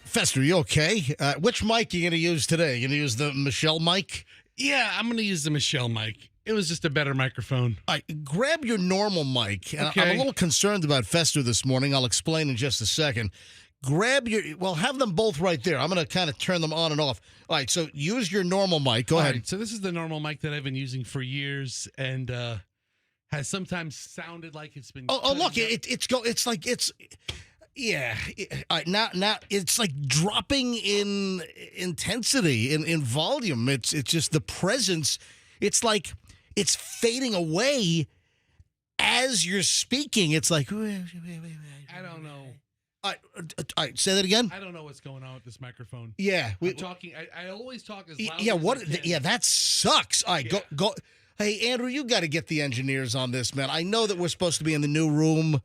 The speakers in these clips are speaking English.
Fester, you okay? Which mic are you going to use today? You going to use the Michelle mic? Yeah, I'm going to use the Michelle mic. It was just a better microphone. All right, grab your normal mic. And Okay. I'm a little concerned about Fester this morning. I'll explain in just a second. Have them both right there. I'm going to kind of turn them on and off. All right, so use your normal mic. Go ahead. Right, so this is the normal mic that I've been using for years and has sometimes sounded like it's been... Oh, look, Yeah. All right, now it's like dropping in intensity, in volume. It's just the presence. It's like it's fading away as you're speaking. It's like... I don't know. All right, say that again. I don't know what's going on with this microphone. Yeah. I'm talking... I always talk as loud Yeah, as I can. Yeah, that sucks. All right, Yeah. go. Hey, Andrew, you got to get the engineers on this, man. I know that we're supposed to be in the new room.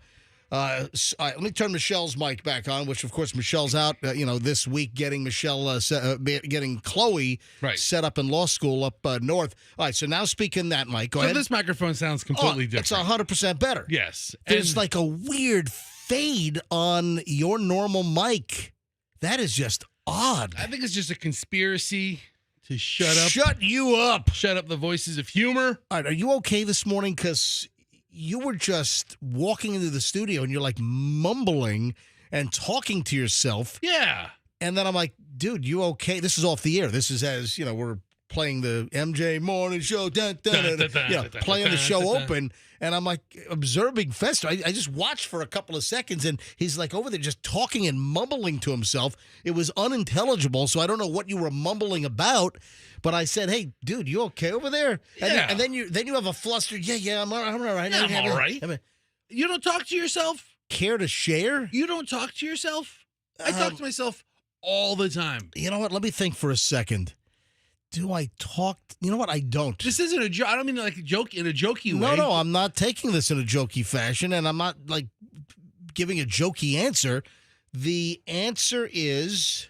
All right, let me turn Michelle's mic back on, which, of course, Michelle's out, this week getting getting Chloe set up in law school up north. All right, so now speak in that mic. Go ahead. This microphone sounds completely It's different. 100% better. Yes. There's like a weird fade on your normal mic. That is just odd. I think it's just a conspiracy to shut up. Shut you up. Shut up the voices of humor. All right, are you okay this morning? Because you were just walking into the studio and you're like mumbling and talking to yourself. Yeah. And then I'm like, dude, you okay? This is off the air. This is as, we're playing the MJ Morning Show, playing the show open. And I'm like observing Fester. I just watched for a couple of seconds and he's like over there just talking and mumbling to himself. It was unintelligible. So I don't know what you were mumbling about. But I said, hey, dude, you okay over there? Yeah. And then you have a flustered, I'm all right. Yeah, I'm all right. I mean, You don't talk to yourself? care to share? You don't talk to yourself? I talk to myself all the time. You know what? Let me think for a second. Do I talk? You know what? I don't. This isn't a joke. I don't mean like a joke in a jokey way. No, I'm not taking this in a jokey fashion, and I'm not like giving a jokey answer. The answer is,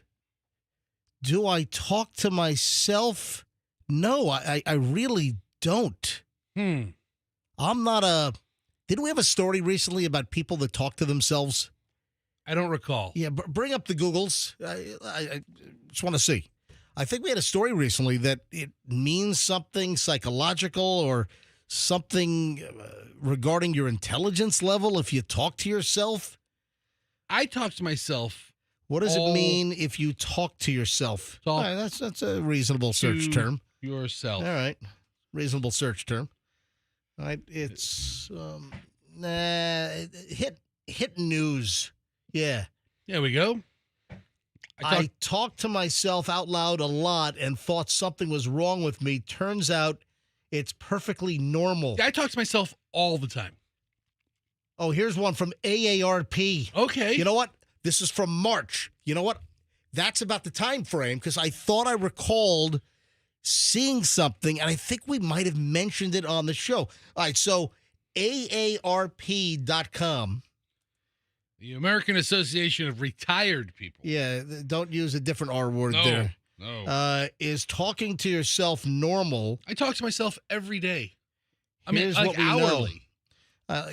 do I talk to myself? No, I really don't. I'm not Didn't we have a story recently about people that talk to themselves? I don't recall. Yeah, bring up the Googles. I just want to see. I think we had a story recently that it means something psychological or something regarding your intelligence level if you talk to yourself. I talk to myself. What does it mean if you talk to yourself? All right, that's a reasonable search term. Yourself. All right, reasonable search term. All right, it's hit news. Yeah. There we go. I talked to myself out loud a lot and thought something was wrong with me. Turns out it's perfectly normal. I talk to myself all the time. Oh, here's one from AARP. Okay. You know what? This is from March. You know what? That's about the time frame because I thought I recalled seeing something, and I think we might have mentioned it on the show. All right, so AARP.com. The American Association of Retired People. Yeah, don't use a different R word there. No. Is talking to yourself normal? I talk to myself every day. Here's like what we hourly. Know.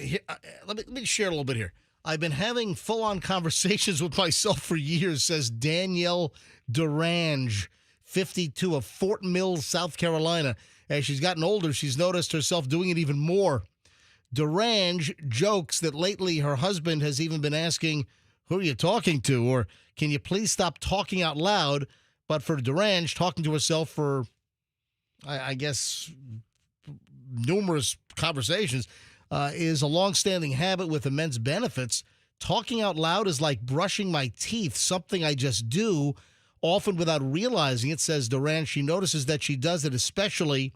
Let me share a little bit here. I've been having full-on conversations with myself for years, says Danielle Durange, 52, of Fort Mill, South Carolina. As she's gotten older, she's noticed herself doing it even more. Durange jokes that lately her husband has even been asking, who are you talking to? Or can you please stop talking out loud? But for Durange, talking to herself for, I guess, numerous conversations is a longstanding habit with immense benefits. Talking out loud is like brushing my teeth, something I just do, often without realizing it, says Durange. She notices that she does it especially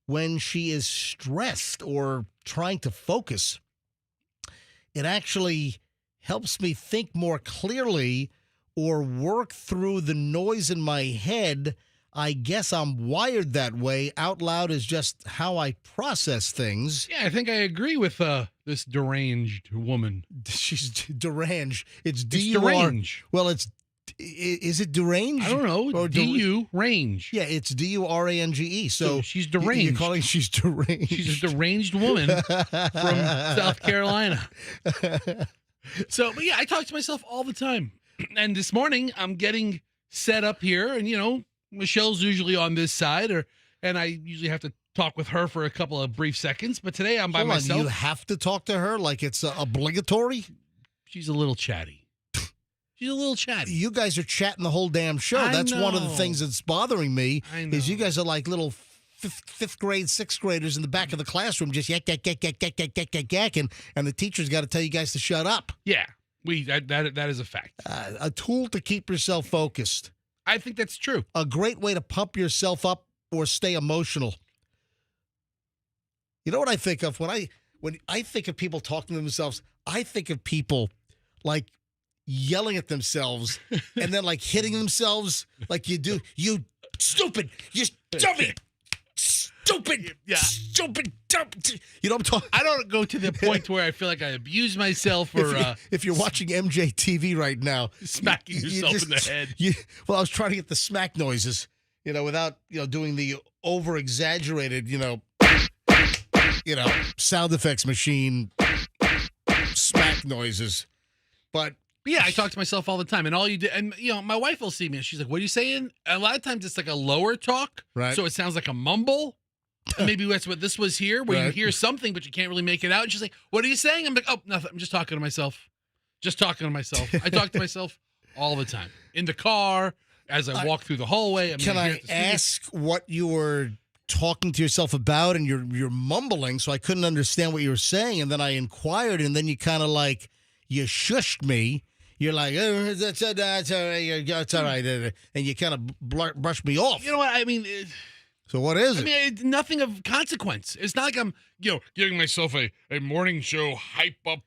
when she is stressed or trying to focus. It actually helps me think more clearly or work through the noise in my head. I guess I'm wired that way. Out loud is just how I process things. Yeah, I think I agree with this deranged woman. She's deranged. It's It's D-U-R. derange. Well, is it deranged? I don't know. Or D-U range. Yeah, it's D-U-R-A-N-G-E. So she's deranged. You're calling she's deranged. She's a deranged woman from South Carolina. But yeah, I talk to myself all the time. And this morning I'm getting set up here, and Michelle's usually on this side, and I usually have to talk with her for a couple of brief seconds. But today I'm by Hold on, myself. you have to talk to her like it's obligatory? She's a little chatty. She's a little chatty. You guys are chatting the whole damn show. I That's one of the know. things that's bothering me. I know. Is you guys are like little fifth grade, sixth graders in the back of the classroom, just yak, and the teacher's got to tell you guys to shut up. Yeah, that is a fact. A tool to keep yourself focused. I think that's true. A great way to pump yourself up or stay emotional. You know what I think of when I think of people talking to themselves? I think of people like yelling at themselves and then like hitting themselves like you do. You stupid! You stupid! Stupid! Yeah. Stupid! You know what I'm talking? I don't go to the point where I feel like I abuse myself or If you're watching MJTV right now, smacking you yourself just- in the head. Well, I was trying to get the smack noises, without doing the over exaggerated, sound effects machine smack noises. But Yeah, I talk to myself all the time, and all you do, and my wife will see me, and she's like, "What are you saying?" And a lot of times it's like a lower talk, Right. So it sounds like a mumble. And maybe that's what this was here, where you Right. hear something but you can't really make it out. And she's like, "What are you saying?" I'm like, "Oh, nothing. I'm just talking to myself. Just talking to myself." I talk to myself all the time in the car as I walk through the hallway. can I ask what you were talking to yourself about? And you're mumbling, so I couldn't understand what you were saying. And then I inquired, and then you kind of like you shushed me. You're like, oh, that's all right, it's all right, and you kind of brushed me off. You know what I mean? So what is I it? mean, it's nothing of consequence. It's not like I'm, giving myself a morning show hype up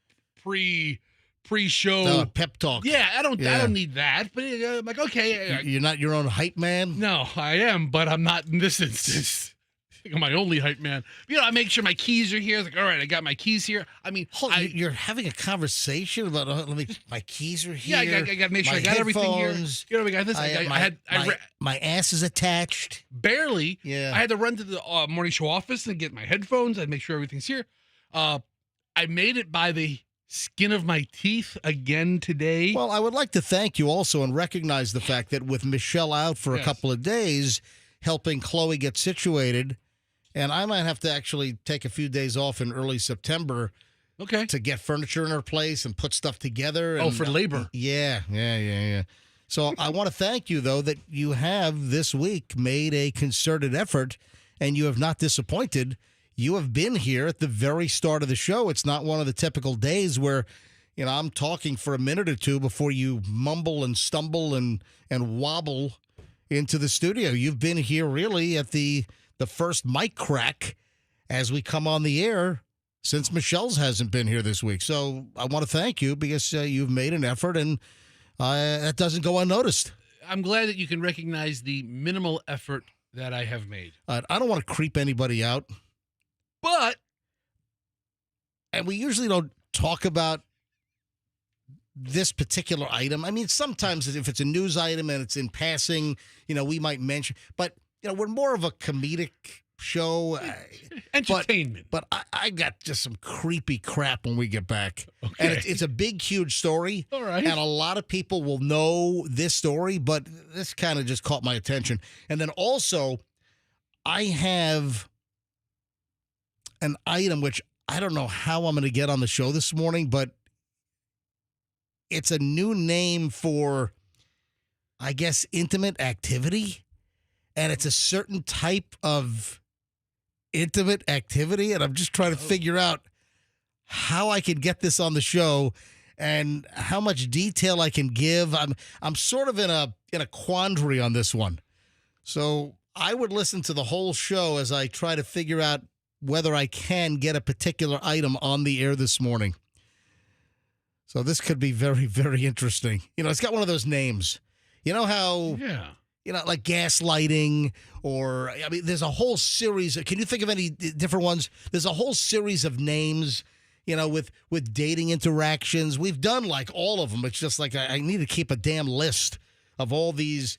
pre-show. Pep talk. Yeah, I don't Yeah. need that. But I'm like, okay, You're not your own hype man? no, I am, but I'm not in this instance. I think I'm my only hype man. I make sure my keys are here. It's like, all right, I got my keys here. I mean, You're having a conversation about my keys are yeah, here. I got to make sure my I got everything here. headphones, We got this. my ass is attached. Barely. Yeah. I had to run to the morning show office and get my headphones. I'd make sure everything's here. I made it by the skin of my teeth again today. Well, I would like to thank you also and recognize the fact that with Michelle out for a Yes. couple of days, helping Chloe get situated, and I might have to actually take a few days off in early September Okay. to get furniture in her place and put stuff together. And, For labor. Yeah. So I want to thank you, though, that you have this week made a concerted effort and you have not disappointed. You have been here at the very start of the show. It's not one of the typical days where, I'm talking for a minute or two before you mumble and stumble and wobble into the studio. You've been here really at the first mic crack as we come on the air since Michelle's hasn't been here this week. So I want to thank you because you've made an effort and that doesn't go unnoticed. I'm glad that you can recognize the minimal effort that I have made. I don't want to creep anybody out. But And we usually don't talk about this particular item. I mean, sometimes if it's a news item and it's in passing, we might mention. But, we're more of a comedic show. entertainment. But I got just some creepy crap when we get back. Okay. And it's a big, huge story. All right. And a lot of people will know this story, but this kind of just caught my attention. And then also, I have an item which I don't know how I'm going to get on the show this morning, but it's a new name for, I guess, intimate activity. And it's a certain type of intimate activity. And I'm just trying to figure out how I can get this on the show and how much detail I can give. I'm sort of in a quandary on this one. So I would listen to the whole show as I try to figure out whether I can get a particular item on the air this morning. So this could be very, very interesting. It's got one of those names. You know how, like gaslighting or, there's a whole series. Can you think of any different ones? There's a whole series of names, with dating interactions. We've done like all of them. It's just like I need to keep a damn list of all these,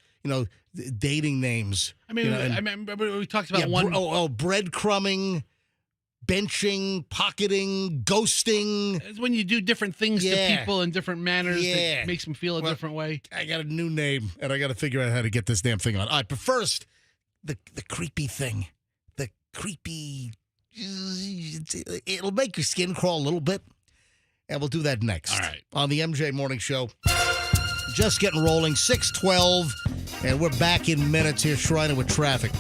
dating names. I mean, I remember we talked about one. Breadcrumbing, benching, pocketing, ghosting. It's when you do different things to people in different manners that makes them feel a different way. I got a new name, and I got to figure out how to get this damn thing on. All right, but first, the creepy thing. The creepy... It'll make your skin crawl a little bit, and we'll do that next. All right. On the MJ Morning Show. Just getting rolling, 6:12, and we're back in minutes here, shrining with traffic.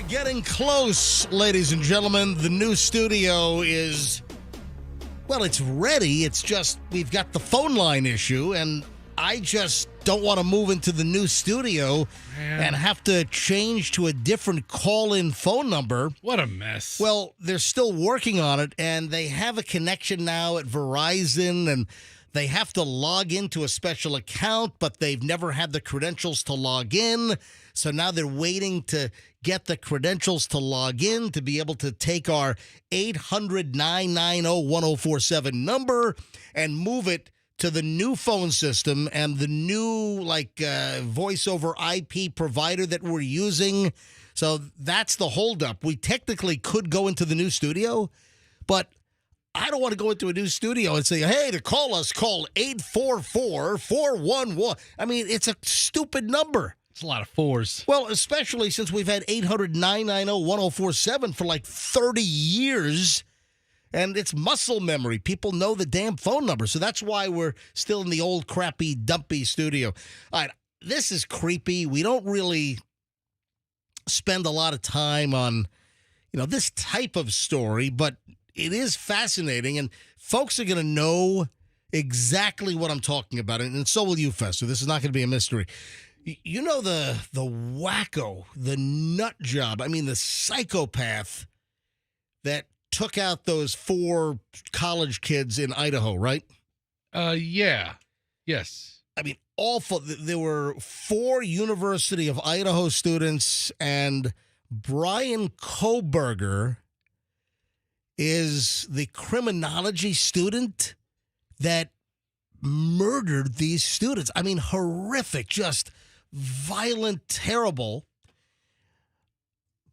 Getting close, ladies and gentlemen. The new studio is, well, it's ready. It's just we've got the phone line issue, and I just don't want to move into the new studio and have to change to a different call-in phone number. What a mess. Well, they're still working on it, and they have a connection now at Verizon, and they have to log into a special account, but they've never had the credentials to log in. So now they're waiting to get the credentials to log in to be able to take our 800-990-1047 number and move it to the new phone system and the new voice over IP provider that we're using. So that's the holdup. We technically could go into the new studio, but I don't want to go into a new studio and say, hey, to call us, call 844-411. I mean, it's a stupid number. It's a lot of fours. Well, especially since we've had 800-990-1047 for like 30 years, and it's muscle memory. People know the damn phone number, so that's why we're still in the old crappy, dumpy studio. All right, this is creepy. We don't really spend a lot of time on, this type of story, but it is fascinating, and folks are going to know exactly what I'm talking about, and so will you, Fester. This is not going to be a mystery. You know the wacko, the nut job, the psychopath that took out those 4 college kids in Idaho, right? Yeah. Yes. Awful. There were 4 University of Idaho students, and Brian Koberger is the criminology student that murdered these students. Horrific, just violent, terrible.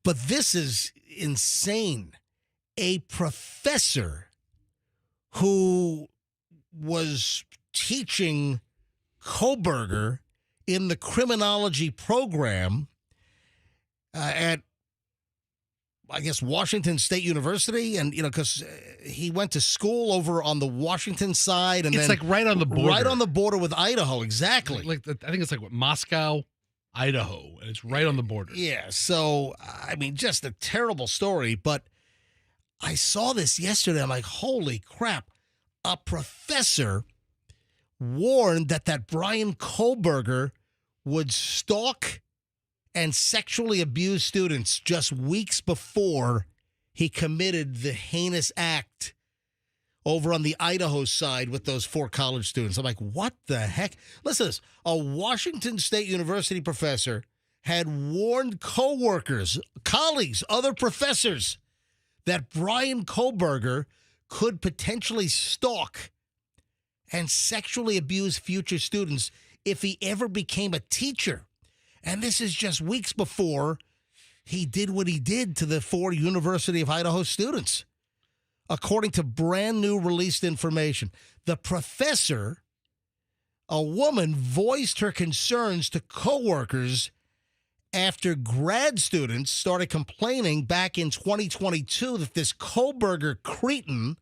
But this is insane. A professor who was teaching Koberger in the criminology program at, I guess, Washington State University, and because he went to school over on the Washington side, and it's then right on the border, right on the border with Idaho, exactly. I think it's Moscow, Idaho, and it's right on the border. Yeah, so just a terrible story. But I saw this yesterday. I'm like, holy crap! A professor warned that Brian Koberger would stalk and sexually abused students just weeks before he committed the heinous act over on the Idaho side with those 4 college students. I'm like, what the heck? Listen to this. A Washington State University professor had warned coworkers, colleagues, other professors that Brian Koberger could potentially stalk and sexually abuse future students if he ever became a teacher. And this is just weeks before he did what he did to the 4 University of Idaho students. According to brand new released information, the professor, a woman, voiced her concerns to coworkers after grad students started complaining back in 2022 that this Koberger cretin,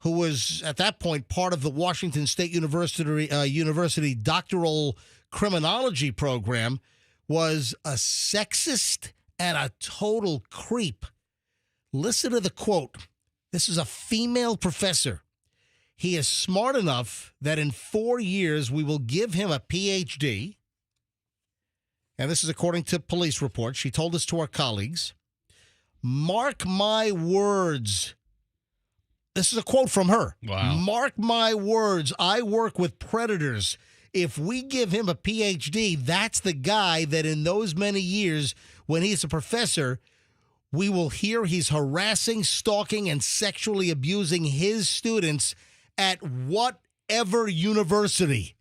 who was at that point part of the Washington State University doctoral criminology program, was a sexist and a total creep. Listen to the quote. This is a female professor. He is smart enough that in 4 years we will give him a PhD. And this is according to police reports. She told this to our colleagues. Mark my words. This is a quote from her. Wow. Mark my words. I work with predators. If we give him a PhD, that's the guy that in those many years when he's a professor, we will hear he's harassing, stalking, and sexually abusing his students at whatever university.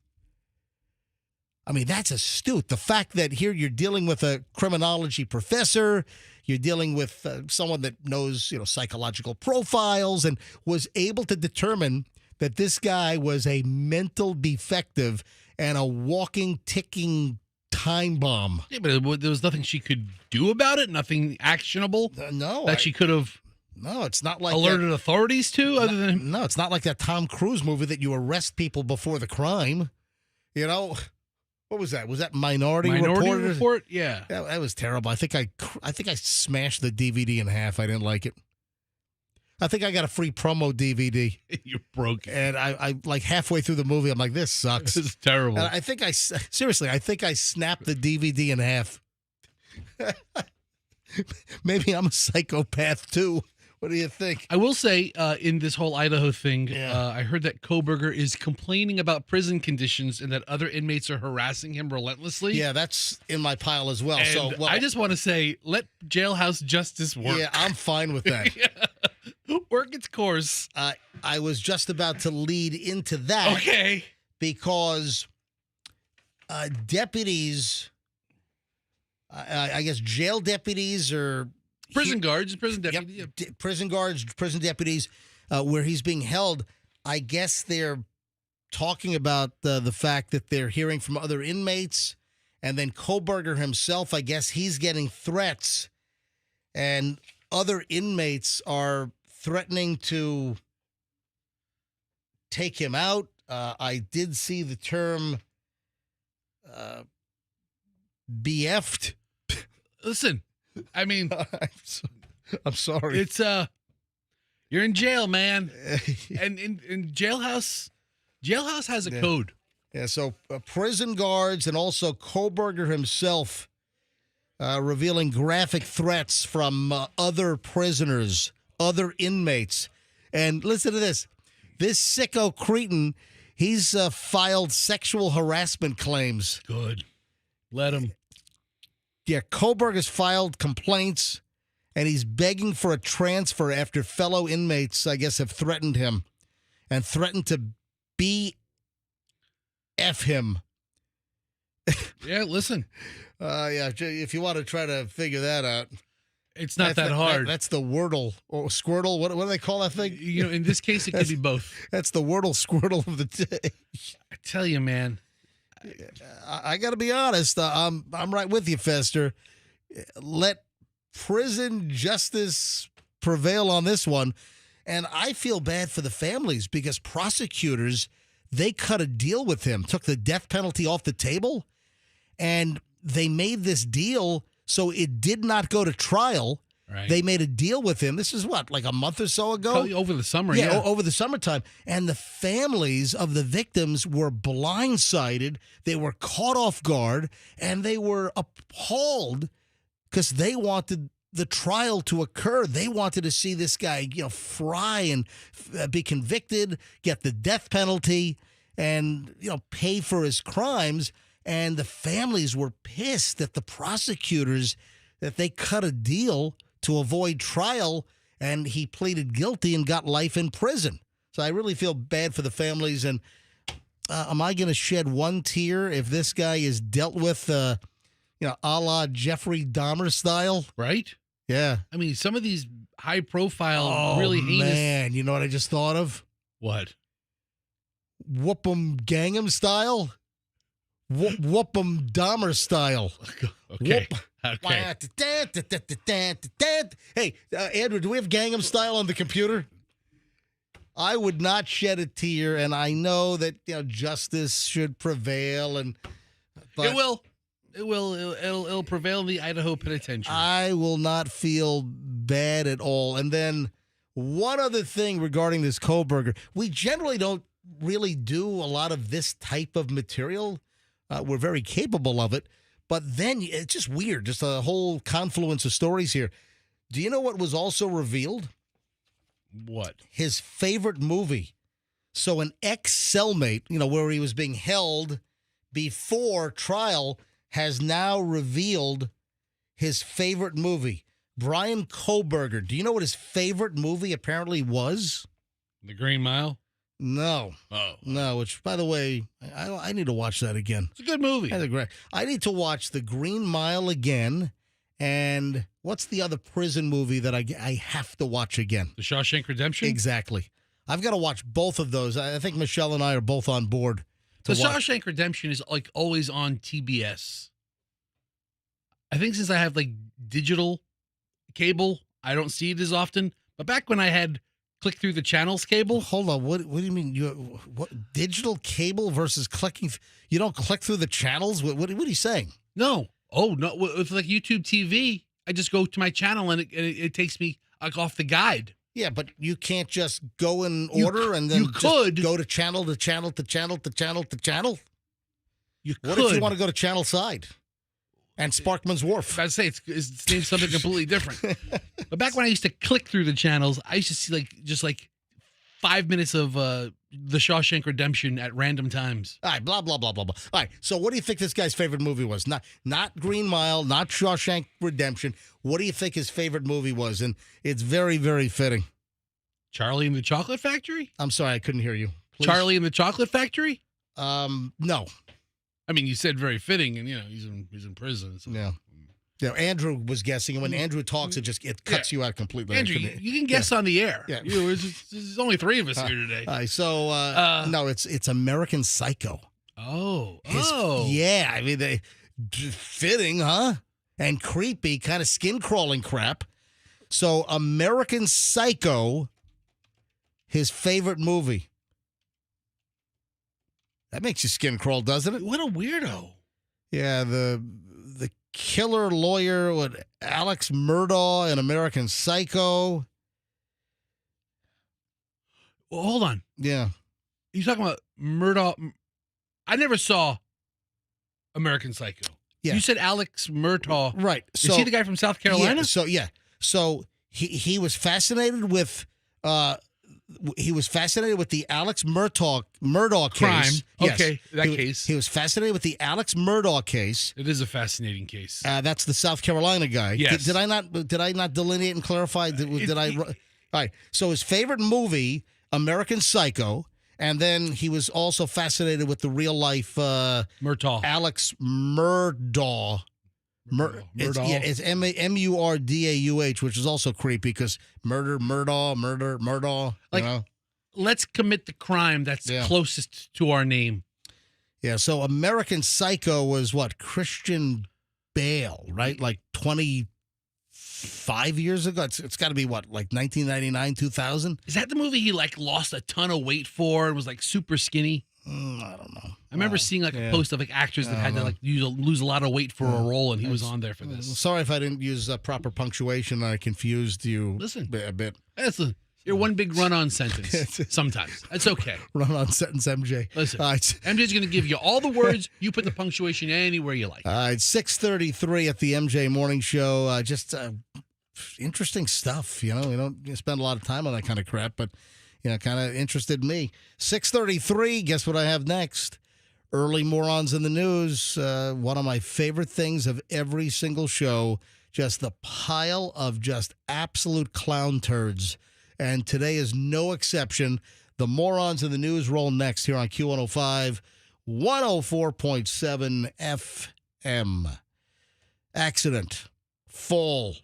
That's astute. The fact that here you're dealing with a criminology professor, you're dealing with someone that knows, psychological profiles and was able to determine that this guy was a mental defective and a walking, ticking time bomb. Yeah, but there was nothing she could do about it? Nothing actionable? She could have No, it's not like alerted authorities to other than... No, it's not like that Tom Cruise movie that you arrest people before the crime. What was that? Was that Minority Report? Report? Yeah. That was terrible. I think I smashed the DVD in half. I didn't like it. I think I got a free promo DVD. You broke it. And I like halfway through the movie, I'm like, this sucks. This is terrible. And I think I snapped the DVD in half. Maybe I'm a psychopath too. What do you think? I will say, in this whole Idaho thing, Yeah. I heard that Koberger is complaining about prison conditions and that other inmates are harassing him relentlessly. Yeah, that's in my pile as well. And I just want to say, let jailhouse justice work. Yeah, I'm fine with that. Work its course. I was just about to lead into that. Okay. Because deputies, I guess jail deputies or Prison guards, prison deputy. Yep, prison guards, prison deputies, where he's being held. I guess they're talking about the fact that they're hearing from other inmates. And then Koberger himself, I guess he's getting threats. And other inmates are threatening to take him out. I did see the term BF'd. Listen, I mean, I'm sorry. it's you're in jail, man, and in jailhouse has a code. Yeah, so prison guards and also Koberger himself revealing graphic threats from other prisoners, other inmates. And listen to this. This sicko cretin, he's filed sexual harassment claims. Good. Let him. Yeah, Koberg has filed complaints, and he's begging for a transfer after fellow inmates, I guess, have threatened him and threatened to BF him. Yeah, listen. Yeah, if you want to try to figure that out. It's not that hard. That's the Wordle or Squirtle. What do they call that thing? You know, in this case, it could be both. That's the Wordle Squirtle of the day. I tell you, man. I got to be honest. I'm right with you, Fester. Let prison justice prevail on this one. And I feel bad for the families because prosecutors, they cut a deal with him, took the death penalty off the table, and they made this deal so it did not go to trial. Right. They made a deal with him. This is what, like a month or so ago? Over the summer, yeah. Over the summertime. And the families of the victims were blindsided. They were caught off guard, and they were appalled because they wanted the trial to occur. They wanted to see this guy, fry and be convicted, get the death penalty, and, pay for his crimes. And the families were pissed that the prosecutors, that they cut a deal to avoid trial, and he pleaded guilty and got life in prison. So I really feel bad for the families. And am I going to shed one tear if this guy is dealt with, a la Jeffrey Dahmer style? Right? Yeah. I mean, some of these high-profile, really heinous. Man, you know what I just thought of? What? Whoop 'em Gangnam style? Whoop 'em Dahmer style. Okay. Whoop. Okay. Hey, Andrew, do we have Gangnam Style on the computer? I would not shed a tear, and I know that justice should prevail, but It will. It'll prevail in the Idaho penitentiary. I will not feel bad at all. And then one other thing regarding this Koberger, we generally don't really do a lot of this type of material. We're very capable of it. But then it's just weird, just a whole confluence of stories here. Do you know what was also revealed? What? His favorite movie. So an ex-cellmate, where he was being held before trial, has now revealed his favorite movie. Brian Koberger. Do you know what his favorite movie apparently was? The Green Mile? No. Oh. No, which, by the way, I need to watch that again. It's a good movie. That's great. I need to watch The Green Mile again. And what's the other prison movie that I have to watch again? The Shawshank Redemption? Exactly. I've got to watch both of those. I think Michelle and I are both on board. The Shawshank Redemption is like always on TBS. I think since I have like digital cable, I don't see it as often. But back when I had click through the channels cable. Hold on. What do you mean? What digital cable versus clicking? You don't click through the channels? What are you saying? No. Oh, no. With like YouTube TV, I just go to my channel and it takes me like off the guide. Yeah, but you can't just go in order and then you could just go to channel to channel to channel to channel to channel. You What could. if you want to go to channel side and Sparkman's Wharf? I was say it's named something completely different. But back when I used to click through the channels, I used to see just 5 minutes of The Shawshank Redemption at random times. All right, blah, blah, blah, blah, blah. All right, so what do you think this guy's favorite movie was? Not Green Mile, not Shawshank Redemption. What do you think his favorite movie was? And it's very, very fitting. Charlie and the Chocolate Factory? I'm sorry, I couldn't hear you. Please. Charlie and the Chocolate Factory? No. I mean, you said very fitting, and he's in prison. So. Yeah. Yeah, Andrew was guessing, and when Andrew talks, it cuts you out completely. Andrew, you can guess on the air. Yeah. There's only 3 of us here today. All right, so no, it's American Psycho. Yeah, I mean, fitting, huh? And creepy, kind of skin crawling crap. So American Psycho, his favorite movie. That makes you skin crawl, doesn't it? What a weirdo. Yeah, the killer lawyer with Alex Murdaugh in American Psycho. Well, hold on. Yeah. You talking about Murdaugh? I never saw American Psycho. Yeah. You said Alex Murdaugh. Right. So, is he the guy from South Carolina? So he was fascinated with the Alex Murdaugh Crime. case. Yes. Okay, case. He was fascinated with the Alex Murdaugh case. It is a fascinating case. That's the South Carolina guy. Yes. Did I not delineate and clarify? All right. So his favorite movie, American Psycho, and then he was also fascinated with the real life Murdaugh. Alex Murdaugh. It's Murdauh, which is also creepy because Murdaugh. Let's commit the crime that's closest to our name. Yeah, so American Psycho was what? Christian Bale, right? Like 25 years ago? It's got to be what, like 1999, 2000? Is that the movie he lost a ton of weight for and was super skinny? I don't know. I remember seeing a post of actors that had to lose a lot of weight for a role, and he was on there for this. Sorry if I didn't use proper punctuation and I confused you a bit. Listen, you're one big run-on sentence sometimes. That's okay. Run-on sentence, MJ. Listen, MJ's going to give you all the words. You put the punctuation anywhere you like. It's 6:33 at the MJ Morning Show. Just interesting stuff. We don't spend a lot of time on that kind of crap, but kind of interested in me. 6:33, guess what I have next? Early Morons in the News. One of my favorite things of every single show, just the pile of just absolute clown turds. And today is no exception. The Morons in the News roll next here on Q105, 104.7 FM. Accident. Fall.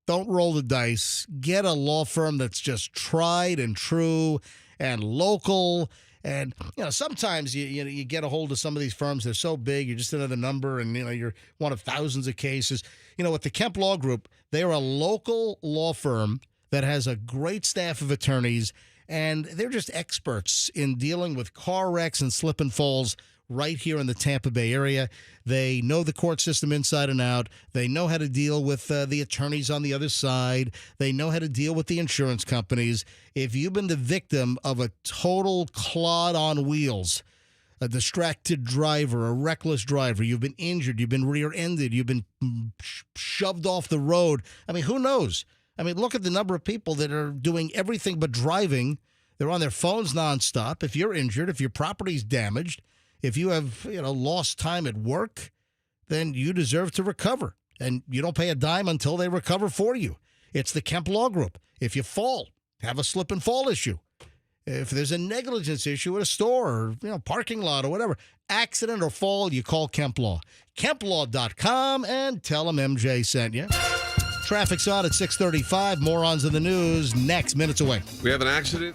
Don't roll the dice. Get a law firm that's just tried and true and local. And, sometimes you get a hold of some of these firms. They're so big. You're just another number, and, you're one of thousands of cases. With the Kemp Law Group, they're a local law firm that has a great staff of attorneys, and they're just experts in dealing with car wrecks and slip and falls right here in the Tampa Bay area. They know the court system inside and out. They know how to deal with the attorneys on the other side. They know how to deal with the insurance companies. If you've been the victim of a total clod on wheels, a distracted driver, a reckless driver, you've been injured, you've been rear-ended, you've been shoved off the road. I mean, who knows? I mean, look at the number of people that are doing everything but driving. They're on their phones nonstop. If you're injured, if your property's damaged, if you have, lost time at work, then you deserve to recover. And you don't pay a dime until they recover for you. It's the Kemp Law Group. If you fall, have a slip and fall issue. If there's a negligence issue at a store or, parking lot or whatever, accident or fall, you call Kemp Law. KempLaw.com and tell them MJ sent you. Traffic's on at 6:35. Morons in the News next, minutes away. We have an accident.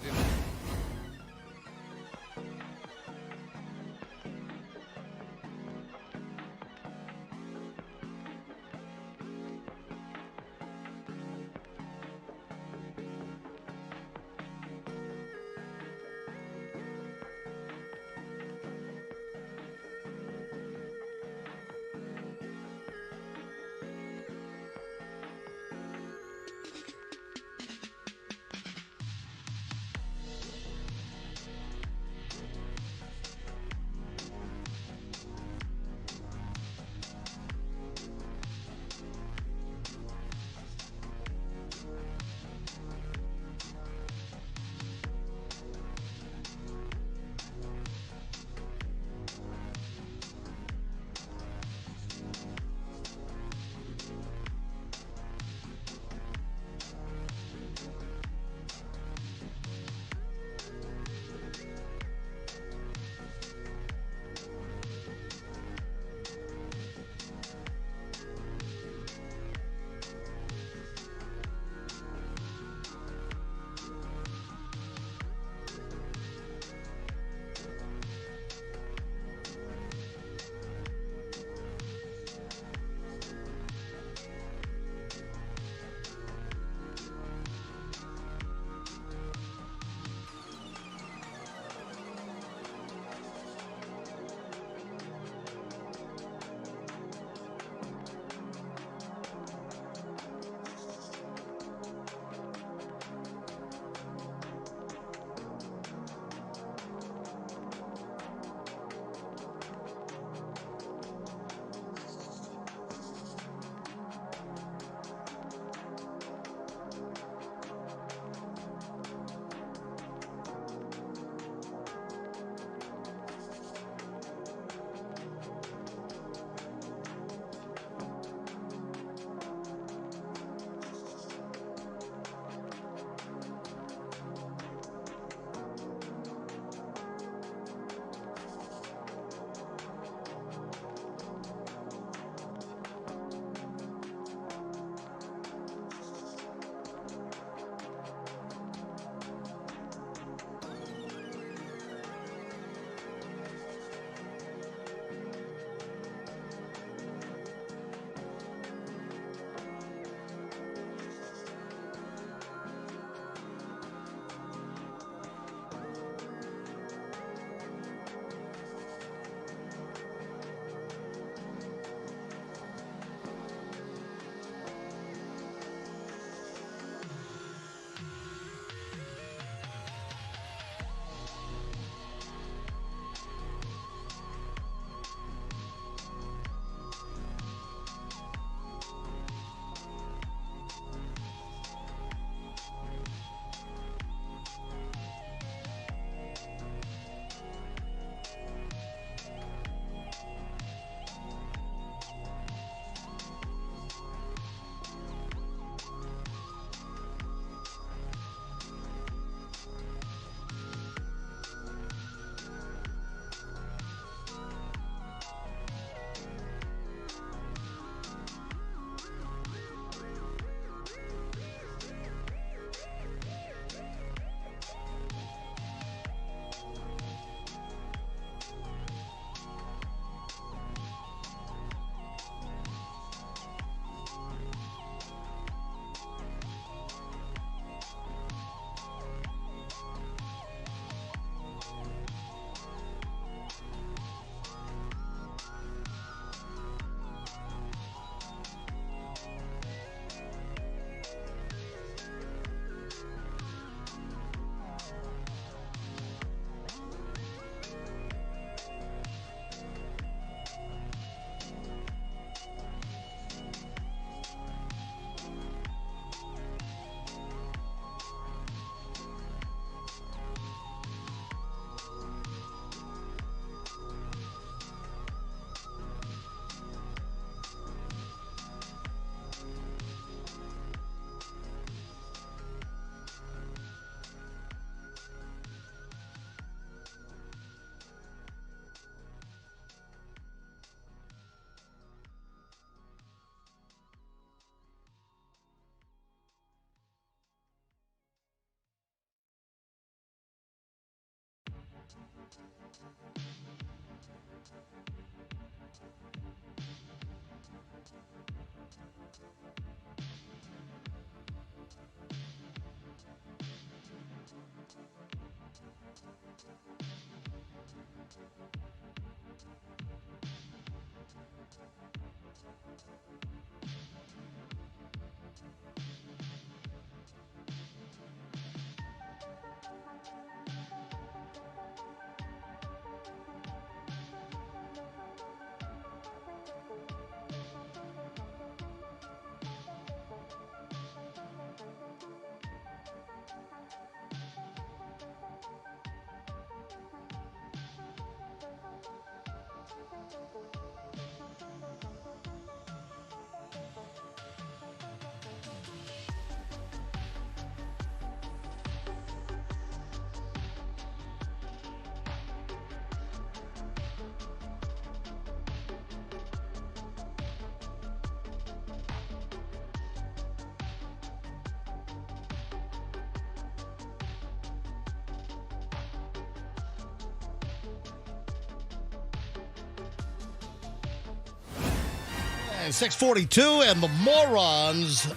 6:42, and the Morons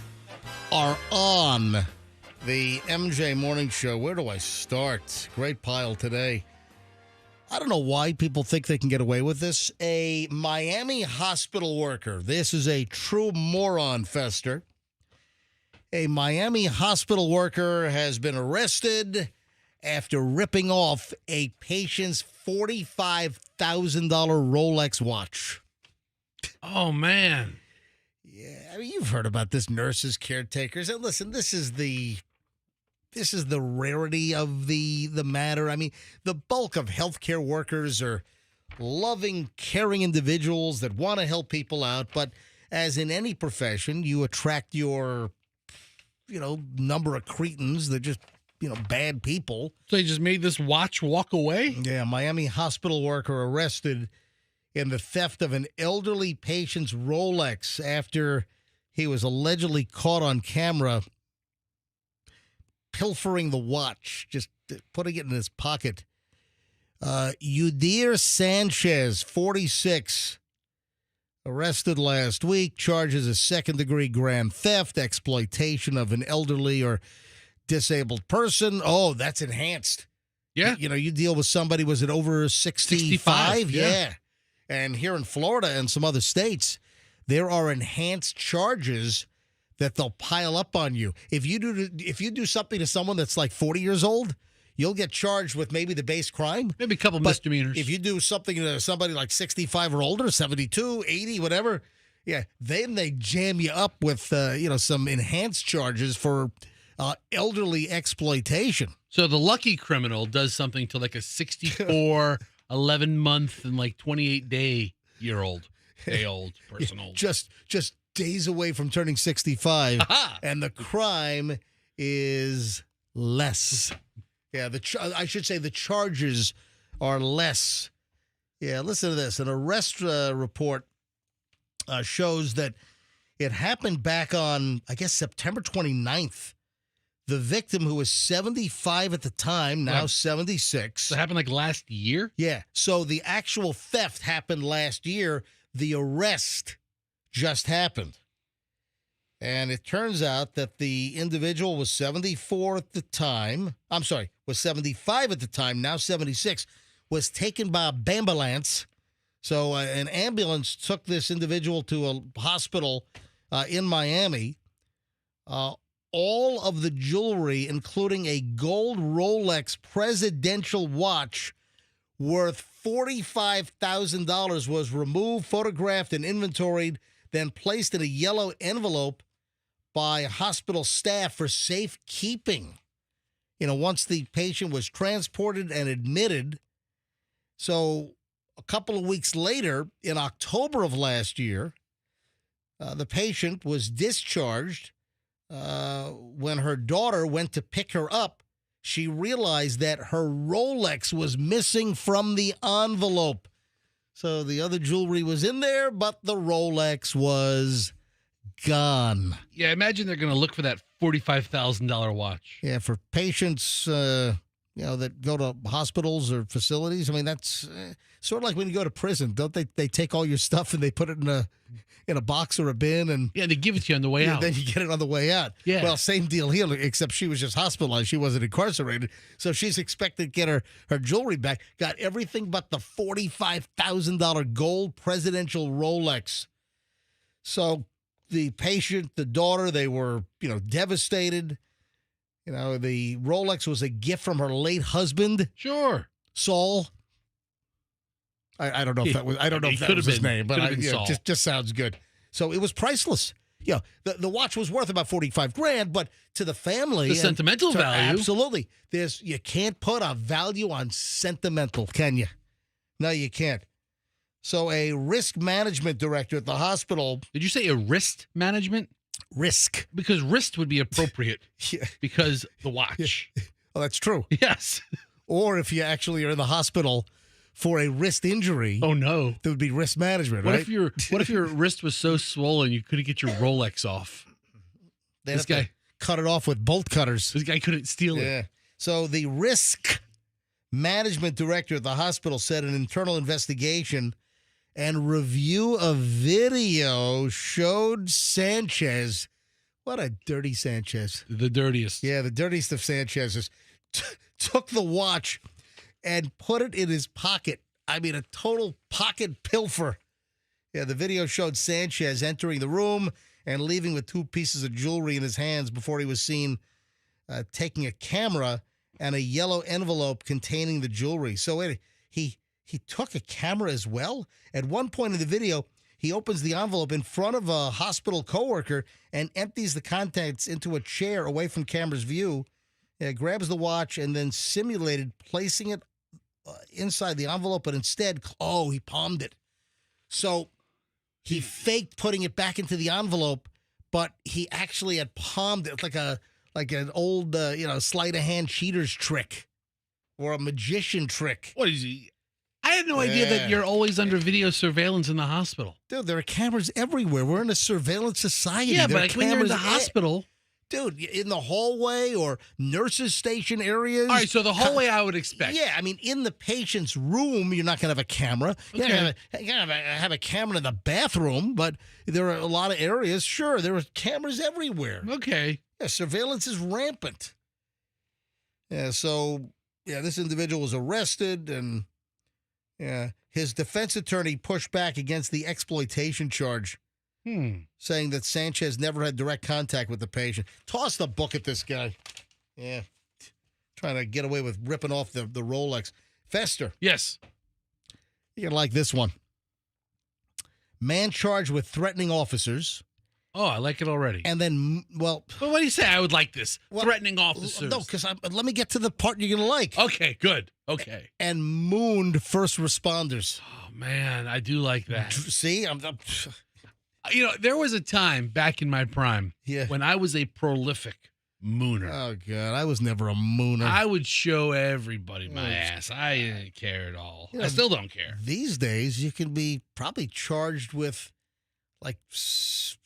are on the MJ Morning Show. Where do I start? Great pile today. I don't know why people think they can get away with this. A Miami hospital worker. This is a true moron fester. A Miami hospital worker has been arrested after ripping off a patient's $45,000 Rolex watch. Oh, man. Yeah, I mean, you've heard about this, nurses, caretakers. And listen, this is the rarity of the matter. I mean, the bulk of healthcare workers are loving, caring individuals that want to help people out. But as in any profession, you attract your, number of cretins that just, bad people. So they just made this watch walk away? Yeah, Miami hospital worker arrested in the theft of an elderly patient's Rolex after he was allegedly caught on camera pilfering the watch, just putting it in his pocket. Udir Sanchez, 46, arrested last week, charges of second-degree grand theft, exploitation of an elderly or disabled person. Oh, that's enhanced. Yeah. You deal with somebody, was it over 65? Yeah. And here in Florida and some other states, there are enhanced charges that they'll pile up on you. If you do something to someone that's like 40 years old, you'll get charged with maybe the base crime. Maybe a couple misdemeanors. If you do something to somebody like 65 or older, 72, 80, whatever, yeah, then they jam you up with some enhanced charges for elderly exploitation. So the lucky criminal does something to like a 64, 11-month, and like 28-day-old person old. Just days away from turning 65, and the crime is less. Yeah, I should say the charges are less. Yeah, listen to this. An arrest report shows that it happened back on, I guess, September 29th. The victim, who was 75 at the time, now 76. So it happened like last year? Yeah. So the actual theft happened last year. The arrest just happened. And it turns out that the individual was 74 at the time. I'm sorry, was 75 at the time, now 76, was taken by a bambulance. So an ambulance took this individual to a hospital in Miami. All of the jewelry, including a gold Rolex presidential watch worth $45,000, was removed, photographed, and inventoried, then placed in a yellow envelope by hospital staff for safekeeping. Once the patient was transported and admitted. So a couple of weeks later, in October of last year, the patient was discharged. When her daughter went to pick her up, she realized that her Rolex was missing from the envelope. So the other jewelry was in there, but the Rolex was gone. Yeah, imagine they're going to look for that $45,000 watch. Yeah, for patients that go to hospitals or facilities. I mean, that's sort of like when you go to prison. Don't they take all your stuff and they put it in a box or a bin, and Yeah, they give it to you on the way out. then you get it on the way out. Yeah. Well, same deal here, except she was just hospitalized. She wasn't incarcerated. So she's expected to get her jewelry back. Got everything but the $45,000 gold presidential Rolex. So the patient, the daughter, they were, devastated. The Rolex was a gift from her late husband, Sure. Saul. I don't know if that was. I don't know if that was his name, but just sounds good. So it was priceless. The watch was worth about $45,000, but to the family, The sentimental value. absolutely. You can't put a value on sentimental, can you? No, you can't. So a risk management director at the hospital. Did you say a wrist management? Risk. Because wrist would be appropriate Yeah. because the watch. Oh, that's true. Yes. Or if you actually are in the hospital for a wrist injury, Oh no. there would be risk management, What right? if your wrist was so swollen you couldn't get your Rolex off? They'd this have to guy- cut it off with bolt cutters. This guy couldn't steal it. Yeah. So the risk management director at the hospital said an internal investigation and review of video showed Sanchez. What a dirty Sanchez. The dirtiest. Yeah, the dirtiest of Sanchez's. Took the watch and put it in his pocket. I mean, a total pocket pilfer. Yeah, the video showed Sanchez entering the room and leaving with 2 pieces of jewelry in his hands before he was seen taking a camera and a yellow envelope containing the jewelry. So wait, he took a camera as well? At one point in the video, he opens the envelope in front of a hospital coworker and empties the contents into a chair away from camera's view. Grabs the watch and then simulated placing it inside the envelope, but instead, he palmed it. So he faked putting it back into the envelope, but he actually had palmed it like an old sleight of hand cheater's trick or a magician trick. What is he? I had no idea that you're always under video surveillance in the hospital. Dude, there are cameras everywhere. We're in a surveillance society. Yeah, There but are when you're in the cameras hospital. Dude, in the hallway or nurses' station areas. All right, so the hallway I would expect. Yeah, I mean, in the patient's room, you're not going to have a camera. You're Okay. going to have a camera in the bathroom, but there are a lot of areas. Sure, there are cameras everywhere. Okay. Yeah, surveillance is rampant. Yeah, so, this individual was arrested, and his defense attorney pushed back against the exploitation charge, saying that Sanchez never had direct contact with the patient. Toss the book at this guy. Yeah. Trying to get away with ripping off the Rolex. Fester. Yes. You're going to like this one. Man charged with threatening officers. Oh, I like it already. And then, But what do you say? I would like this. Well, Threatening officers. No, because let me get to the part you're going to like. Okay, good. Okay. And mooned first responders. Oh, man, I do like that. See? There was a time back in my prime Yeah. when I was a prolific mooner. Oh, God. I was never a mooner. I would show everybody my ass. I didn't care at all. Yeah. I still don't care. These days, you can be probably charged with, like,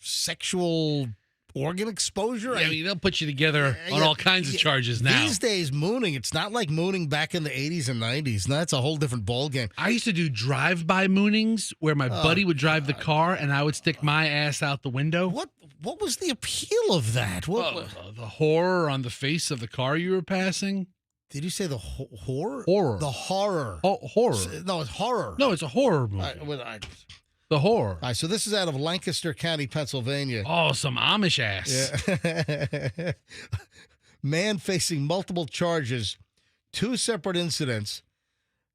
sexual organ exposure. I mean, they'll put you together on all kinds of charges now. These days, mooning, it's not like mooning back in the 80s and 90s. No, that's a whole different ballgame. I used to do drive-by moonings where my buddy would drive the car and I would stick my ass out the window. What was the appeal of that? What The horror on the face of the car you were passing. did you say? The horror? Horror. The horror. Horror. No, it's horror. No, it's a horror movie. The horror. All right, so this is out of Lancaster County, Pennsylvania. Oh, some Amish ass. Yeah. Man facing multiple charges, 2 separate incidents.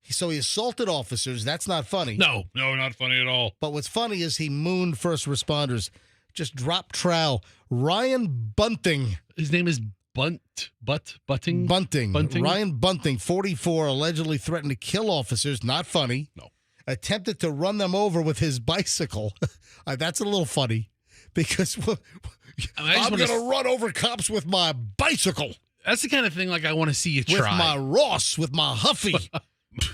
So he assaulted officers. That's not funny. No, not funny at all. But what's funny is he mooned first responders. Just drop trowel. Ryan Bunting. His name is Bunting. Bunting. Bunting. Ryan Bunting, 44, allegedly threatened to kill officers. Not funny. No. Attempted to run them over with his bicycle. That's a little funny because I'm going to run over cops with my bicycle. That's the kind of thing like I want to see you try. With my Ross, with my Huffy.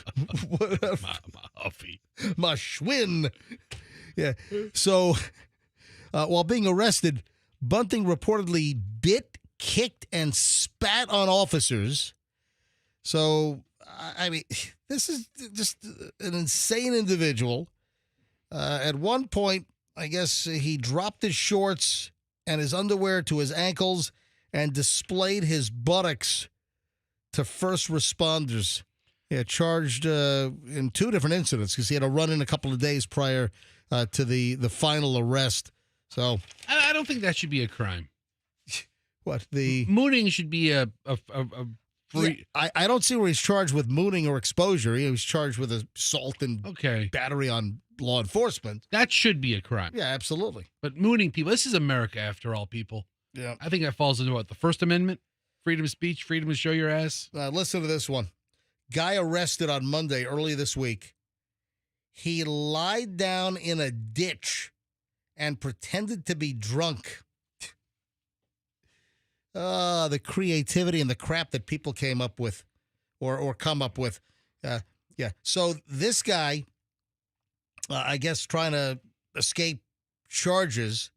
my Huffy. My Schwinn. Yeah. So while being arrested, Bunting reportedly bit, kicked, and spat on officers. So, I mean, this is just an insane individual. At one point, I guess he dropped his shorts and his underwear to his ankles and displayed his buttocks to first responders. Yeah, charged in 2 different incidents because he had a run-in a couple of days prior to the final arrest. So I don't think that should be a crime. what the Mooning should be a free. Yeah, I don't see where he's charged with mooning or exposure. He was charged with assault and battery on law enforcement. That should be a crime. Yeah, absolutely. But mooning people, this is America after all, people. Yeah. I think that falls into what? The First Amendment? Freedom of speech, freedom to show your ass. Listen to this one. Guy arrested on Monday early this week. He lied down in a ditch and pretended to be drunk. The creativity and the crap that people came up with or come up with. Yeah. So this guy, I guess, trying to escape charges.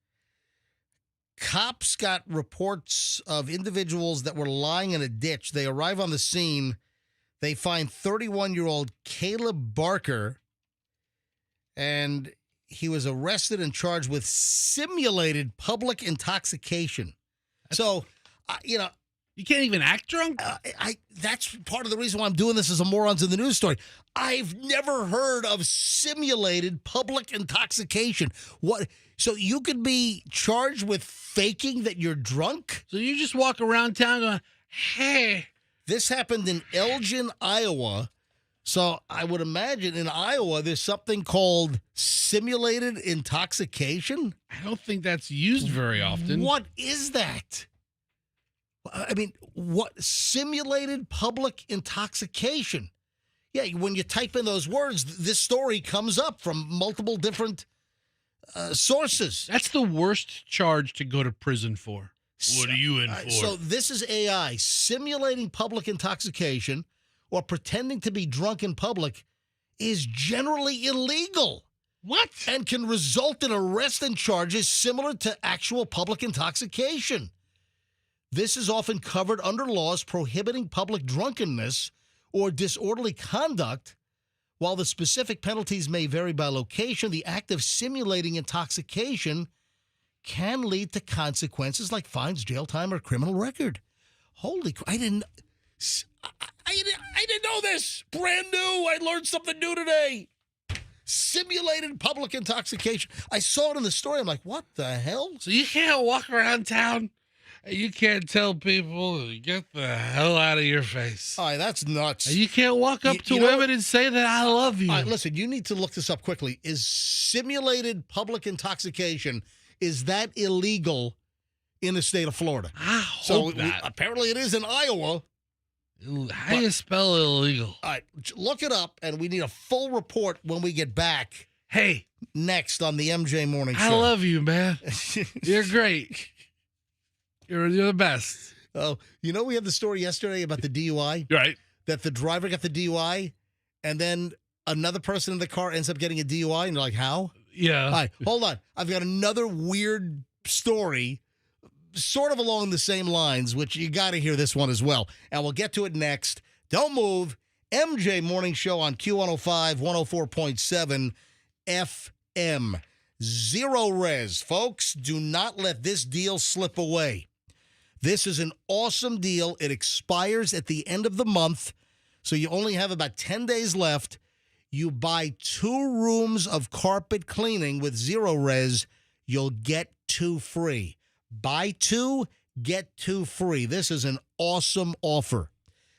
Cops got reports of individuals that were lying in a ditch. They arrive on the scene. They find 31-year-old Caleb Barker, and he was arrested and charged with simulated public intoxication. So, you can't even act drunk? That's part of the reason why I'm doing this as a Morons in the News story. I've never heard of simulated public intoxication. What? So you could be charged with faking that you're drunk? So you just walk around town going, hey. This happened in Elgin, Iowa. So I would imagine in Iowa there's something called simulated intoxication. I don't think that's used very often. What is that? I mean, what? Simulated public intoxication. Yeah, when you type in those words, this story comes up from multiple different sources. That's the worst charge to go to prison for. What are you in for? So this is AI. Simulating public intoxication or pretending to be drunk in public is generally illegal. What? And can result in arrest and charges similar to actual public intoxication. This is often covered under laws prohibiting public drunkenness or disorderly conduct. While the specific penalties may vary by location, the act of simulating intoxication can lead to consequences like fines, jail time, or criminal record. Holy crap. I didn't know this. Brand new. I learned something new today. Simulated public intoxication. I saw it in the story. I'm like, what the hell? So you can't walk around town and you can't tell people to get the hell out of your face. All right, that's nuts. And you can't walk up to women and say that I love you. All right, listen, you need to look this up quickly. Is simulated public intoxication, is that illegal in the state of Florida? I hope not. Apparently it is in Iowa. How do you spell illegal? All right, look it up, and we need a full report when we get back. Hey. Next on the MJ Morning Show. I love you, man. You're great. You're the best. Oh, we had the story yesterday about the DUI? Right. That the driver got the DUI, and then another person in the car ends up getting a DUI, and you're like, how? Yeah. All right, hold on. I've got another weird story, sort of along the same lines, which you got to hear this one as well. And we'll get to it next. Don't move. MJ Morning Show on Q105, 104.7 FM. Zero res. Folks, do not let this deal slip away. This is an awesome deal. It expires at the end of the month, so you only have about 10 days left. You buy 2 rooms of carpet cleaning with Zero Res, you'll get 2 free. Buy 2, get 2 free. This is an awesome offer.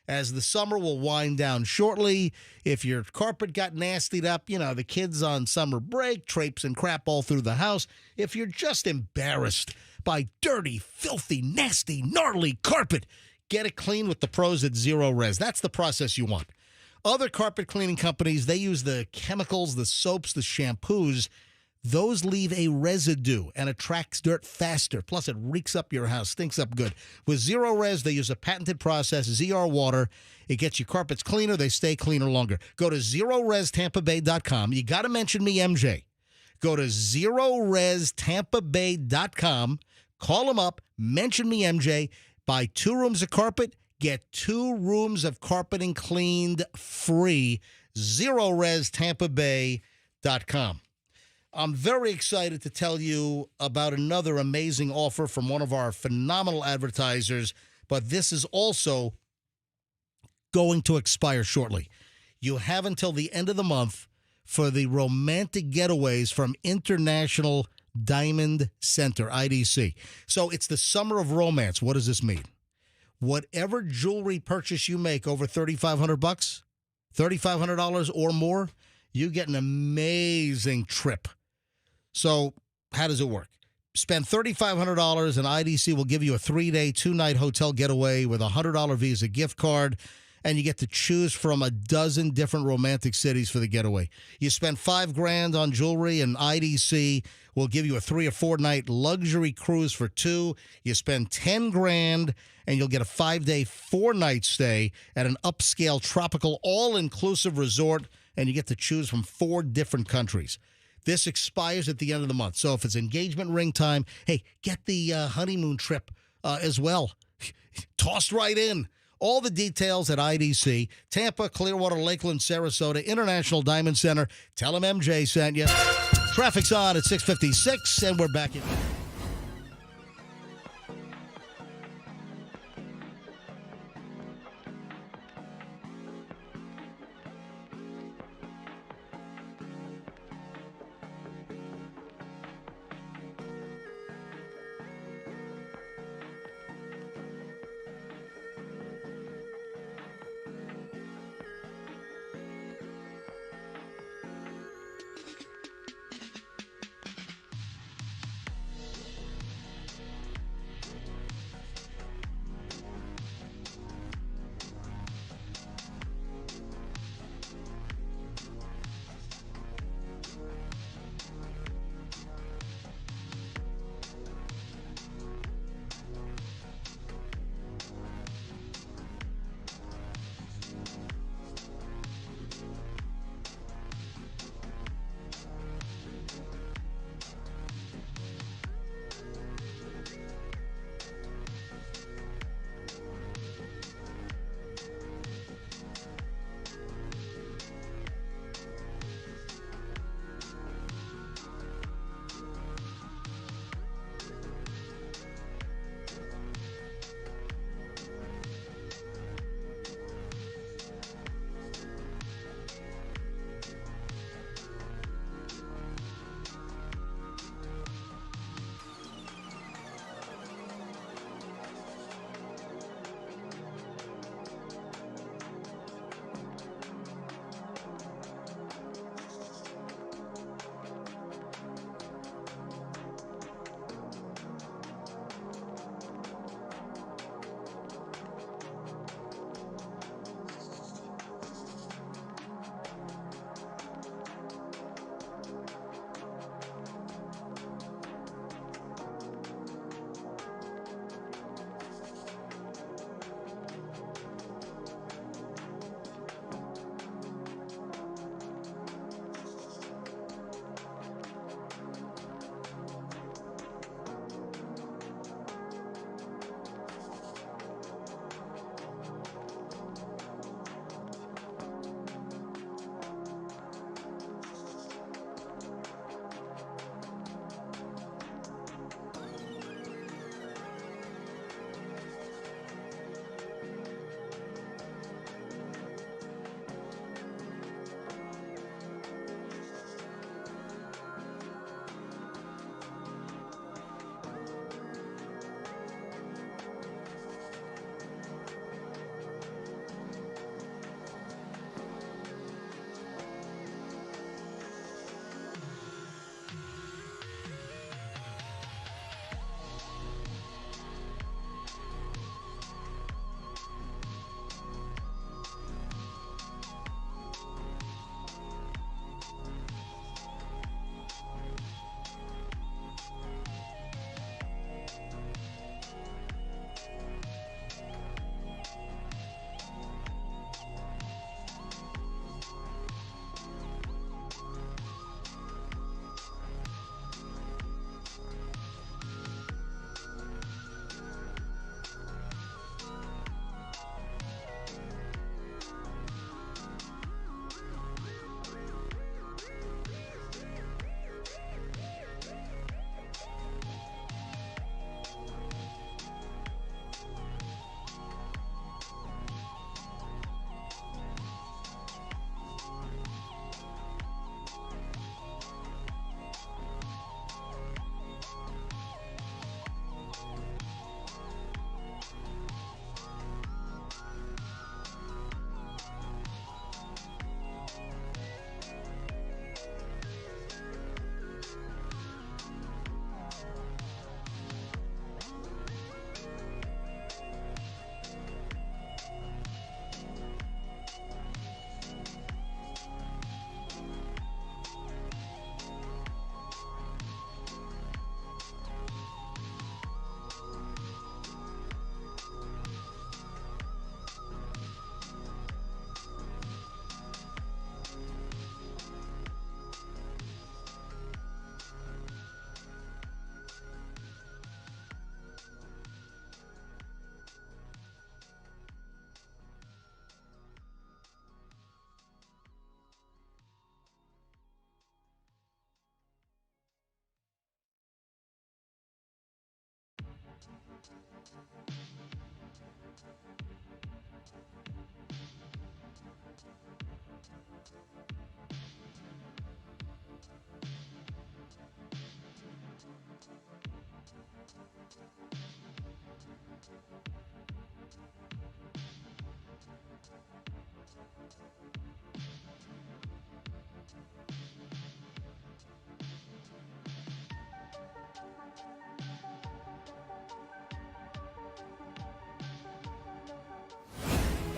As the summer will wind down shortly, if your carpet got nastied up, the kids on summer break, traipse and crap all through the house, if you're just embarrassed by dirty, filthy, nasty, gnarly carpet, get it clean with the pros at Zero Res. That's the process you want. Other carpet cleaning companies, they use the chemicals, the soaps, the shampoos. Those leave a residue and attracts dirt faster. Plus, it reeks up your house, stinks up good. With Zero Res, they use a patented process, ZR Water. It gets your carpets cleaner. They stay cleaner longer. Go to ZeroResTampaBay.com. You got to mention me, MJ. Go to ZeroResTampaBay.com. Call them up. Mention me, MJ. Buy 2 rooms of carpet. Get 2 rooms of carpeting cleaned free. ZeroResTampaBay.com. I'm very excited to tell you about another amazing offer from one of our phenomenal advertisers, but this is also going to expire shortly. You have until the end of the month for the romantic getaways from International Diamond Center, IDC. So it's the summer of romance. What does this mean? Whatever jewelry purchase you make over $3,500, $3,500 or more, you get an amazing trip. So how does it work? Spend $3,500 and IDC will give you a 3-day, 2-night hotel getaway with a $100 Visa gift card, and you get to choose from a dozen different romantic cities for the getaway. You spend $5,000 on jewelry, and IDC will give you a 3 or 4 night luxury cruise for 2. You spend $10,000, and you'll get a 5-day, 4-night stay at an upscale tropical all-inclusive resort, and you get to choose from 4 different countries. This expires at the end of the month. So if it's engagement ring time, hey, get the honeymoon trip as well. Tossed right in. All the details at IDC, Tampa, Clearwater, Lakeland, Sarasota, International Diamond Center. Tell them MJ sent you. Traffic's on at 6:56, and we're back in.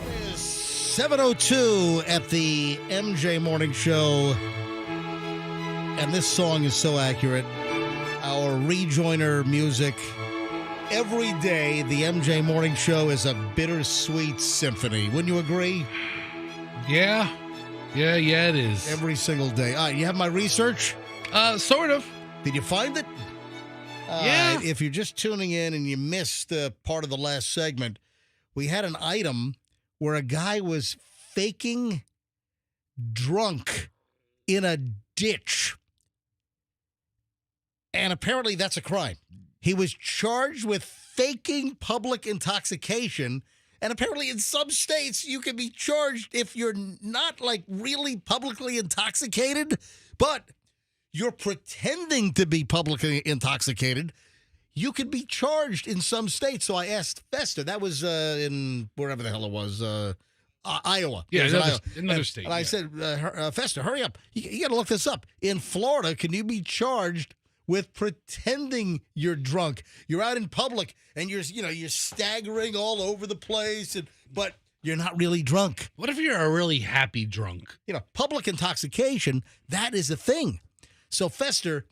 It is 7:02 at the MJ Morning Show, and this song is so accurate. Our rejoiner music. Every day, the MJ Morning Show is a bittersweet symphony. Wouldn't you agree? Yeah, it is. Every single day. All right, you have my research? Sort of. Did you find it? Yeah. If you're just tuning in and you missed part of the last segment, we had an item where a guy was faking drunk in a ditch. And apparently that's a crime. He was charged with faking public intoxication. And apparently in some states, you can be charged if you're not like really publicly intoxicated, but you're pretending to be publicly intoxicated. You could be charged in some states. So I asked Fester. That was in wherever the hell it was, Iowa. Yeah, It was another state. And I said, Fester, hurry up. You got to look this up. In Florida, can you be charged with pretending you're drunk? You're out in public and you're staggering all over the place, but you're not really drunk. What if you're a really happy drunk? Public intoxication, that is a thing. So, Fester,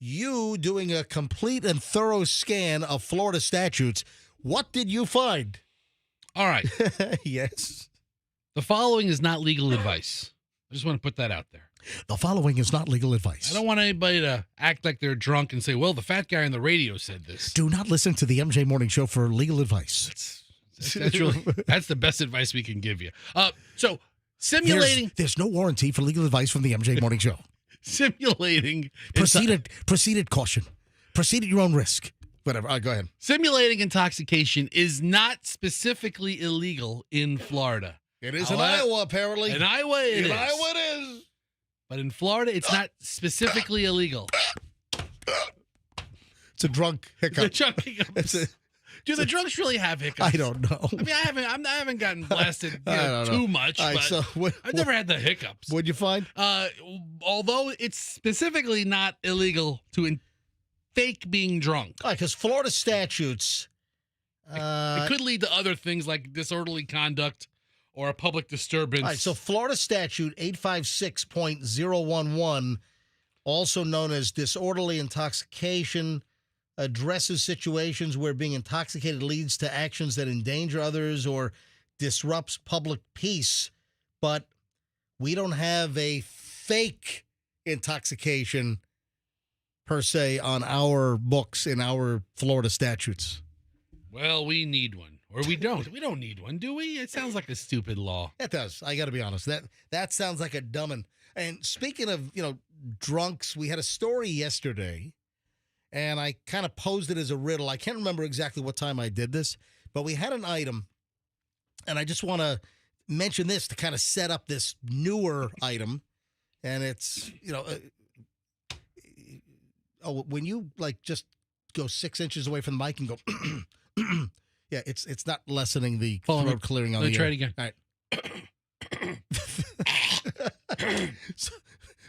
you doing a complete and thorough scan of Florida statutes, what did you find? All right. Yes. The following is not legal advice. I just want to put that out there. The following is not legal advice. I don't want anybody to act like they're drunk and say, well, the fat guy on the radio said this. Do not listen to the MJ Morning Show for legal advice. That's the best advice we can give you. So simulating. There's no warranty for legal advice from the MJ Morning Show. Simulating. Proceed at caution. Proceed at your own risk. Whatever. All right, go ahead. Simulating intoxication is not specifically illegal in Florida. It is in Iowa, apparently. In Iowa, it is. In Iowa, it is. But in Florida, it's not specifically illegal. It's a drunk hiccup. The drunk hiccups. Do the drunks really have hiccups? I don't know. I mean, I haven't gotten blasted I don't know. too much, All right, but so I've never had the hiccups. What'd you find? Although it's specifically not illegal to fake being drunk. All right, because Florida statutes. It could lead to other things like disorderly conduct or a public disturbance. All right, so Florida statute 856.011, also known as disorderly intoxication, addresses situations where being intoxicated leads to actions that endanger others or disrupts public peace. But we don't have a fake intoxication per se on our books in our Florida statutes. Well, we need one. Or we don't. We don't need one, do we? It sounds like a stupid law. It does. I got to be honest. That sounds like a dumb one. And speaking of, drunks, we had a story yesterday, and I kind of posed it as a riddle. I can't remember exactly what time I did this, but we had an item, and I just want to mention this to kind of set up this newer item. And it's, when you just go 6 inches away from the mic and go, yeah, it's not lessening the throat clearing on the air. Try it again. All right. So,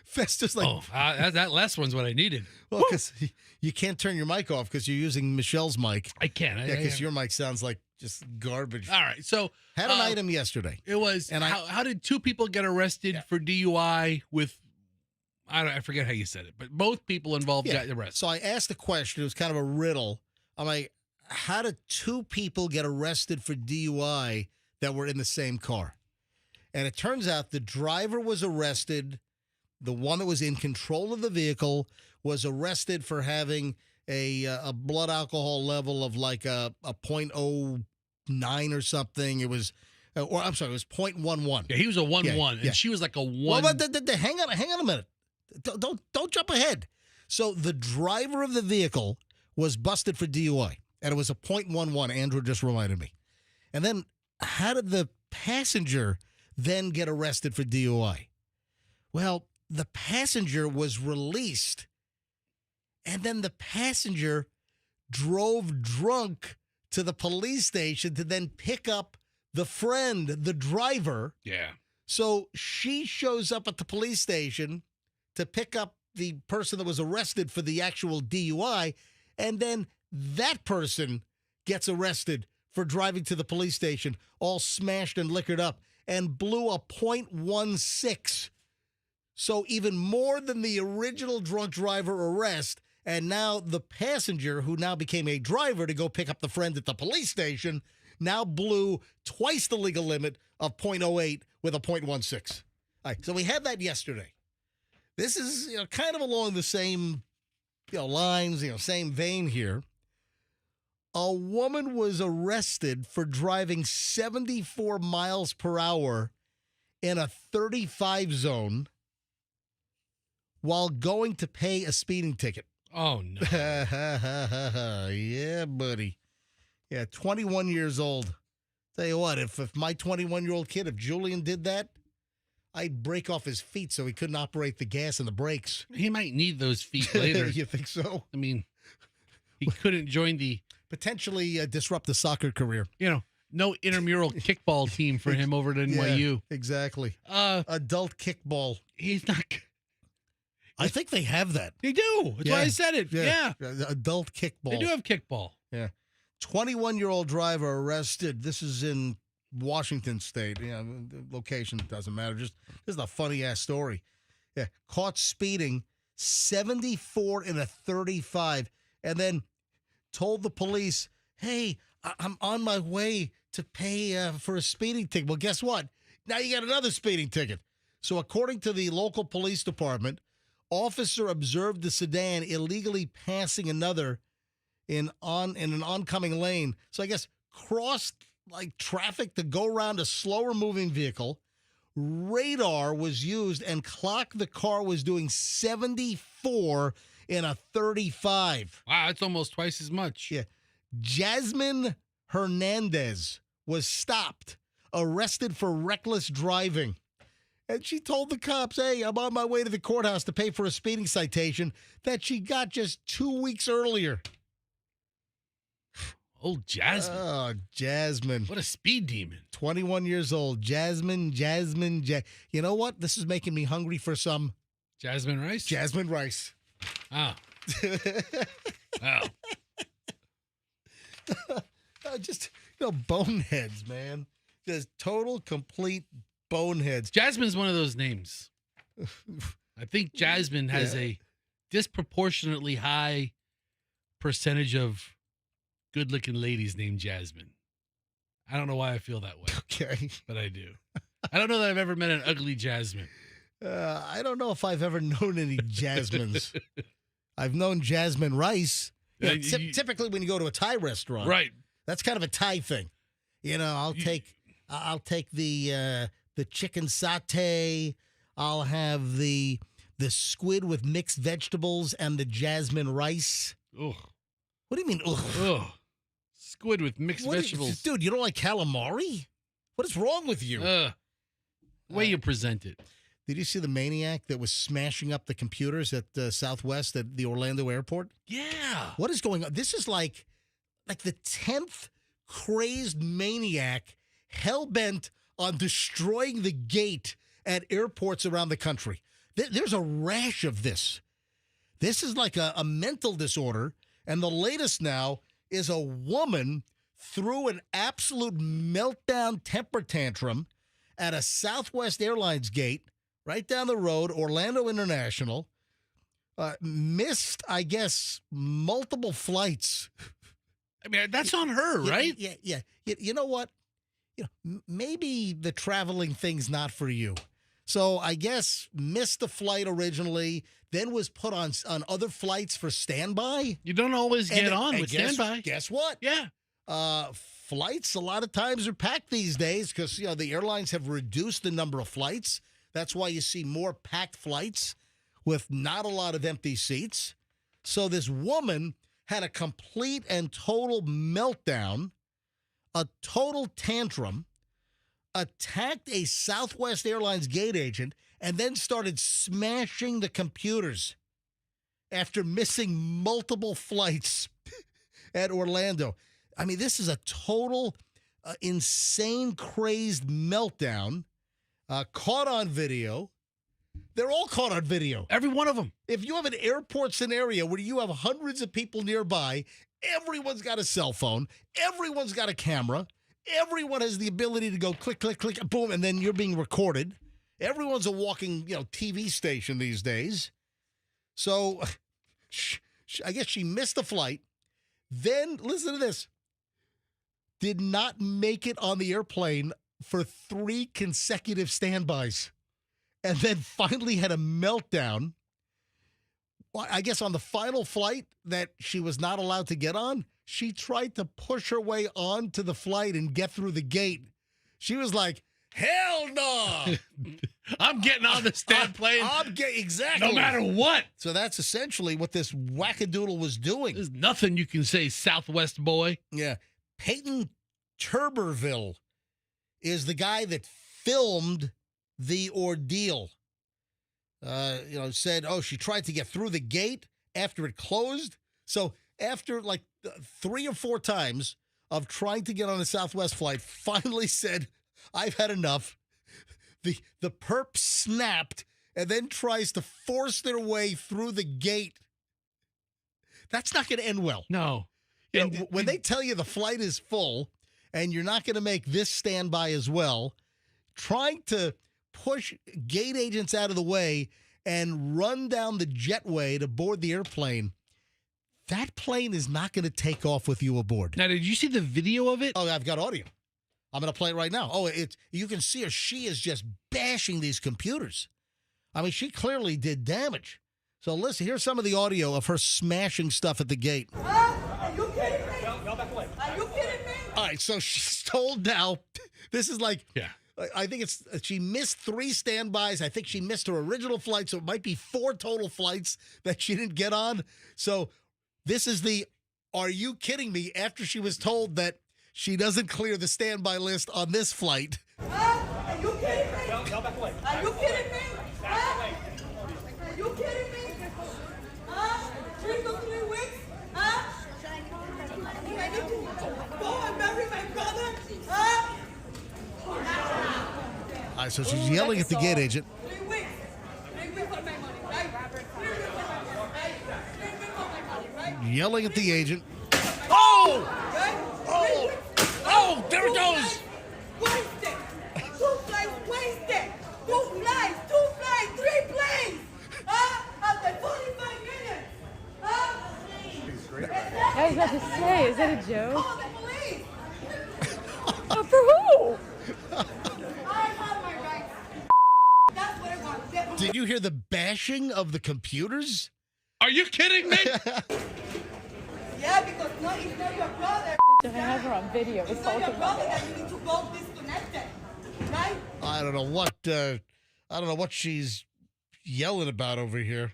Festus that last one's what I needed. Well, because you can't turn your mic off because you're using Michelle's mic. I can. Yeah, because your mic sounds like just garbage. All right. So had an item yesterday. It was, and how did two people get arrested for DUI with, I forget how you said it, but both people involved got arrested. So I asked a question. It was kind of a riddle. I'm like, how did two people get arrested for DUI that were in the same car? And it turns out the driver was arrested. The one that was in control of the vehicle was arrested for having a blood alcohol level of like a 0.09 or something. It was, or I'm sorry, it was 0.11. Yeah, he was a 1.1, and she was like a 1. Well, but hang on a minute. Don't jump ahead. So the driver of the vehicle was busted for DUI. And it was a .11. Andrew just reminded me. And then how did the passenger then get arrested for DUI? Well, the passenger was released, and then the passenger drove drunk to the police station to then pick up the friend, the driver. Yeah. So she shows up at the police station to pick up the person that was arrested for the actual DUI, and then that person gets arrested for driving to the police station, all smashed and liquored up, and blew a .16. So even more than the original drunk driver arrest, and now the passenger, who now became a driver to go pick up the friend at the police station, now blew twice the legal limit of .08 with a .16. All right, so we had that yesterday. This is kind of along the same lines, same vein here. A woman was arrested for driving 74 miles per hour in a 35 zone while going to pay a speeding ticket. Oh, no. Yeah, buddy. Yeah, 21 years old. Tell you what, if my 21-year-old kid, if Julian did that, I'd break off his feet so he couldn't operate the gas and the brakes. He might need those feet later. You think so? I mean, he couldn't join the... Potentially disrupt the soccer career. No intramural kickball team for him over at NYU. Yeah, exactly. Adult kickball. He's not... I think they have that. They do. That's why I said it. Yeah. Adult kickball. They do have kickball. Yeah. 21-year-old driver arrested. This is in Washington State. Yeah, the location doesn't matter. This is a funny-ass story. Yeah. Caught speeding 74 in a 35 and then told the police, hey, I'm on my way to pay for a speeding ticket. Well, guess what? Now you got another speeding ticket. So according to the local police department, officer observed the sedan illegally passing another in an oncoming lane. So I guess crossed traffic to go around a slower moving vehicle. Radar was used and clocked the car was doing 74 in a 35. Wow, that's almost twice as much. Yeah. Jasmine Hernandez was stopped, arrested for reckless driving. And she told the cops, hey, I'm on my way to the courthouse to pay for a speeding citation that she got just 2 weeks earlier. Oh, Jasmine. Oh, Jasmine. What a speed demon. 21 years old. Jasmine. You know what? This is making me hungry for some... Jasmine rice? Jasmine rice. Oh. Wow. Just, boneheads, man. Just total, complete boneheads. Jasmine's one of those names. I think Jasmine has a disproportionately high percentage of good-looking ladies named Jasmine. I don't know why I feel that way. Okay. But I do. I don't know that I've ever met an ugly Jasmine. I don't know if I've ever known any Jasmines. I've known Jasmine rice. Typically when you go to a Thai restaurant. Right. That's kind of a Thai thing. I'll take the chicken satay. I'll have the squid with mixed vegetables and the jasmine rice. Ugh. What do you mean, ugh? Ugh. Squid with mixed vegetables. Dude, you don't like calamari? What is wrong with you? The way you present it. Did you see the maniac that was smashing up the computers at Southwest at the Orlando airport? Yeah. What is going on? This is like the 10th crazed maniac hell-bent on destroying the gate at airports around the country. There's a rash of this. This is like a mental disorder. And the latest now is a woman threw an absolute meltdown temper tantrum at a Southwest Airlines gate right down the road, Orlando International. Missed, I guess, multiple flights. I mean, that's on her, right? Yeah. You know what? Maybe the traveling thing's not for you. So I guess missed the flight originally, then was put on other flights for standby. You don't always get on with standby. Guess what? Yeah. Flights a lot of times are packed these days because the airlines have reduced the number of flights. That's why you see more packed flights with not a lot of empty seats. So this woman had a complete and total meltdown, a total tantrum, attacked a Southwest Airlines gate agent, and then started smashing the computers after missing multiple flights at Orlando. I mean, this is a total insane, crazed meltdown, caught on video. They're all caught on video. Every one of them. If you have an airport scenario where you have hundreds of people nearby, everyone's got a cell phone, everyone's got a camera, everyone has the ability to go click, click, click, boom, and then you're being recorded. Everyone's a walking, TV station these days. So I guess she missed the flight. Then, listen to this, did not make it on the airplane for 3 consecutive standbys. And then finally had a meltdown. Well, I guess on the final flight that she was not allowed to get on, she tried to push her way onto the flight and get through the gate. She was like, hell no. I'm getting on the stand plane. Exactly. No matter what. So that's essentially what this wackadoodle was doing. There's nothing you can say, Southwest boy. Yeah. Peyton Turberville is the guy that filmed the ordeal. Said, she tried to get through the gate after it closed. So after like 3 or 4 times of trying to get on a Southwest flight, finally said, I've had enough. The perp snapped and then tries to force their way through the gate. That's not going to end well. No. When they tell you the flight is full and you're not going to make this standby as well, trying to push gate agents out of the way and run down the jetway to board the airplane, that plane is not going to take off with you aboard. Now, did you see the video of it? Oh, I've got audio. I'm going to play it right now. Oh, you can see her. She is just bashing these computers. I mean, she clearly did damage. So listen, here's some of the audio of her smashing stuff at the gate. Are you kidding me? No, back away. Are you kidding me? All right, so she's told now, this is like, Yeah. I think she missed 3 standbys. I think she missed her original flight, so it might be 4 total flights that she didn't get on. So this is the, are you kidding me, after she was told that she doesn't clear the standby list on this flight. Are you kidding me? No, back away. Are you kidding me? Back away. Are you kidding me? 3 to 3 weeks? I need to go and bury my brother? All right, so she's yelling at the gate agent. 3 weeks. 3 weeks for my money, right? 3 weeks for my money, right? 3 weeks for my money, right? Yelling at the agent. Oh! Right? Oh! Oh, there it goes! Wasted! 2 flights wasted! 2 flights! 3 planes! After 45 minutes! I was about to say, is that a joke? Call the police! For who? I have my rights. That's what I want. Did you hear the bashing of the computers? Are you kidding me? Yeah, because it's not your brother. I have her on video It's not your assaulting brother my that you need to go disconnected, right? I don't know what she's yelling about over here.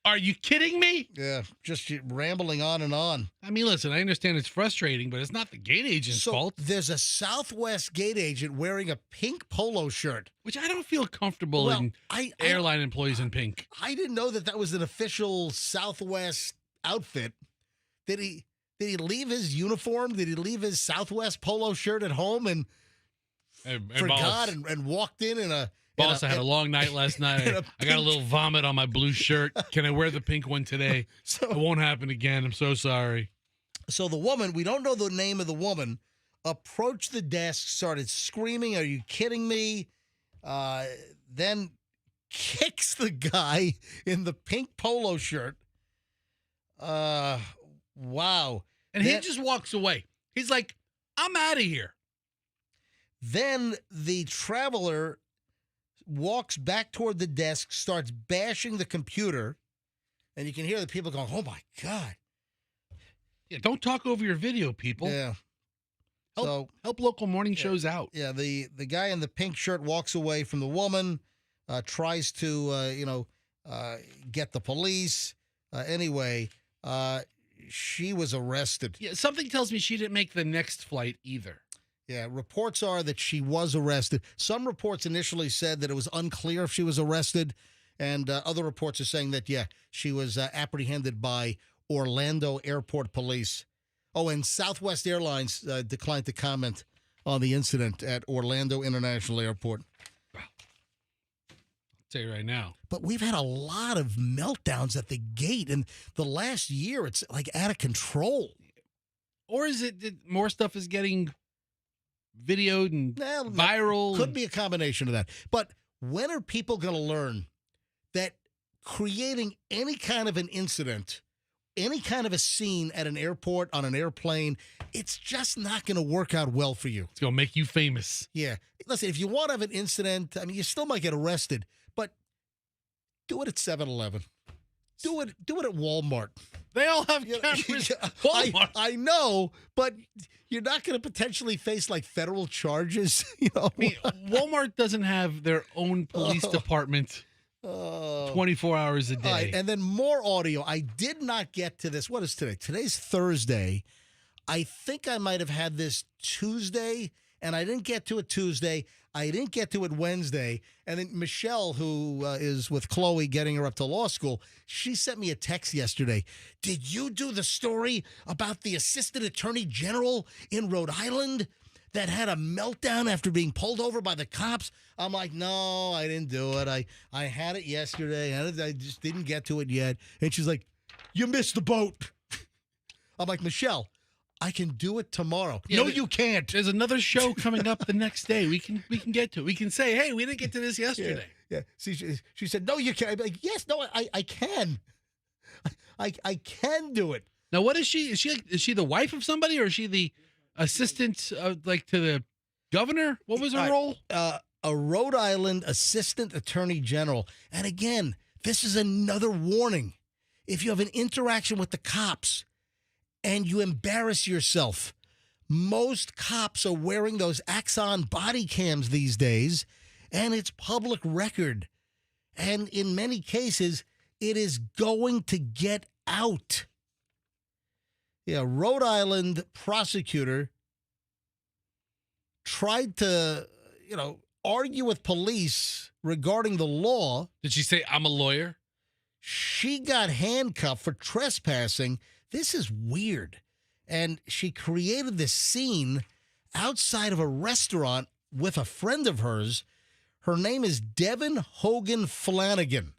Are you kidding me? Yeah, just rambling on and on. I mean, listen, I understand it's frustrating, but it's not the gate agent's fault, There's a Southwest gate agent wearing a pink polo shirt. which I don't feel comfortable Well, in airline employees in pink. I didn't know that was an official Southwest outfit. Did he leave his uniform? Did he leave his Southwest polo shirt at home and forgot and walked in a... Boss, I had a long night last night. I got a little vomit on my blue shirt. Can I wear the pink one today? It won't happen again. I'm so sorry. So the woman, we don't know the name of the woman, approached the desk, started screaming, "Are you kidding me?" Then kicks the guy in the pink polo shirt. Wow. And he just walks away. He's like, I'm out of here. Then the traveler walks back toward the desk, starts bashing the computer, and you can hear the people going, "Oh, my God." Yeah, don't talk over your video, people. Yeah. Help local morning shows out. Yeah, the guy in the pink shirt walks away from the woman, tries to, get the police. Anyway, she was arrested. Yeah, something tells me she didn't make the next flight either. Yeah, reports are that she was arrested. Some reports initially said that it was unclear if she was arrested, and other reports are saying that, yeah, she was apprehended by Orlando Airport Police. Oh, and Southwest Airlines declined to comment on the incident at Orlando International Airport. I'll tell you right now. But we've had a lot of meltdowns at the gate, and the last year it's like out of control. Or is it that more stuff is getting videoed and viral? Could be a combination of that. But when are people going to learn that creating any kind of an incident, any kind of a scene at an airport, on an airplane, it's just not going to work out well for you? It's going to make you famous. Yeah. Listen, if you want to have an incident, I mean, you still might get arrested, but do it at 7-Eleven. Do it at Walmart. They all have cameras. Walmart. I know, but you're not going to potentially face like federal charges. I mean, Walmart doesn't have their own police department 24 hours a day. All right, and then more audio. I did not get to this. What is today? Today's Thursday. I think I might have had this Tuesday, and I didn't get to it Tuesday. I didn't get to it Wednesday. And then Michelle, who is with Chloe getting her up to law school, she sent me a text yesterday. Did you do the story about the assistant attorney general in Rhode Island that had a meltdown after being pulled over by the cops? I'm like, no, I didn't do it. I had it yesterday. I just didn't get to it yet. And she's like, you missed the boat. I'm like, Michelle, I can do it tomorrow. Yeah, no, you can't. There's another show coming up the next day. We can get to it. We can say, hey, we didn't get to this yesterday. Yeah. See, she said, no, you can't. I'm like, yes, no, I can. I can do it. Now, what is she? Is she the wife of somebody, or is she the assistant, to the governor? What was her role? A Rhode Island assistant attorney general. And again, this is another warning. If you have an interaction with the cops and you embarrass yourself, most cops are wearing those Axon body cams these days, and it's public record. And in many cases, it is going to get out. Yeah, Rhode Island prosecutor tried to, argue with police regarding the law. Did she say, I'm a lawyer? She got handcuffed for trespassing. This is weird. And she created this scene outside of a restaurant with a friend of hers. Her name is Devin Hogan Flanagan,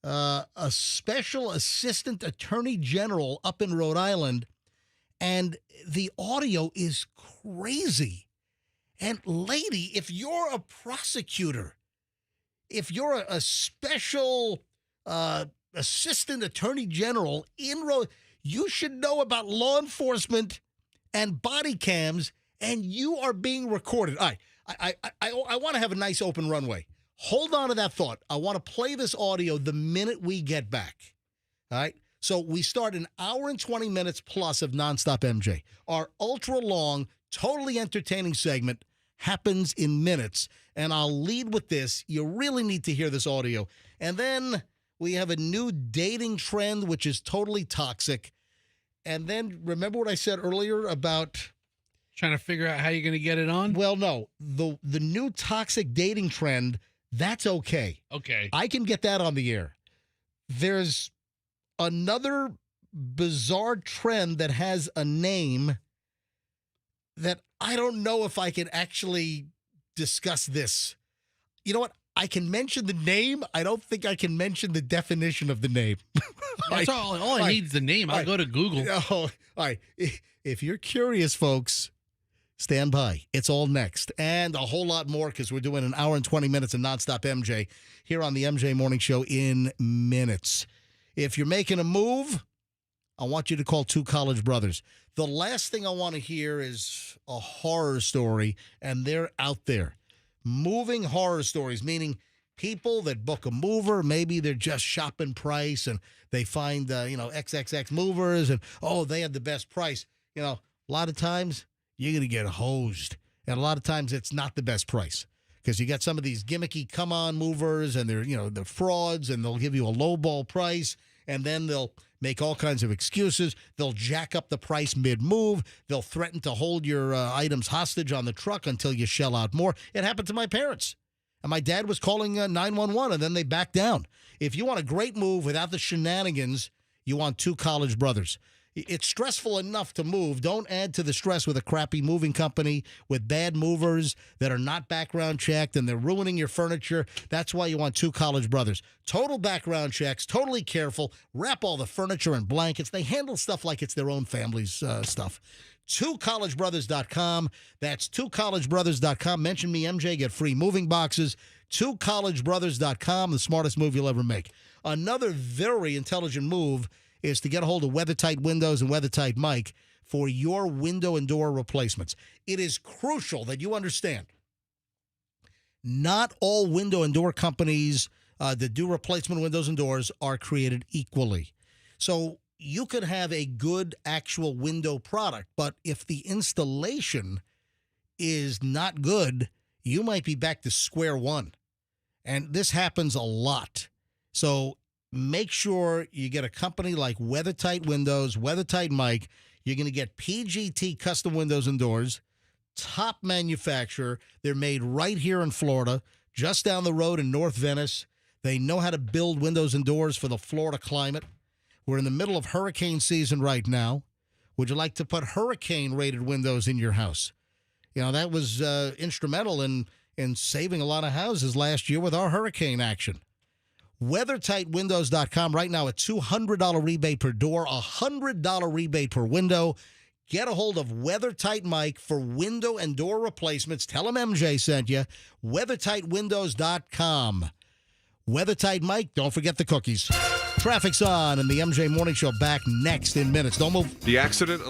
a special assistant attorney general up in Rhode Island. And the audio is crazy. And lady, if you're a prosecutor, if you're a special assistant attorney general in Rhode, you should know about law enforcement and body cams, and you are being recorded. All right, I want to have a nice open runway. Hold on to that thought. I want to play this audio the minute we get back. All right? So we start an hour and 20 minutes plus of Nonstop MJ. Our ultra-long, totally entertaining segment happens in minutes, and I'll lead with this. You really need to hear this audio. And then we have a new dating trend, which is totally toxic. And then remember what I said earlier about trying to figure out how you're going to get it on? Well, no. The new toxic dating trend, that's okay. Okay. I can get that on the air. There's another bizarre trend that has a name that I don't know if I can actually discuss this. You know what? I can mention the name. I don't think I can mention the definition of the name. That's all I need is the name. I'll go to Google. Oh, all right. If you're curious, folks, stand by. It's all next. And a whole lot more because we're doing an hour and 20 minutes of Nonstop MJ here on the MJ Morning Show in minutes. If you're making a move, I want you to call two college brothers. The last thing I want to hear is a horror story, and they're out there. Moving horror stories, meaning people that book a mover, maybe they're just shopping price, and they find, XXX movers, and, they had the best price. A lot of times you're going to get hosed, and a lot of times it's not the best price because you got some of these gimmicky come-on movers, and they're frauds, and they'll give you a lowball price, and then they'll make all kinds of excuses. They'll jack up the price mid-move. They'll threaten to hold your items hostage on the truck until you shell out more. It happened to my parents. And my dad was calling 911, and then they backed down. If you want a great move without the shenanigans, you want Two College Brothers. It's stressful enough to move. Don't add to the stress with a crappy moving company with bad movers that are not background checked and they're ruining your furniture. That's why you want Two College Brothers. Total background checks, totally careful, wrap all the furniture in blankets. They handle stuff like it's their own family's stuff. TwoCollegeBrothers.com. That's TwoCollegeBrothers.com. Mention me, MJ, get free moving boxes. TwoCollegeBrothers.com, the smartest move you'll ever make. Another very intelligent move is to get a hold of WeatherTight Windows and WeatherTight Mike for your window and door replacements. It is crucial that you understand not all window and door companies that do replacement windows and doors are created equally. So you could have a good actual window product, but if the installation is not good, you might be back to square one. And this happens a lot. So make sure you get a company like WeatherTight Windows, WeatherTight Mike. You're going to get PGT custom windows and doors, top manufacturer. They're made right here in Florida, just down the road in North Venice. They know how to build windows and doors for the Florida climate. We're in the middle of hurricane season right now. Would you like to put hurricane-rated windows in your house? You know, that was instrumental in saving a lot of houses last year with our hurricane action. WeatherTightWindows.com right now, a $200 rebate per door, a $100 rebate per window. Get a hold of WeatherTight Mike for window and door replacements. Tell him MJ sent you. WeatherTightWindows.com. WeatherTight Mike, don't forget the cookies. Traffic's on, and the MJ Morning Show back next in minutes. Don't move. The accident.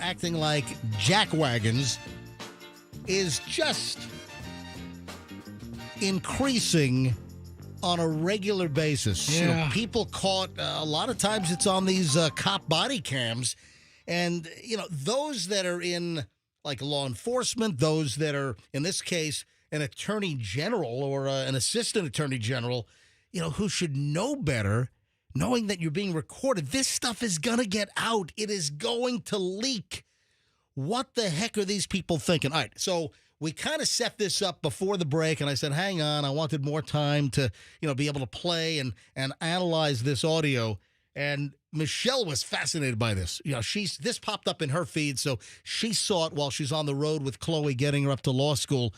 acting like jackwagons is just increasing on a regular basis. Yeah. People caught, a lot of times it's on these cop body cams. And, those that are in like law enforcement, those that are, in this case, an attorney general or an assistant attorney general, who should know better, knowing that you're being recorded. This stuff is going to get out. It is going to leak. What the heck are these people thinking? All right, so we kind of set this up before the break, and I said, hang on, I wanted more time to, be able to play and analyze this audio. And Michelle was fascinated by this. This popped up in her feed, so she saw it while she's on the road with Chloe getting her up to law school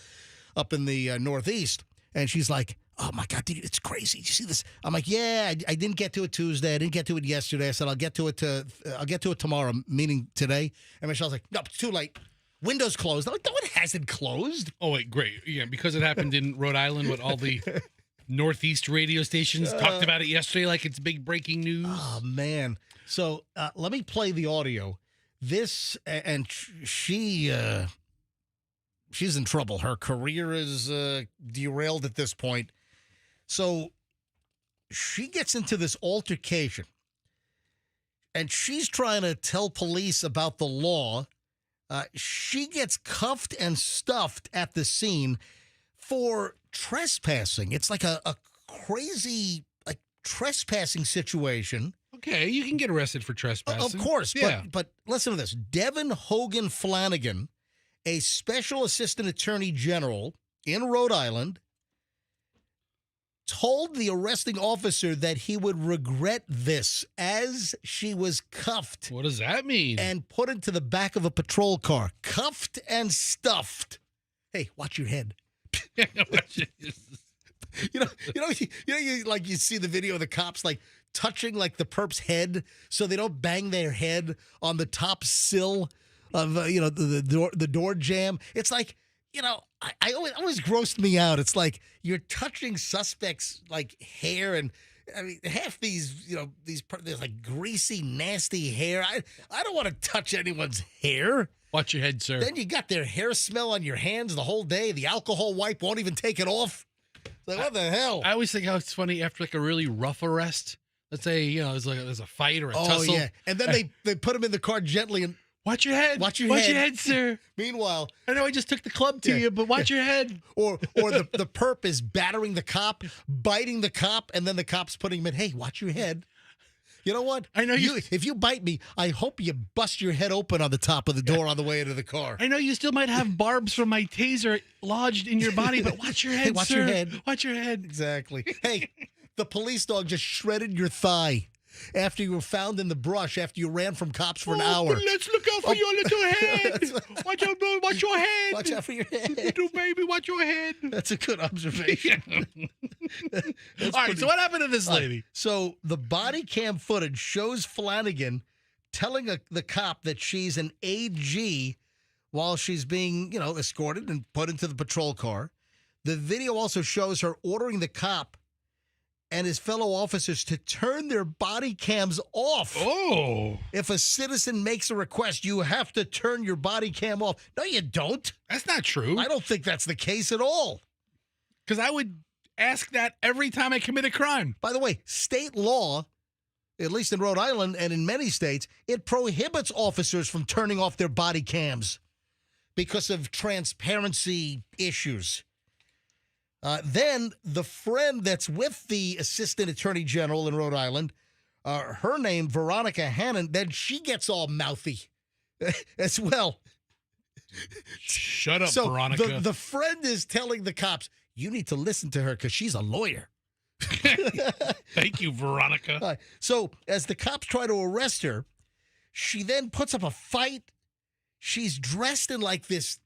up in the Northeast. And she's like, oh, my God, dude, it's crazy. Did you see this? I'm like, yeah, I didn't get to it Tuesday. I didn't get to it yesterday. I said, I'll get to it tomorrow, meaning today. And Michelle's like, no, it's too late. Window's closed. I'm like, no, it hasn't closed. Oh, wait, great. Yeah, because it happened in Rhode Island with all the Northeast radio stations talked about it yesterday like it's big breaking news. Oh, man. So let me play the audio. This, and she's in trouble. Her career is derailed at this point. So she gets into this altercation, and she's trying to tell police about the law. She gets cuffed and stuffed at the scene for trespassing. It's like a crazy trespassing situation. Okay, you can get arrested for trespassing. Of course, yeah. But listen to this. Devin Hogan Flanagan, a special assistant attorney general in Rhode Island, told the arresting officer that he would regret this as she was cuffed What does that mean? and put into the back of a patrol car. Cuffed and stuffed. Hey, watch your head. You see the video of the cops touching the perp's head so they don't bang their head on the top sill of the door jamb. It's like, I always grossed me out. It's like you're touching suspects hair, and I mean half these there's greasy, nasty hair. I don't want to touch anyone's hair. Watch your head, sir. Then you got their hair smell on your hands the whole day. The alcohol wipe won't even take it off. Like, what the hell? I always think how it's funny after a really rough arrest. Let's say there's a fight or a tussle. Oh yeah, and then they put him in the car gently and watch your head. Watch your head, sir. Meanwhile, I know I just took the club to you, but watch your head. Or the perp is battering the cop, biting the cop, and then the cop's putting him in. Hey, watch your head. You know what? I know if you bite me, I hope you bust your head open on the top of the door on the way into the car. I know you still might have barbs from my taser lodged in your body, but watch your head, Hey, watch sir. your head. Watch your head. Exactly. Hey, the police dog just shredded your thigh after you were found in the brush after you ran from cops for an hour. But let's look out for your little head. Watch out, bro. Watch your head. Watch out for your head. Little baby, watch your head. That's a good observation. All right, so what happened to this lady? So the body cam footage shows Flanagan telling the cop that she's an AG while she's being, escorted and put into the patrol car. The video also shows her ordering the cop and his fellow officers to turn their body cams off. Oh. If a citizen makes a request, you have to turn your body cam off. No, you don't. That's not true. I don't think that's the case at all. Because I would ask that every time I commit a crime. By the way, state law, at least in Rhode Island and in many states, it prohibits officers from turning off their body cams because of transparency issues. Then the friend that's with the assistant attorney general in Rhode Island, her name, Veronica Hannon, then she gets all mouthy as well. Shut up, So Veronica. the friend is telling the cops, you need to listen to her because she's a lawyer. Thank you, Veronica. So as the cops try to arrest her, she then puts up a fight. She's dressed in this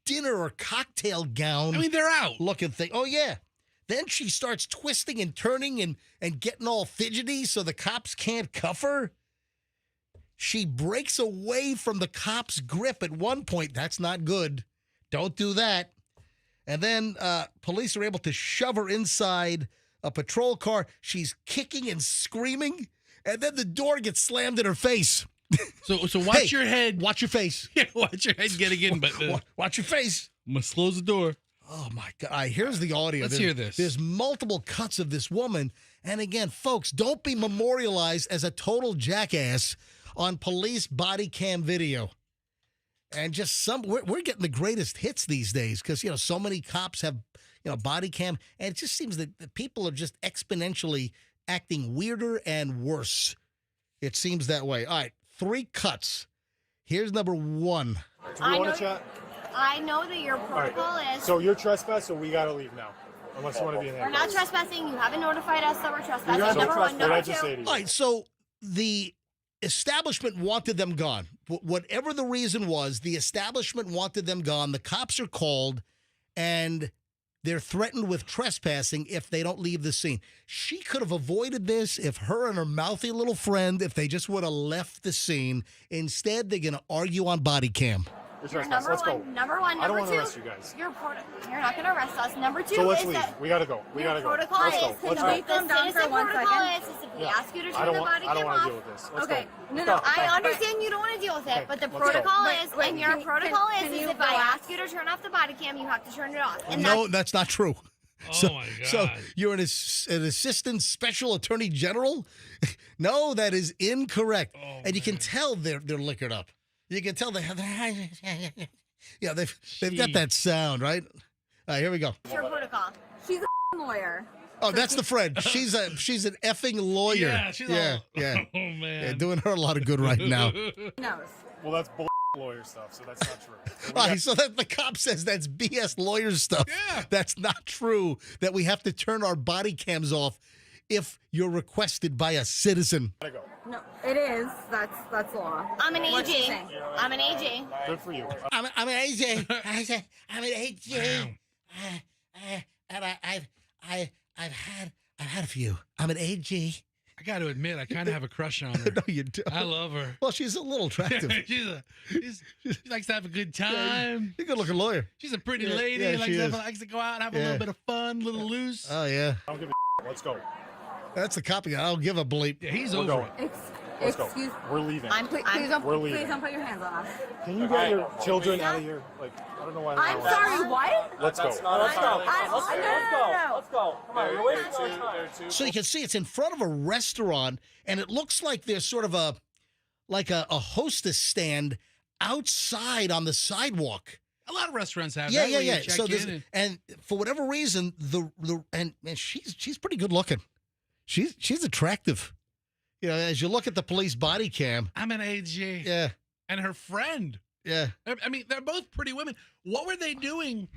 dinner or cocktail gown. I mean, they're out. Looking thing. Oh, yeah. Then she starts twisting and turning and getting all fidgety so the cops can't cuff her. She breaks away from the cop's grip at one point. That's not good. Don't do that. And then police are able to shove her inside a patrol car. She's kicking and screaming. And then the door gets slammed in her face. So watch Hey, your head. Watch your face. Yeah, watch your head getting in, but Watch your face. must close the door. Oh, my God. All right, here's the audio. Let's hear this. There's multiple cuts of this woman. And again, folks, don't be memorialized as a total jackass on police body cam video. And just we're getting the greatest hits these days because, so many cops have, body cam. And it just seems that the people are just exponentially acting weirder and worse. It seems that way. All right, 3 cuts. Here's number 1. Do we want to chat? I know that your protocol is. So you're trespassed, so we got to leave now. Unless you want to be in We're there. not trespassing. You haven't notified us that we're trespassing. You guys Number are one. trespassing. What Number I two. just say to you? All right, so the establishment wanted them gone. Whatever the reason was, the establishment wanted them gone. The cops are called, and they're threatened with trespassing if they don't leave the scene. She could have avoided this if her and her mouthy little friend, if they just would have left the scene. Instead, they're going to argue on body cam. You're You're trespassing. Let's go. Number one. I don't Number want two. to arrest you guys. You're not going to arrest us. Number two So let's is leave. that We got to go. We got to go. protocol Let's is go. to Let's the go. Calm down citizen for 1 protocol second. is if we Yeah. ask you to I turn don't the want. body I don't cam want to off. deal with this. Let's Okay. go. No, Let's go. I understand you don't want to deal with it, but the Let's go. protocol Wait, is, wait, and your can protocol you is if I relax? ask you to turn off the body cam, you have to turn it off. And No, that's not true. Oh my God. So you're an assistant special attorney general? No, that is incorrect. Oh, and you can man. tell they're liquored up. You can tell they have they've got Gee. that sound, right? All right, here we go. that's your protocol. She's a lawyer. Oh, that's the friend. She's an effing lawyer. Yeah, she's yeah, all. yeah. Oh man. Yeah, doing her a lot of good right now. She knows. Well, that's bull lawyer stuff, so that's not true. So we All got- right, so that the cop says that's BS lawyer stuff. Yeah. That's not true. That we have to turn our body cams off if you're requested by a citizen. gotta go. No, it is. That's law. I'm an What's she AG. saying? I'm an AG. Good for you. I'm an AJ. I'm an AJ. And I've had a few. I'm an AG. I got to admit, I kind of have a crush on her. No, you don't. I love her. Well, she's a little attractive. she likes to have a good time. You're a good looking lawyer. She's a pretty Yeah, lady. yeah, likes, she to is. likes to go out and have a Yeah. little bit of fun, a little loose. Oh yeah, I don't give a. Let's go. that's the copy. I don't give a bleep. Yeah, he's We're over going. it. Let's go. Excuse. We're leaving. Please don't. We're leaving. Please don't put your hands on us. Can you get your children out of here? Like, I don't know why. I'm sorry. What? Let's go. Let's go. Let's go. Come on, you're wasting so much time. So you can see it's in front of a restaurant, and it looks like there's sort of a hostess stand outside on the sidewalk. A lot of restaurants have Yeah, that. yeah, where you yeah. check So in there's, and for whatever reason, and she's pretty good looking. She's attractive. You know, as you look at the police body cam. I'm an AG. Yeah, And her friend. yeah. I mean, they're both pretty women. What were they doing?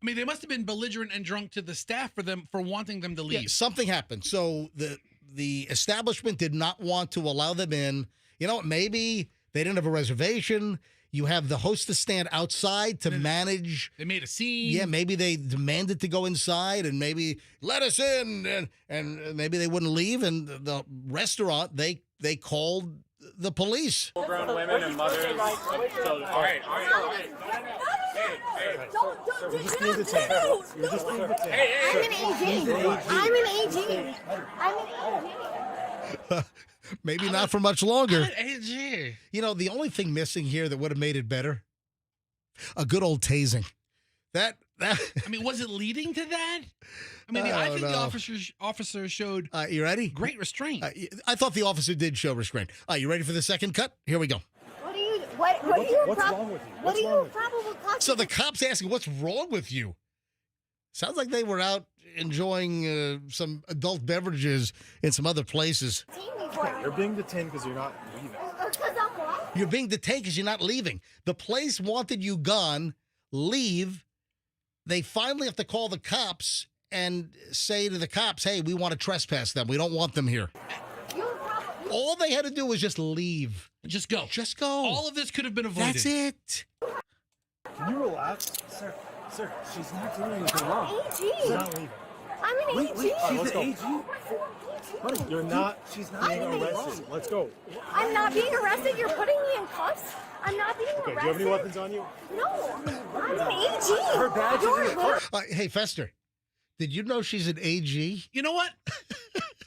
I mean, they must have been belligerent and drunk to the staff for wanting them to leave. Yeah, something happened. So the establishment did not want to allow them in. You know, maybe they didn't have a reservation. You have the hostess stand outside to manage. They made a scene. Yeah, maybe they demanded to go inside and maybe let us in, and maybe they wouldn't leave. And the restaurant, they called the police. Grown women and mothers. Children. All right. You're just being detained. You're just being detained. I'm an AG. I'm an AG. I'm an AG. Maybe not for much longer. I'm an AG. You know, the only thing missing here that would have made it better, a good old tasing. That I mean, was it leading to that? I mean, I think the officer showed you ready? great restraint. I thought the officer did show restraint. You ready for the second cut? Here we go. What do you? What are you? What's wrong with you? What What's are wrong you with you? probable cause? So the cop's asking, what's wrong with you? Sounds like they were out enjoying some adult beverages in some other places. You're being detained because you're not leaving. You're being detained because you're not leaving. The place wanted you gone. Leave. They finally have to call the cops and say to the cops, hey, we want to trespass them. We don't want them here. All they had to do was just leave. Just go. Just go. All of this could have been avoided. That's it. Can you relax? Sir, she's not doing anything wrong. She's not leaving. I'm an AG. Let's go. You're not. She's not being arrested. Let's go. I'm not being arrested. You're putting me in cuffs. I'm not being Okay, arrested. do you have any weapons on you? No. I'm an AG. Her badge is in the car. Hey, Fester, did you know she's an AG? You know what?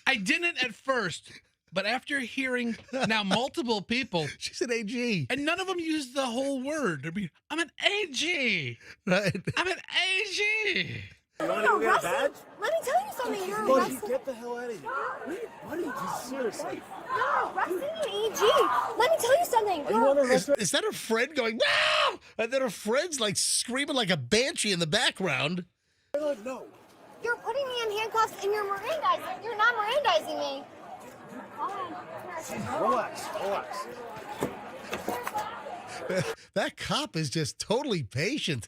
I didn't at first, But after hearing now multiple people, She's an AG. and none of them use the whole word. I mean, I'm an AG. Right? I'm an AG. You want to go get a badge? Let me tell you something. You're Buddy, arrested. get the hell out of here. Buddy, just seriously. You're arrested in AG. Let me tell you something. You want to Is, arrest is that her friend going, wow? And then her friend's like screaming like a banshee in the background. No. You're putting me in handcuffs and you're Mirandizing. You're not Mirandizing me. Hold on. Relax. That cop is just totally patient.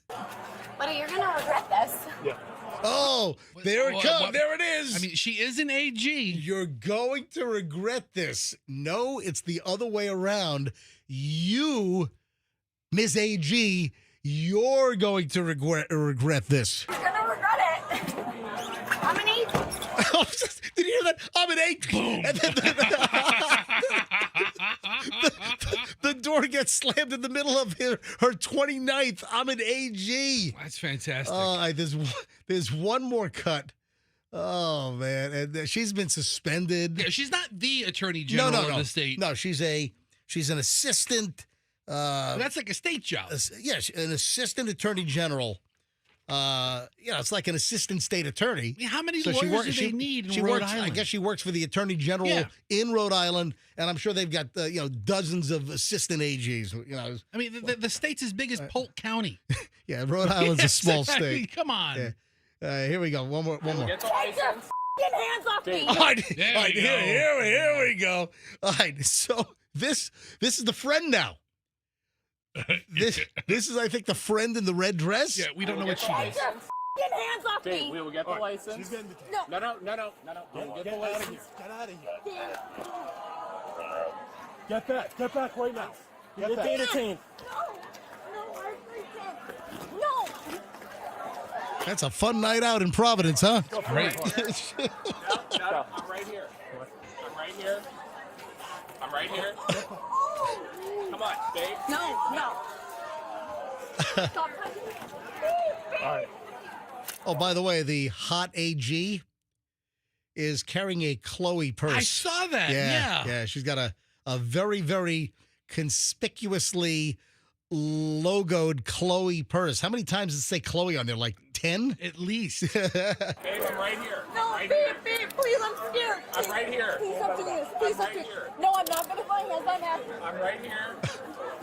Buddy, you're gonna regret this. Yeah. Oh, there it What- comes. what- There it is. I mean, she is an AG. You're going to regret this. No, it's the other way around. You, Ms. AG, you're going to regret this. You're gonna regret it. I'm an AG. Did you hear that? I'm an AG. And then the door gets slammed in the middle of her 29th. I'm an AG. That's fantastic. There's one more cut. Oh, man. And she's been suspended. Yeah, she's not the attorney general of the state. No, she's an assistant. That's like a state job. Yes, an assistant attorney general. It's like an assistant state attorney. I mean, how many So lawyers do they need in Rhode Island? I guess she works for the attorney general Yeah. in Rhode Island, and I'm sure they've got dozens of assistant AGs. I mean, the state's as big as Polk County. Yeah, Rhode Island's a small I mean, state. come on. Yeah. Here we go. One more. Get the Take your license. f***ing hands off me. All right, There all right, we go. here we go. All right, so this is the friend now. This is, I think, the friend in the red dress. Yeah, we don't know what she Take does. your f***ing hands off Dave, me. we will get the license. She's getting the No. No. We'll get the license. Get out of here. Get back. Get back right now. Get back. Detained. No, I freaking. No. That's a fun night out in Providence, huh? Right. No, I'm right here. I'm right here. Come on, Dave. No. Stop touching me. All right. Oh, by the way, the hot AG is carrying a Chloe purse. I saw that. Yeah. Yeah. She's got a very, very conspicuously logoed Chloe purse. How many times does it say Chloe on there? Like 10? At least. Dave, I'm right here. No, right babe, please, I'm scared. I'm right here. Please stop doing this. Please stop right doing here. No, I'm not gonna find hands on that. I'm right here.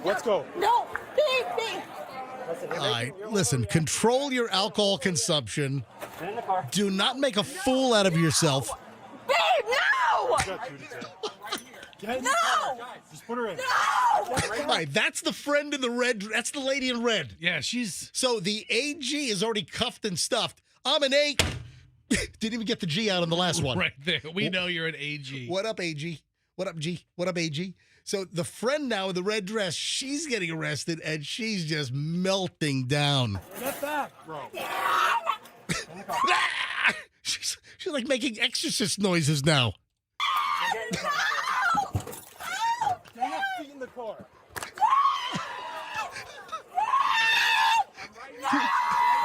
Let's go. No, babe. All right, listen, control your alcohol consumption. Do not make a fool out of yourself. Babe, no! Get in the No! car. Just put her in. No! All right, that's the friend in the red. That's the lady in red. Yeah, she's. So the AG is already cuffed and stuffed. I'm an A. Didn't even get the G out on the last one. Right there. We know you're an AG. What up, AG? What up, G? What up, AG? So the friend now in the red dress, she's getting arrested, and she's just melting down. Get back, bro. She's like making exorcist noises now. Get your feet in the car.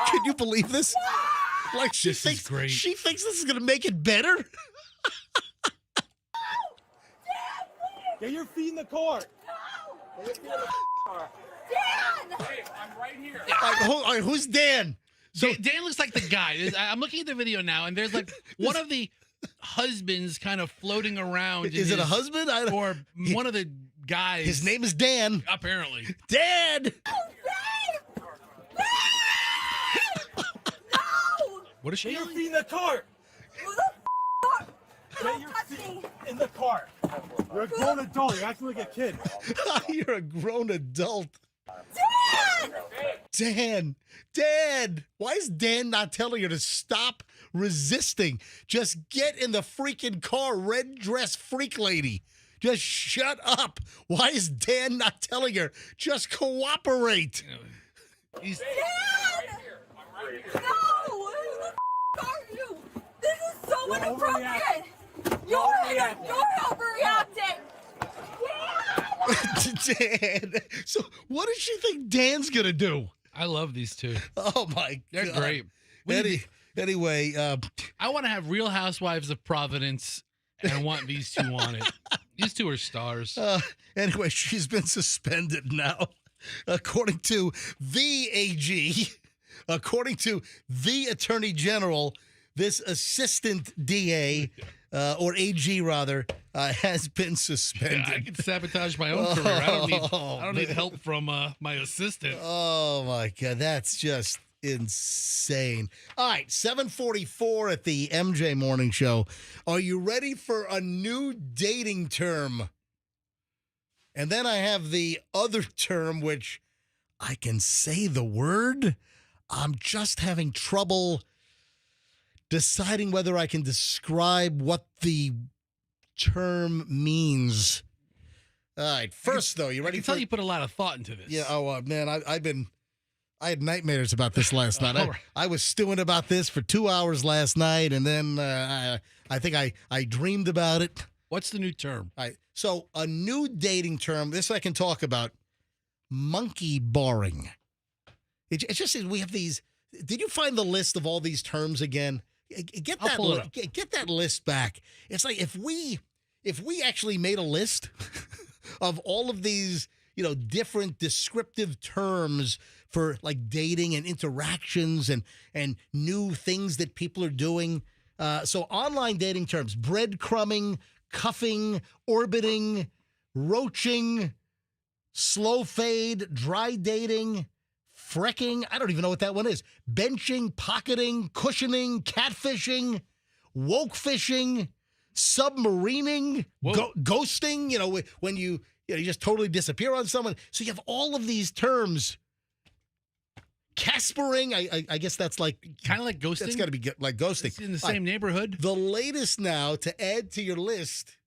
Can you believe this? Like she This is thinks great. she thinks this is gonna make it better. Get your feet in the car. Dan! Dave, I'm right here. All right, who's Dan? So Dan looks like the guy. I'm looking at the video now, and there's like one of the husbands kind of floating around. in is it a his- husband? Or one of the guys. His name is Dan. Apparently. Dan. No! What is she Get your yelling? feet in the car. Who the f*** Get Don't your touch feet me! in the car. You're a grown adult. You're acting like a kid. You're a grown adult. Dan! Dan. Why is Dan not telling her to stop resisting? Just get in the freaking car, red dress freak lady. Just shut up. Why is Dan not telling her? Just cooperate. He's, Dan! No! Who the f*** are you? This is so inappropriate! You're overreacting! Dan! Dan. So what does she think Dan's going to do? I love these two. Oh, my They're God. great. We need Anyway, I want to have Real Housewives of Providence And I want these two on it. These two are stars. Anyway, she's been suspended now, according to the AG, according to the Attorney General. This assistant DA, or AG rather, has been suspended. Yeah, I can sabotage my own career. I don't need help from my assistant. Oh my God, that's just insane. All right, 7:44 at the MJ Morning Show. Are you ready for a new dating term? And then I have the other term, which I can say the word. I'm just having trouble deciding whether I can describe what the term means. All right, first though, you ready? I can tell you put a lot of thought into this. Yeah. Oh man, I had nightmares about this last night. All right. I was stewing about this for 2 hours last night, and then I think I dreamed about it. What's the new term? All right. So a new dating term. This I can talk about. Monkey barring. It's just we have these. Did you find the list of all these terms again? Get I'll that. pull it up. Get that list back. It's like if we actually made a list of all of these, different descriptive terms for like dating and interactions and new things that people are doing. So online dating terms: breadcrumbing, cuffing, orbiting, roaching, slow fade, dry dating, frecking. I don't even know what that one is. Benching, pocketing, cushioning, catfishing, woke fishing, submarining, ghosting, when you just totally disappear on someone. So you have all of these terms. Caspering, I guess that's like kind of like ghosting. That's got to be like ghosting. It's in the same neighborhood. The latest now to add to your list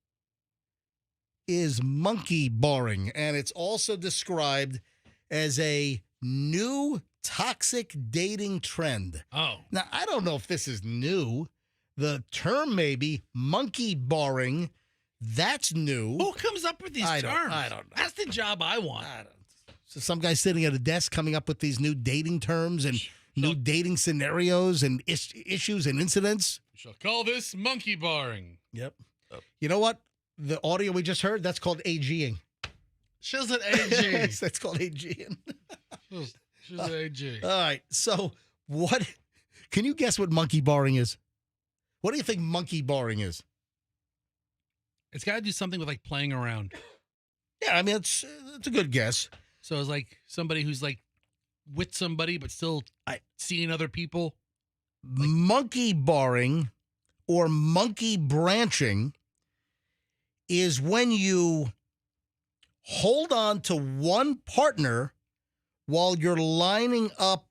is monkey barring, and it's also described as a new toxic dating trend. Oh. Now, I don't know if this is new. The term maybe monkey barring, that's new. Who comes up with these terms? I don't know. That's the job I want. I don't know. So some guy sitting at a desk coming up with these new dating terms and new dating scenarios and issues and incidents. We shall call this monkey barring. Yep. You know what? The audio we just heard, that's called AGing. She's an AG. That's called AGing. She's an AG. All right. So can you guess what monkey barring is? What do you think monkey barring is? It's got to do something with like playing around. Yeah, I mean, it's a good guess. So it's like somebody who's like with somebody but still seeing other people. Monkey barring or monkey branching is when you hold on to one partner while you're lining up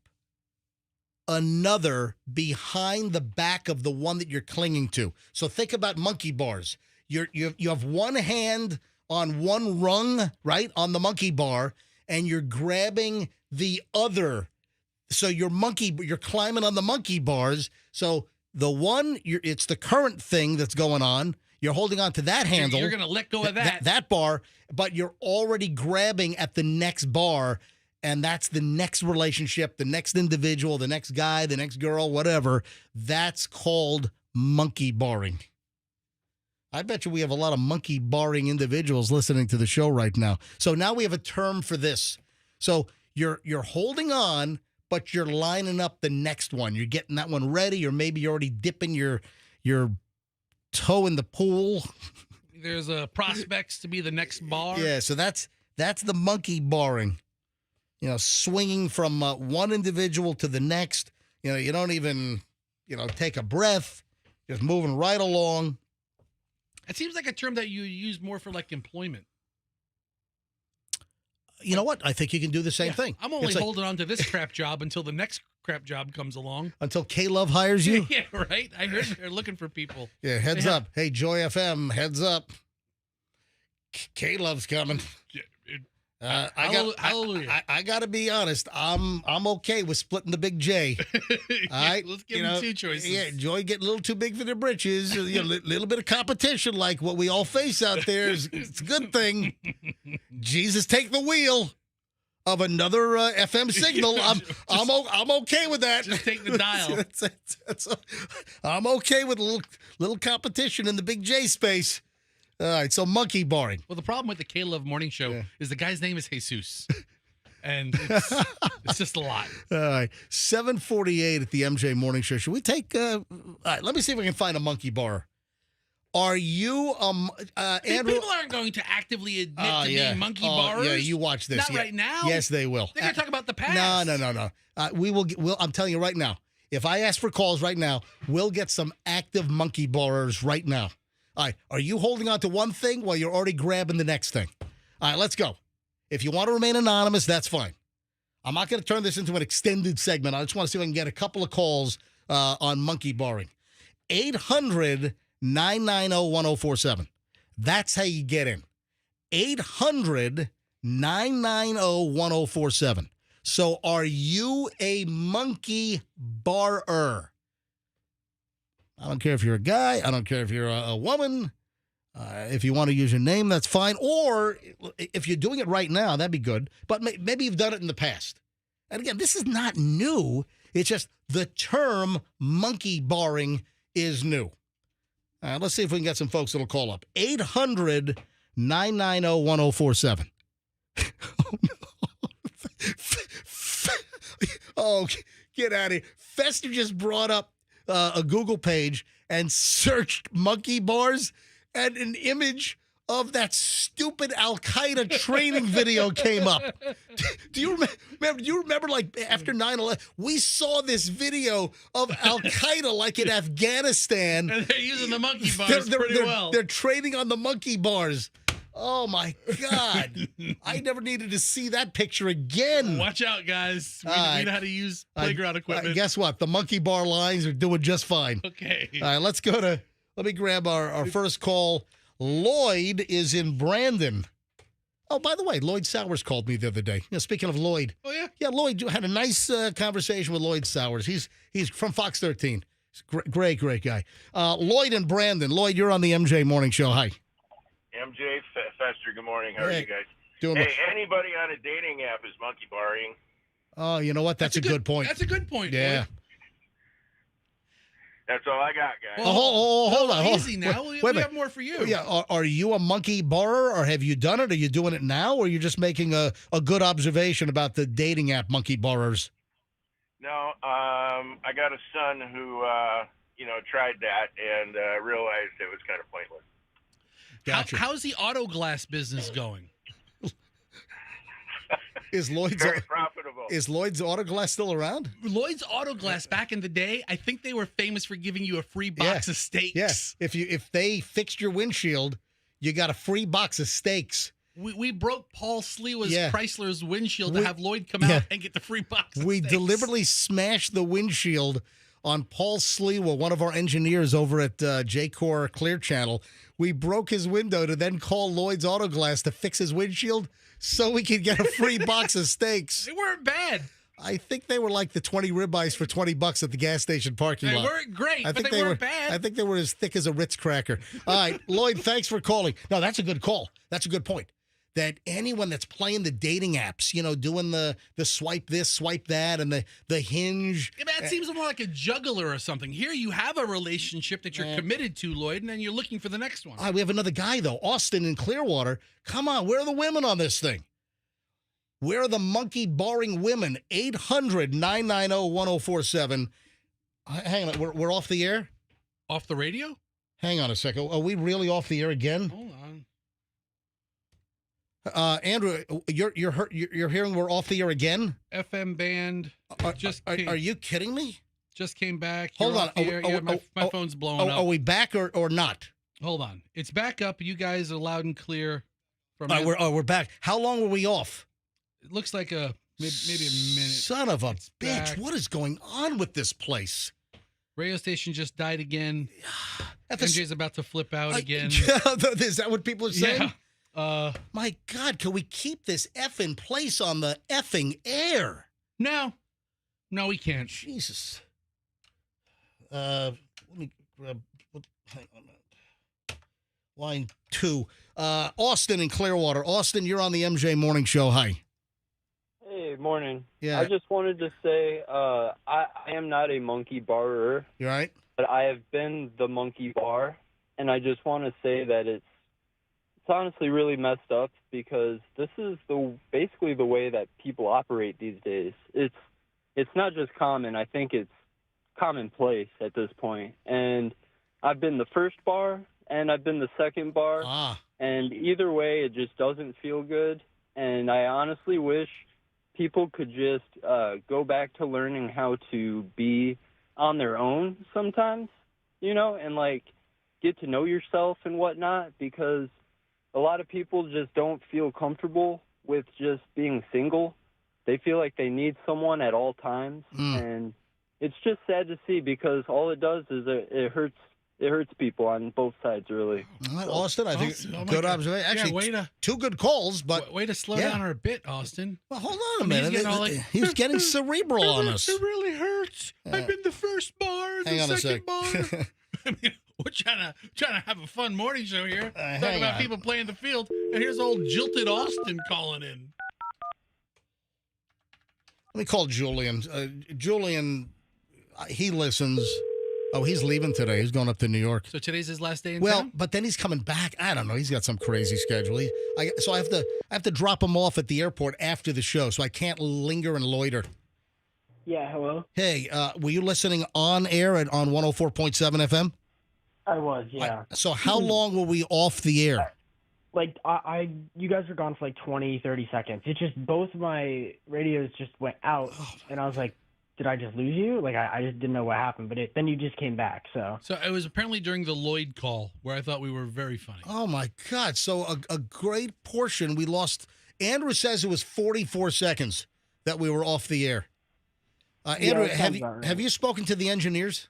another behind the back of the one that you're clinging to. So think about monkey bars. You have one hand on one rung, right, on the monkey bar, and you're grabbing the other. So you're climbing on the monkey bars. So the one, it's the current thing that's going on. You're holding on to that handle. You're going to let go of that bar, but you're already grabbing at the next bar, and that's the next relationship, the next individual, the next guy, the next girl, whatever. That's called monkey barring. I bet you we have a lot of monkey barring individuals listening to the show right now. So now we have a term for this. So you're holding on, but you're lining up the next one. You're getting that one ready, or maybe you're already dipping your toe in the pool. There's prospects to be the next bar. Yeah, so that's the monkey barring. Swinging from one individual to the next. You don't even, take a breath. Just moving right along. It seems like a term that you use more for like employment. You know what? I think you can do the same thing. I'm only holding on to this crap job until the next crap job comes along. Until K-Love hires you? Yeah, right. I heard they're looking for people. Yeah, heads up. Hey, Joy FM, heads up. K-Love's coming. Hallelujah. I got to be honest. I'm okay with splitting the big J. All right, let's give them two choices. Yeah, Joy getting a little too big for their britches. A little bit of competition, like what we all face out there, it's a good thing. Jesus, take the wheel. of another FM signal. I'm okay with that. Just take the dial. I'm okay with a little competition in the big J space. All right, so monkey barring. Well, the problem with the K-Love morning show is the guy's name is Jesus. And it's just a lot. All right, 7:48 at the MJ Morning Show. Should we take? All right, let me see if we can find a monkey bar. Are you Andrew? People aren't going to actively admit to being monkey bars. Yeah, you watch this. Not right now. Yes, they will. They're going to talk about the past. No. We will. I'm telling you right now. If I ask for calls right now, we'll get some active monkey barers right now. All right. Are you holding on to one thing while you're already grabbing the next thing? All right, let's go. If you want to remain anonymous, that's fine. I'm not going to turn this into an extended segment. I just want to see if I can get a couple of calls on monkey barring. 800-990-1047. That's how you get in. 800-990-1047. So are you a monkey barer? I don't care if you're a guy. I don't care if you're a woman. If you want to use your name, that's fine. Or if you're doing it right now, that'd be good. But maybe you've done it in the past. And again, this is not new. It's just the term monkey barring is new. Let's see if we can get some folks that'll call up. 800-990-1047. Oh, get out of here. Fester just brought up a Google page and searched monkey bars, and an image of that stupid Al-Qaeda training video came up. Do you remember like after 9/11, we saw this video of Al-Qaeda like in Afghanistan. And they're using the monkey bars pretty well. They're training on the monkey bars. Oh, my God. I never needed to see that picture again. Watch out, guys. We know how to use playground equipment. Guess what? The monkey bar lines are doing just fine. Okay. All right, let me grab our first call. Lloyd is in Brandon. Oh, by the way, Lloyd Sowers called me the other day. Speaking of Lloyd. Oh, yeah? Yeah, Lloyd had a nice conversation with Lloyd Sowers. He's from Fox 13. He's a great guy. Lloyd in Brandon. Lloyd, you're on the MJ Morning Show. Hi. MJ, Fester, good morning. How are you guys? Doing Anybody on a dating app is monkey barring. Oh, you know what? That's a good point. That's a good point. Yeah. Lloyd. That's all I got, guys. Well, hold on. Easy now. We have more for you. Yeah. Are you a monkey barer, or have you done it? Are you doing it now, or are you just making a good observation about the dating app monkey barers? No, I got a son who, tried that and realized it was kind of pointless. Gotcha. How's the auto glass business going? Is Lloyd's Very profitable. Is Lloyd's Auto Glass still around? Lloyd's Auto Glass back in the day, I think they were famous for giving you a free box of steaks. Yes. If they fixed your windshield, you got a free box of steaks. We broke Paul Sliwa's Chrysler's windshield to have Lloyd come out and get the free box of steaks. Deliberately smashed the windshield on Paul Sliwa, one of our engineers over at J-Core Clear Channel. We broke his window to then call Lloyd's Auto Glass to fix his windshield so we could get a free box of steaks. They weren't bad. I think they were like the 20 ribeyes for $20 at the gas station parking lot. They weren't great, but they weren't bad. I think they were as thick as a Ritz cracker. All right, Lloyd, thanks for calling. No, that's a good call. That's a good point. That anyone that's playing the dating apps, doing the swipe this, swipe that, and the hinge. Yeah, that seems more like a juggler or something. Here you have a relationship that you're committed to, Lloyd, and then you're looking for the next one. All right, we have another guy, though. Austin in Clearwater. Come on, where are the women on this thing? Where are the monkey barring women? 800-990-1047. Hang on, we're off the air? Off the radio? Hang on a second. Are we really off the air again? Hold on. Andrew, you're hearing we're off the air again? FM band. Are you kidding me? Just came back. Hold on. My phone's blowing up. Are we back or not? Hold on. It's back up. You guys are loud and clear. We're back. How long were we off? It looks like maybe a minute. Son of a bitch. Back. What is going on with this place? Radio station just died again. MJ's about to flip out again. Is that what people are saying? Yeah. My God, can we keep this effing place on the effing air? No, we can't. Jesus. Let me grab. Hang on a minute. Line 2. Austin in Clearwater. Austin, you're on the MJ Morning Show. Hi. Hey, morning. Yeah. I just wanted to say I am not a monkey barer, You all right? but I have been the monkey bar, and I just want to say that it's honestly really messed up because this is basically the way that people operate these days. It's not just common. I think it's commonplace at this point. And I've been the first bar, and I've been the second bar, and either way, it just doesn't feel good. And I honestly wish people could just go back to learning how to be on their own sometimes, and like get to know yourself and whatnot, because a lot of people just don't feel comfortable with just being single. They feel like they need someone at all times, and it's just sad to see because all it does is it hurts. It hurts people on both sides, really. All right, Austin, I think Austin, oh my good God. observation. Actually, Yeah, two good calls, but way to slow down our bit, Austin. Well, hold on a I mean, minute. he's getting all like, He's getting cerebral on us. It really hurts. I've been the first bar, Hang on the a second sec. bar. I mean, we're trying to have a fun morning show here. Talking hang about on. people playing the field, and here's old jilted Austin calling in. Let me call Julian. Julian, he listens. Oh, he's leaving today. He's going up to New York. So today's his last day in Well, town? but then he's coming back. I don't know. He's got some crazy schedule. So I have to drop him off at the airport after the show, so I can't linger and loiter. Yeah, hello? Hey, were you listening on air on 104.7 FM? I was, yeah. So how long were we off the air? Like, you guys were gone for like 20, 30 seconds. It just, both my radios just went out, and I was like, did I just lose you? Like, I just didn't know what happened, but then you just came back, so. So it was apparently during the Lloyd call where I thought we were very funny. Oh, my God. So a great portion we lost. Andrew says it was 44 seconds that we were off the air. Andrew, that sounds about right. have you spoken to the engineers?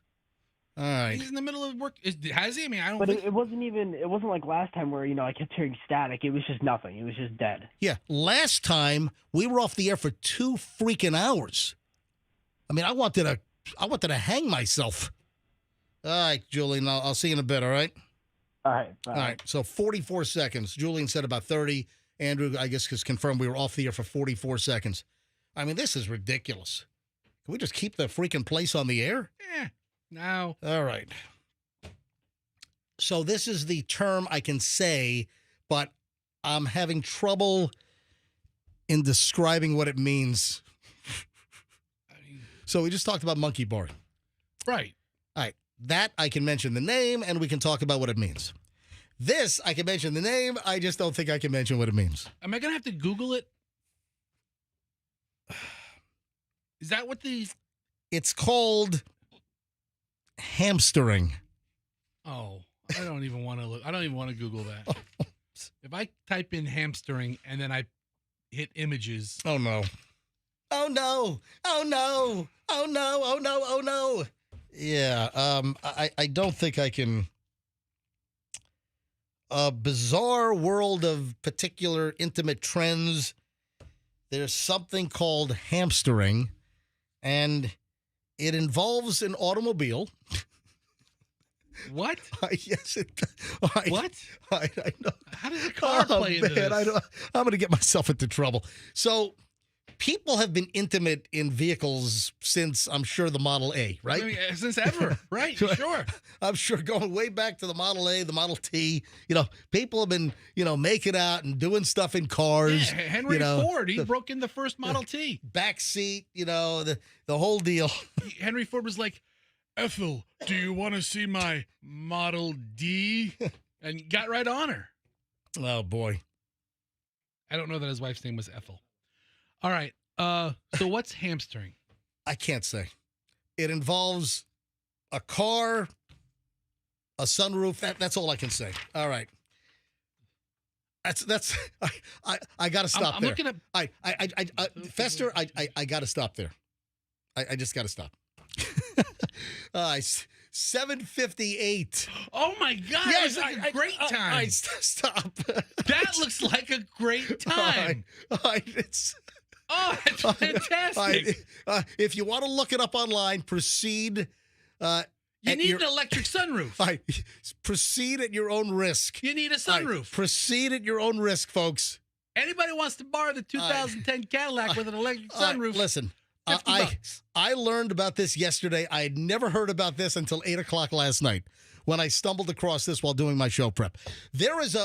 All right. He's in the middle of work. Has he? I mean, I don't But think... it wasn't like last time where, I kept hearing static. It was just nothing. It was just dead. Yeah. Last time we were off the air for 2 freaking hours. I mean, I wanted to hang myself. All right, Julian, I'll see you in a bit, all right? All right. Bye. All right, so 44 seconds. Julian said about 30. Andrew, I guess, has confirmed we were off the air for 44 seconds. I mean, this is ridiculous. Can we just keep the freaking place on the air? No. All right. So this is the term I can say, but I'm having trouble in describing what it means. So we just talked about monkey bar. Right. All right. That I can mention the name, and we can talk about what it means. This, I can mention the name. I just don't think I can mention what it means. Am I going to have to Google it? Is that what the... It's called hamstering. Oh, I don't even want to look. I don't even want to Google that. If I type in hamstering and then I hit images. Oh, no. Oh, no. Oh, no. Oh, no. Oh, no. Oh, no. Yeah. I don't think I can. A bizarre world of particular intimate trends. There's something called hamstering, and it involves an automobile. What? Yes, it. What? I know. How does a car play into this? I'm going to get myself into trouble. So, people have been intimate in vehicles since, I'm sure, the Model A, right? I mean, since ever, right? Sure. I'm sure going way back to the Model A, the Model T, people have been, making out and doing stuff in cars. Yeah, Henry Ford, he broke in the first Model T. Back seat, the whole deal. Henry Ford was like, Ethel, do you want to see my Model D? And got right on her. Oh, boy. I don't know that his wife's name was Ethel. All right. So what's hamstering? I can't say. It involves a car, a sunroof. That's all I can say. All right. That's I got to stop I'm there. looking at Fester, I got to stop there. I just got to stop. 7:58. Oh my God! Yes, it was a great time. Stop. That looks like a great time. It's fantastic. If you want to look it up online, proceed. You need an electric sunroof. Proceed at your own risk. You need a sunroof. Proceed at your own risk, folks. Anybody wants to borrow the 2010 Cadillac with an electric sunroof? Listen, 50 bucks. I learned about this yesterday. I had never heard about this until 8 o'clock last night when I stumbled across this while doing my show prep. There is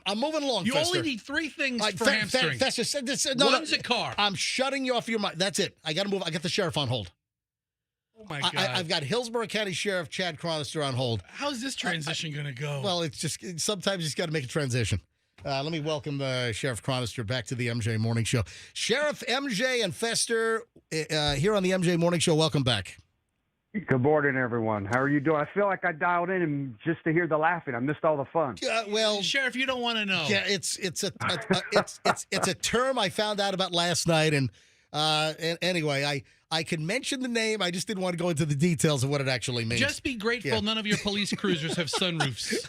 I'm moving along, You Fester. only need 3 things for hamstring. Fester said this. One's a car. I'm shutting you off your mind. That's it. I got to move. I got the sheriff on hold. Oh, my God. I've got Hillsborough County Sheriff Chad Chronister on hold. How's this transition going to go? Well, it's just sometimes you just got to make a transition. Let me welcome Sheriff Chronister back to the MJ Morning Show. Sheriff MJ and Fester here on the MJ Morning Show. Welcome back. Good morning, everyone. How are you doing? I feel like I dialed in and just to hear the laughing. I missed all the fun. Well, Sheriff, you don't want to know. Yeah, it's a term I found out about last night, and anyway, I could mention the name. I just didn't want to go into the details of what it actually means. Just be grateful none of your police cruisers have sunroofs.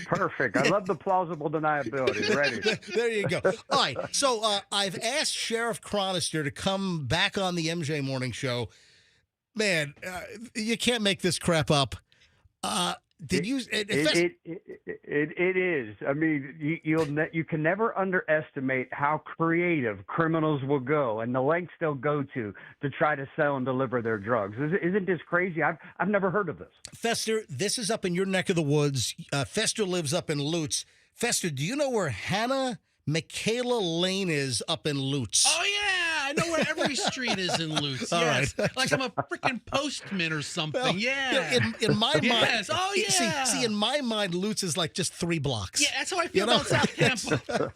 Perfect. I love the plausible deniability. Ready. There you go. All right. So I've asked Sheriff Chronister to come back on the MJ Morning Show. Man, you can't make this crap up. Did you? It is. I mean, you can never underestimate how creative criminals will go and the lengths they'll go to try to sell and deliver their drugs. Isn't this crazy? I've never heard of this. Fester, this is up in your neck of the woods. Fester lives up in Lutz. Fester, do you know where Hannah Michaela Lane is up in Lutz? Oh, yeah. I know where every street is in Lutz. All Yes. right. Like I'm a freaking postman or something. Well, yeah. In my mind. Yes. Oh, yeah. See, in my mind, Lutz is like just 3 blocks. Yeah, that's how I feel about South Tampa.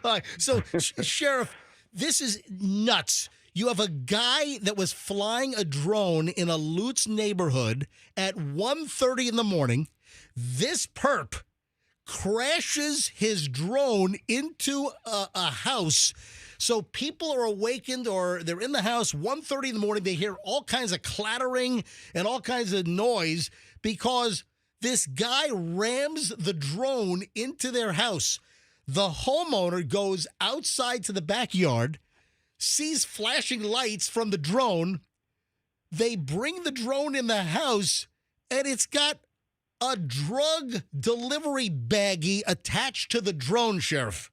All right. So, Sheriff, this is nuts. You have a guy that was flying a drone in a Lutz neighborhood at 1:30 in the morning. This perp crashes his drone into a house. So people are awakened or they're in the house 1:30 in the morning. They hear all kinds of clattering and all kinds of noise because this guy rams the drone into their house. The homeowner goes outside to the backyard, sees flashing lights from the drone. They bring the drone in the house, and it's got a drug delivery baggie attached to the drone, Sheriff.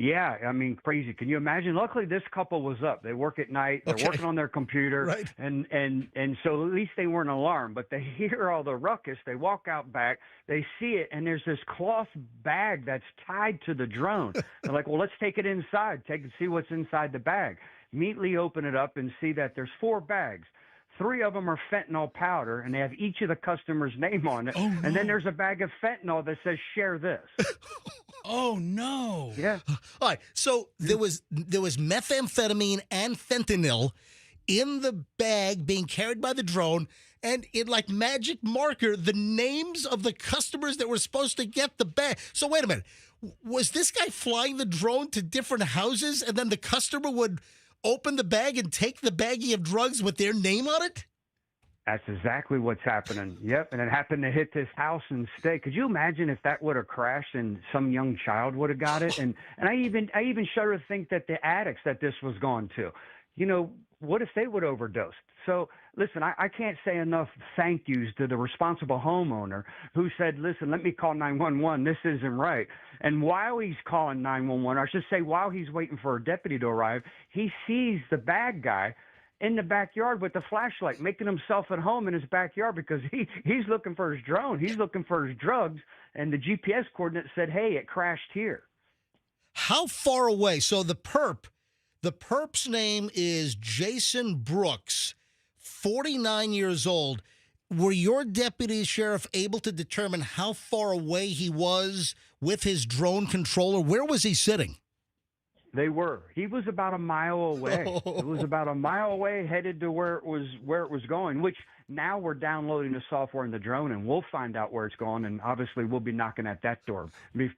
Yeah, I mean, crazy. Can you imagine? Luckily, this couple was up. They work at night. They're working on their computer, right. and so at least they weren't alarmed. But they hear all the ruckus. They walk out back. They see it, and there's this cloth bag that's tied to the drone. They're like, well, let's take it inside. Take and see what's inside the bag. Immediately open it up and see that there's 4 bags. 3 of them are fentanyl powder, and they have each of the customer's name on it. Oh, no. And then there's a bag of fentanyl that says, share this. Oh, no. Yeah. All right. So there was methamphetamine and fentanyl in the bag being carried by the drone, and in like magic marker, the names of the customers that were supposed to get the bag. So wait a minute. Was this guy flying the drone to different houses, and then the customer would open the bag and take the baggie of drugs with their name on it? That's exactly what's happening. Yep, and it happened to hit this house and stay. Could you imagine if that would have crashed and some young child would have got it? And I even shudder to think that the addicts that this was going to, you know, what if they would overdose? So listen, I can't say enough thank yous to the responsible homeowner who said, listen, let me call 911. This isn't right. And while he's calling 911, or I should say while he's waiting for a deputy to arrive, he sees the bad guy in the backyard with the flashlight, making himself at home in his backyard because he's looking for his drone. He's looking for his drugs. And the GPS coordinates said, hey, it crashed here. How far away? So the perp's name is Jason Brooks, 49 years old. Were your deputy sheriff able to determine how far away he was with his drone controller? Where was he sitting? They were. He was about a mile away. It was about a mile away, headed to where it was going, which now we're downloading the software in the drone, and we'll find out where it's going, and obviously we'll be knocking at that door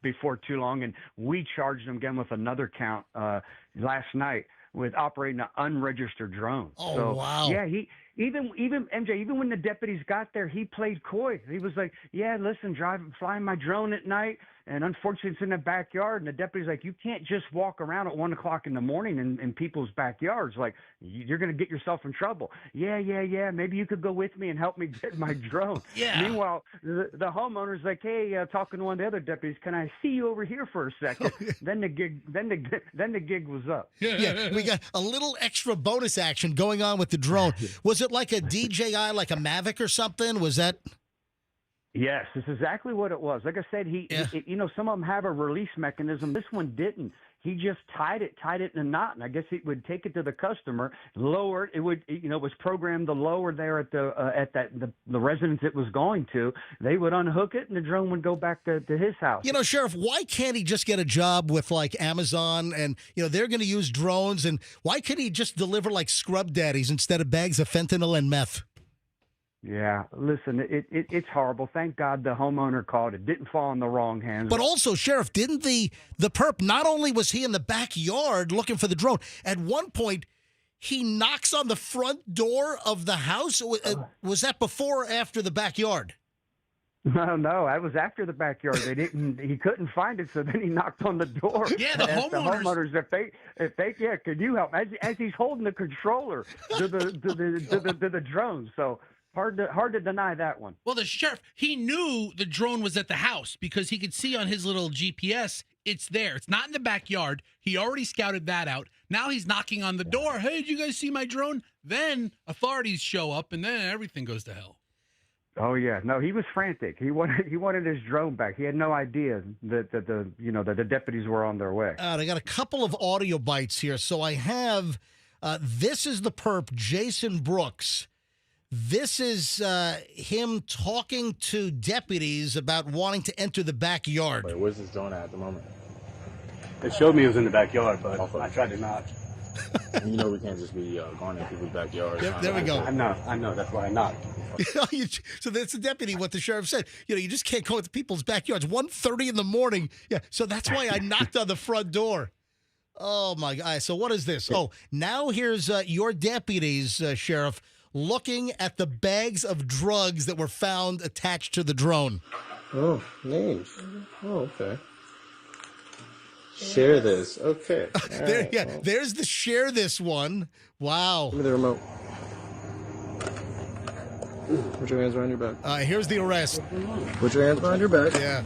before too long. And we charged him again with another count last night with operating an unregistered drone. Oh, so, wow. Yeah, even MJ, even when the deputies got there, he played coy. He was like, "Yeah, listen, flying my drone at night, and unfortunately it's in the backyard." And the deputy's like, "You can't just walk around at 1 o'clock in the morning in people's backyards. Like, you're going to get yourself in trouble." Yeah. Maybe you could go with me and help me get my drone. Yeah. Meanwhile, the homeowner's like, "Hey, talking to one of the other deputies, can I see you over here for a second?" Then the gig was up. Yeah, we got a little extra bonus action going on with the drone. Was it like a DJI, like a Mavic or something? Was that? Yes, that's exactly what it was. Like I said, some of them have a release mechanism. This one didn't. He just tied it in a knot, and I guess it would take it to the customer, lower it. It would, it was programmed to lower there at the residence it was going to. They would unhook it, and the drone would go back to his house. Sheriff, why can't he just get a job with like Amazon, and they're going to use drones, and why can't he just deliver like scrub daddies instead of bags of fentanyl and meth? Yeah, listen, it's horrible. Thank God the homeowner called. It didn't fall in the wrong hands. But also, Sheriff, didn't the perp, not only was he in the backyard looking for the drone, at one point he knocks on the front door of the house? Was that before or after the backyard? No, that was after the backyard. He couldn't find it, so then he knocked on the door. Yeah, the homeowners, if they, could you help? As he's holding the controller to the drone. So hard to deny that one. Well, the sheriff, he knew the drone was at the house because he could see on his little GPS it's there. It's not in the backyard. He already scouted that out. Now he's knocking on the door. Hey, did you guys see my drone? Then authorities show up, and then everything goes to hell. Oh yeah, no, he was frantic. He wanted his drone back. He had no idea that the deputies were on their way. I got a couple of audio bites here. So I have this is the perp, Jason Brooks. This is him talking to deputies about wanting to enter the backyard. Wait, where's this drone at the moment? It showed me it was in the backyard, but I tried to knock. We can't just be going in people's backyards. Yep, there we go. I know. That's why I knocked. So that's the deputy, what the sheriff said. You just can't go into people's backyards. 1:30 in the morning. Yeah, so that's why I knocked on the front door. Oh, my God. So what is this? Oh, now here's your deputies, Sheriff, looking at the bags of drugs that were found attached to the drone. Oh, names. Oh, okay. Share this. Okay. There's the share this one. Wow. Give me the remote. Put your hands behind your back. Here's the arrest. Put your hands behind your back. Yeah.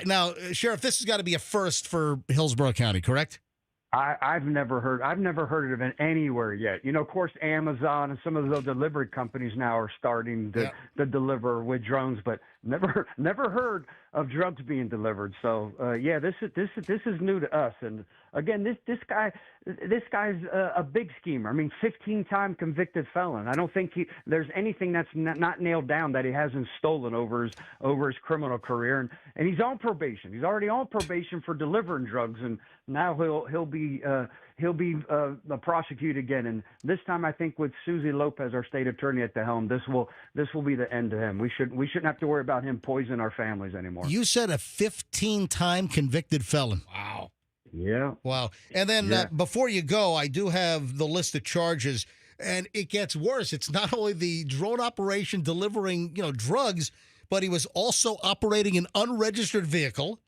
Now, Sheriff, this has got to be a first for Hillsborough County, correct? I've never heard of it anywhere yet. Of course, Amazon and some of the delivery companies now are starting to deliver with drones, but never heard of drugs being delivered. So this is new to us. And again, this guy's a big schemer. I mean, 15-time convicted felon. I don't think there's anything that's not nailed down that he hasn't stolen over his criminal career. And he's on probation. He's already on probation for delivering drugs, and now he'll be prosecuted again. And this time, I think with Susie Lopez, our state attorney at the helm, this will be the end to him. We shouldn't have to worry about him poisoning our families anymore. You said a 15-time convicted felon. Wow. Yeah. Wow. And then before you go, I do have the list of charges, and it gets worse. It's not only the drone operation delivering, drugs, but he was also operating an unregistered vehicle.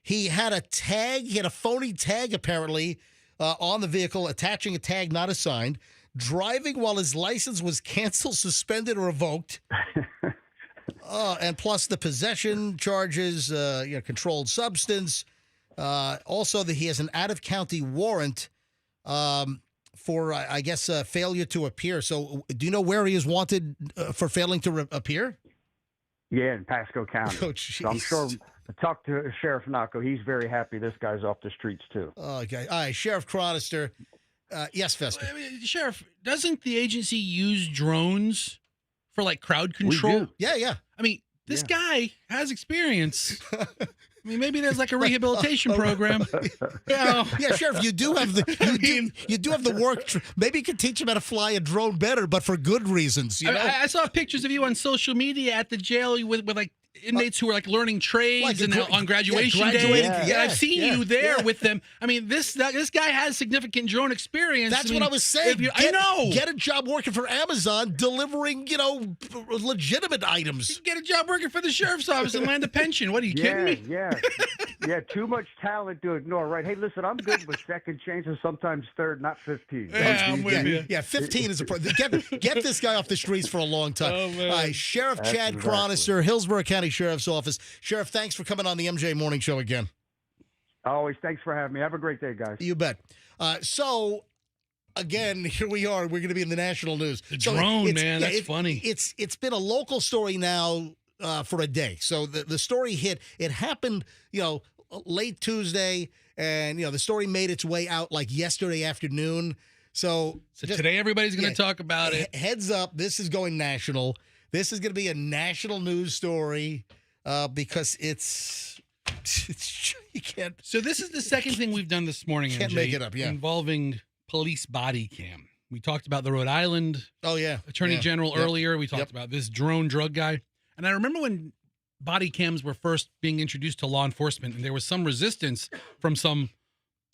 He had a tag. He had a phony tag, apparently, on the vehicle, attaching a tag not assigned, driving while his license was canceled, suspended, or revoked. And plus the possession charges, controlled substance. Also, he has an out-of-county warrant for, I guess, failure to appear. So do you know where he is wanted for failing to appear? Yeah, in Pasco County. Oh, so I'm sure. Talk to Sheriff Nacco. He's very happy this guy's off the streets, too. Okay. All right, Sheriff Chronister. Yes, Fester. Sheriff, doesn't the agency use drones for, crowd control? We do. Yeah. I mean, this guy has experience. I mean, maybe there's a rehabilitation program. Yeah, Sheriff, you do have the work. Maybe you could teach him how to fly a drone better, but for good reasons. I saw pictures of you on social media at the jail with inmates who are like learning trades Like on graduation graduating- day. yeah, I've seen yeah, you there yeah. with them. I mean, this guy has significant drone experience. That's I mean, what I was saying. I know. Get a job working for Amazon delivering, legitimate items. Get a job working for the sheriff's office and land a pension. What, are you kidding me? Yeah, too much talent to ignore, right? Hey, listen, I'm good with second chances, sometimes third, not 15. Yeah, I'm with you. Yeah, 15 is a get this guy off the streets for a long time. Oh, man. All right, Sheriff That's Chad exactly. Chronister, Hillsborough County Sheriff's Office. Sheriff, thanks for coming on the MJ Morning Show again. Always, thanks for having me. Have a great day, guys. You bet. So, again, here we are. We're going to be in the national news. The So drone, man, that's funny. It's been a local story now for a day. So the story hit. It happened, late Tuesday, and the story made its way out like yesterday afternoon. So today everybody's going to talk about it. Heads up, this is going national. This is going to be a national news story because it's you can't. So this is the second thing we've done this morning. Can't MJ, make it up, yeah. Involving police body cam. We talked about the Rhode Island Attorney General earlier. We talked about this drone drug guy. And I remember when body cams were first being introduced to law enforcement, and there was some resistance from some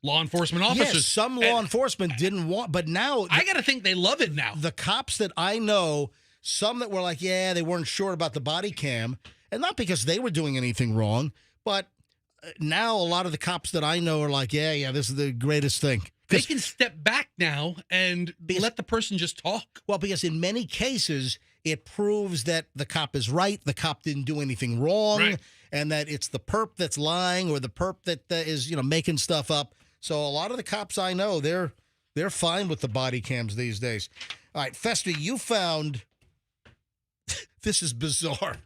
law enforcement officers. Yes, some law enforcement didn't want, but now I got to think they love it now. The cops that I know, some that were like, they weren't sure about the body cam, and not because they were doing anything wrong, but now a lot of the cops that I know are like, this is the greatest thing. They can step back now and let the person just talk. Well, because in many cases, it proves that the cop is right, the cop didn't do anything wrong, and that it's the perp that's lying or the perp that is, making stuff up. So a lot of the cops I know, they're fine with the body cams these days. All right, Fester, you found this is bizarre.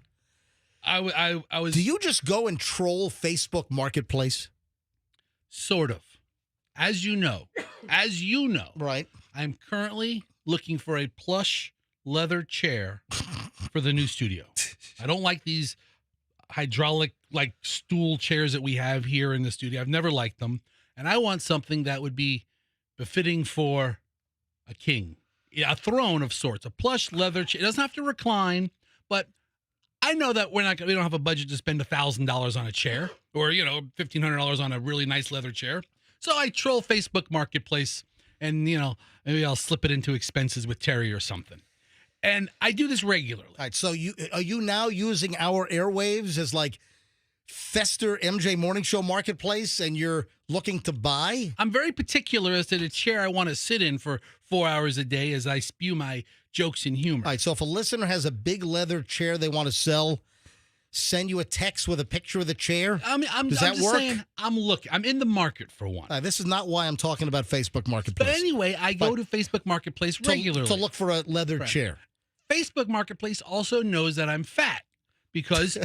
I was. Do you just go and troll Facebook Marketplace? Sort of. As you know, right? I'm currently looking for a plush leather chair for the new studio. I don't like these hydraulic stool chairs that we have here in the studio. I've never liked them, and I want something that would be befitting for a king, a throne of sorts, a plush leather chair. It doesn't have to recline, but I know that we don't have a budget to spend $1,000 on a chair or $1,500 on a really nice leather chair. So I troll Facebook Marketplace, and maybe I'll slip it into expenses with Terry or something. And I do this regularly. All right, so are you now using our airwaves as like Fester MJ Morning Show Marketplace, and you're looking to buy? I'm very particular as to the chair I want to sit in for 4 hours a day as I spew my jokes and humor. All right, so if a listener has a big leather chair they want to sell, send you a text with a picture of the chair? Does that just work? saying, I'm looking. I'm in the market for one. This is not why I'm talking about Facebook Marketplace. But anyway, I go to Facebook Marketplace regularly. To look for a leather chair. Facebook Marketplace also knows that I'm fat because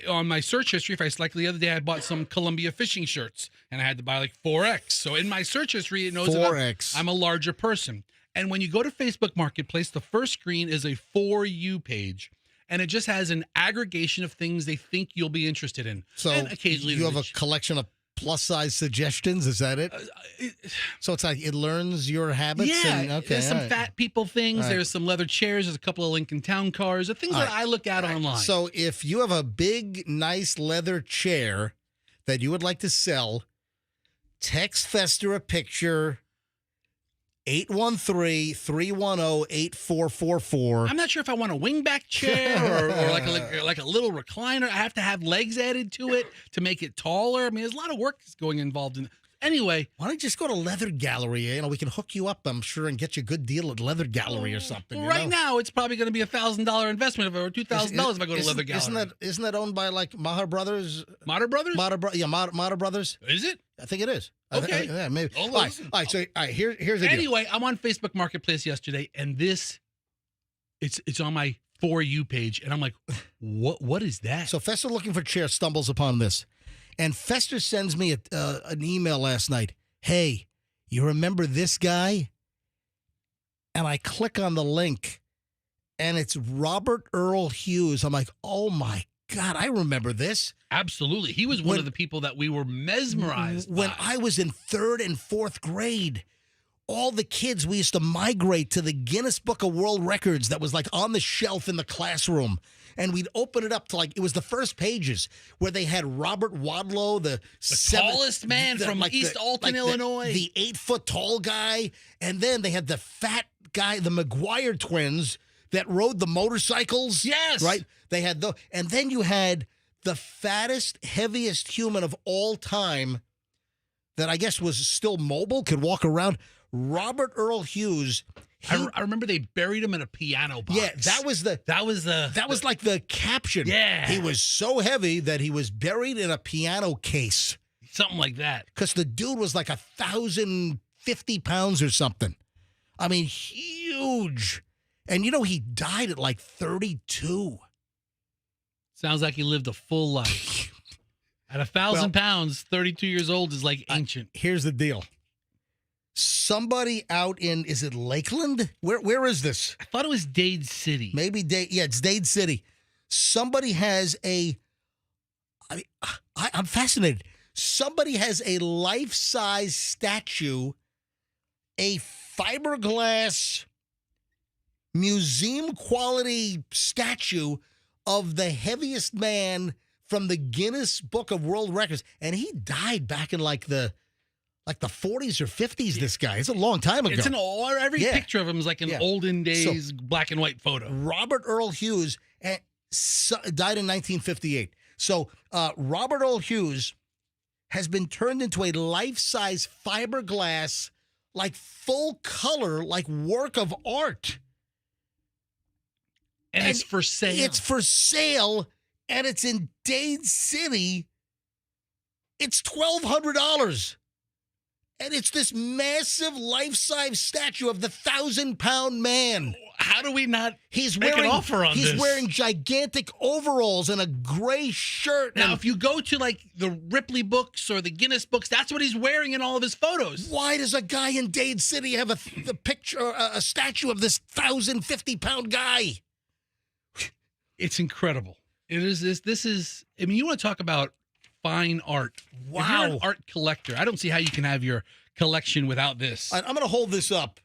on my search history, if I select the other day, I bought some Columbia fishing shirts and I had to buy 4X. So in my search history, it knows 4X. that I'm a larger person. And when you go to Facebook Marketplace, the first screen is a For You page. And it just has an aggregation of things they think you'll be interested in. So and occasionally you have a collection of plus-size suggestions, is that it? So it's like it learns your habits? Yeah, and, there's some all right. fat people things. All right. There's some leather chairs. There's a couple of Lincoln Town cars. The things All that right. I look at online. So if you have a big, nice leather chair that you would like to sell, text Fester a picture, 813-310-8444. I'm not sure if I want a wingback chair or like a little recliner. I have to have legs added to it to make it taller. I mean, there's a lot of work going involved in it. Anyway, why don't you just go to Leather Gallery? We can hook you up, I'm sure, and get you a good deal at Leather Gallery or something. Well, right now, it's probably going to be $1,000 investment or $2,000 if I go to Leather Gallery. Isn't that owned by Maher Brothers? Maher Brothers? Maher Brothers. Is it? I think it is. Okay. Yeah, maybe. All right. So here's the deal. Anyway, I'm on Facebook Marketplace yesterday, and it's on my For You page, and I'm like, what is that? So Fester looking for chair stumbles upon this. And Fester sends me an email last night. Hey, you remember this guy? And I click on the link, and it's Robert Earl Hughes. I'm like, oh, my God, I remember this. Absolutely. He was one of the people that we were mesmerized when by. I was in 3rd and 4th grade. all the kids, we used to migrate to the Guinness Book of World Records that was like on the shelf in the classroom. And we'd open it up to it was the first pages where they had Robert Wadlow, the tallest man from East Alton, Illinois. The 8-foot tall guy. And then they had the fat guy, the McGuire twins that rode the motorcycles. Yes. Right? They had those. And then you had the fattest, heaviest human of all time that I guess was still mobile, could walk around. Robert Earl Hughes. I remember they buried him in a piano box. Yeah, that was like the caption. Yeah. He was so heavy that he was buried in a piano case. Something like that. Because the dude was like 1,050 pounds or something. I mean, huge. And he died at like 32. Sounds like he lived a full life. At 1,000 pounds, 32 years old is like ancient. Here's the deal. Somebody out in, is it Lakeland? Where is this? I thought it was Dade City. Maybe it's Dade City. Somebody has I'm fascinated. Somebody has a life-size statue, a fiberglass museum-quality statue of the heaviest man from the Guinness Book of World Records. And he died back in like the 40s or 50s, this guy. It's a long time ago. It's every picture of him is like an olden days black and white photo. Robert Earl Hughes died in 1958. So Robert Earl Hughes has been turned into a life-size fiberglass, like full color, like work of art. And it's for sale. It's for sale, and it's in Dade City. It's $1,200. And it's this massive life-size statue of the 1,000-pound man. How do we not make an offer on this? He's wearing gigantic overalls and a gray shirt. Now, if you go to like the Ripley books or the Guinness books, that's what he's wearing in all of his photos. Why does a guy in Dade City have a statue of this 1,050-pound guy? It's incredible. It is this is. I mean, you want to talk about fine art. Wow. If you're an art collector, I don't see how you can have your collection without this. I'm going to hold this up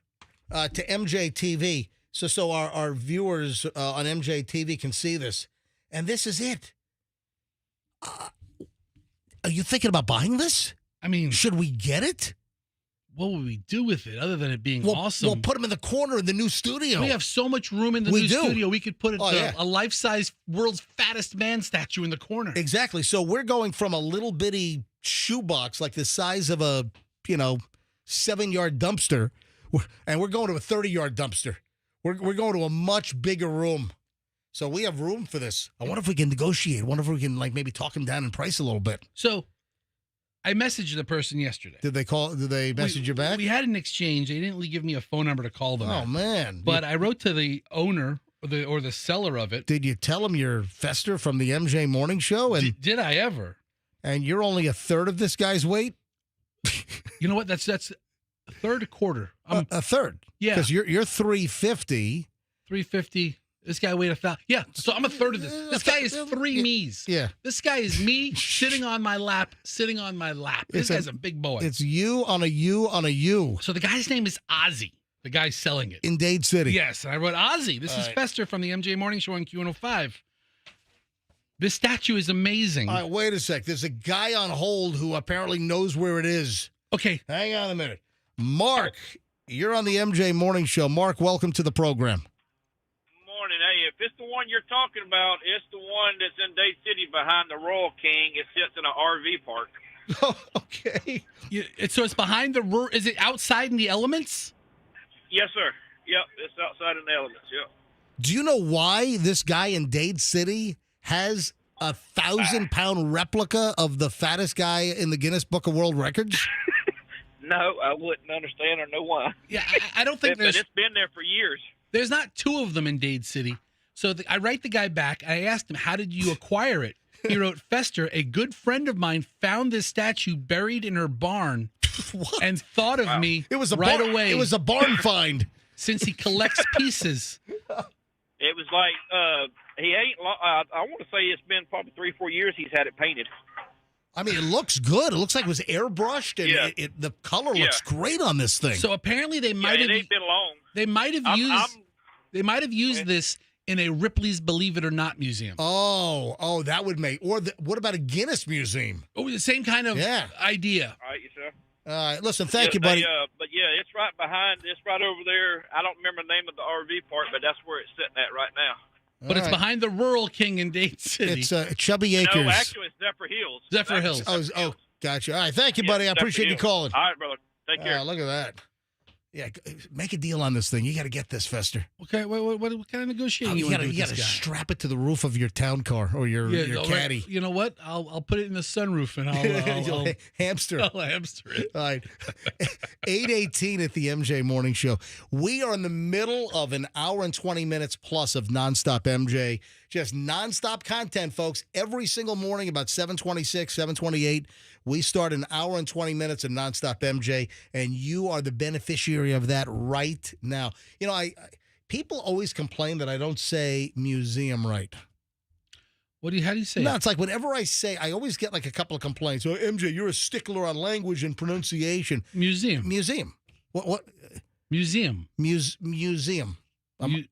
to MJTV so our viewers on MJTV can see this. And this is it. Are you thinking about buying this? I mean, should we get it? What would we do with it other than it being awesome? We'll put him in the corner in the new studio. We have so much room in the new studio. We could put a life-size world's fattest man statue in the corner. Exactly. So we're going from a little bitty shoebox like the size of a, 7-yard dumpster, and we're going to a 30-yard dumpster. We're going to a much bigger room. So we have room for this. I wonder if we can negotiate. I wonder if we can maybe talk him down in price a little bit. So I messaged the person yesterday. Did they message you back? We had an exchange. They didn't give me a phone number to call them. Oh, man. But I wrote to the owner or the seller of it. Did you tell him you're Fester from the MJ Morning Show? And did I ever? And you're only a third of this guy's weight? You know what? That's a third, a quarter. A third? Yeah. Because you're 350. 350. This guy weighed 1,000. Yeah, so I'm a third of this. This guy is 3 me's. Yeah. This guy is me sitting on my lap. This guy's a big boy. It's you on a you on a you. So the guy's name is Ozzy, the guy selling it. In Dade City. Yes, and I wrote, Ozzy, this is Fester from the MJ Morning Show on Q105. This statue is amazing. All right, wait a sec. There's a guy on hold who apparently knows where it is. Okay. Hang on a minute. Mark, you're on the MJ Morning Show. Mark, welcome to the program. Morning. Hey, if it's the one you're talking about, it's the one that's in Dade City behind the Royal King. It sits in an RV park. Oh, okay. So it's behind the... Is it outside in the elements? Yes, sir. Yep, it's outside in the elements, yep. Do you know why this guy in Dade City has a 1,000-pound replica of the fattest guy in the Guinness Book of World Records? No, I wouldn't understand or know why. Yeah, I don't think But it's been there for years. There's not two of them in Dade City. So I write the guy back. I asked him, how did you acquire it? He wrote, Fester, a good friend of mine found this statue buried in her barn and thought of me right away. It was a barn find. Since he collects pieces. It was like, he ain't, I want to say it's been probably 3 or 4 years he's had it painted. I mean, it looks good. It looks like it was airbrushed, and Yeah. the color looks great on this thing. So apparently they might it have ain't been long. they might have used this in a Ripley's Believe It or Not museum. Oh, that would make. Or what about a Guinness museum? Oh, the same kind of idea. All right, sir. All right, listen, thank you, buddy. But yeah, it's right behind. It's right over there. I don't remember the name of the RV park, but that's where it's sitting at right now. But it's behind the Rural King in Dade City. It's Chubby Acres. No, actually, it's Zephyr Hills. Zephyr Hills. Oh, gotcha. All right, thank you, buddy. I appreciate you calling. All right, brother. Take care. Look at that. Yeah, make a deal on this thing. You got to get this, Fester. Okay, what kind of negotiating you got to strap it to the roof of your town car or your caddy. You know what? I'll put it in the sunroof and I'll hamster. I'll hamster it. All right. 8:18 at the MJ Morning Show. We are in the middle of an hour and 20 minutes plus of nonstop MJ. Just nonstop content, folks. Every single morning about 7:26, 7:28. We start an hour and 20 minutes of nonstop MJ, and you are the beneficiary of that right now. You know, people always complain that I don't say museum right. How do you say No, it? it's like whenever I say, I always get like a couple of complaints. Oh, MJ, you're a stickler on language and pronunciation. Museum. What? Museum. Museum.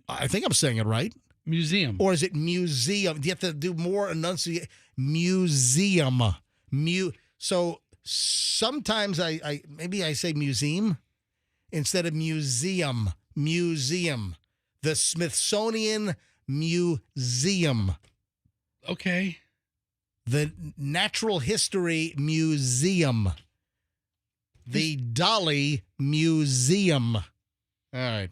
I think I'm saying it right. Museum. Or is it museum? Do you have to do more enunciation? Museum. So sometimes I say museum instead of museum. Museum. The Smithsonian Museum. Okay. The Natural History Museum. The Dolly Museum. All right.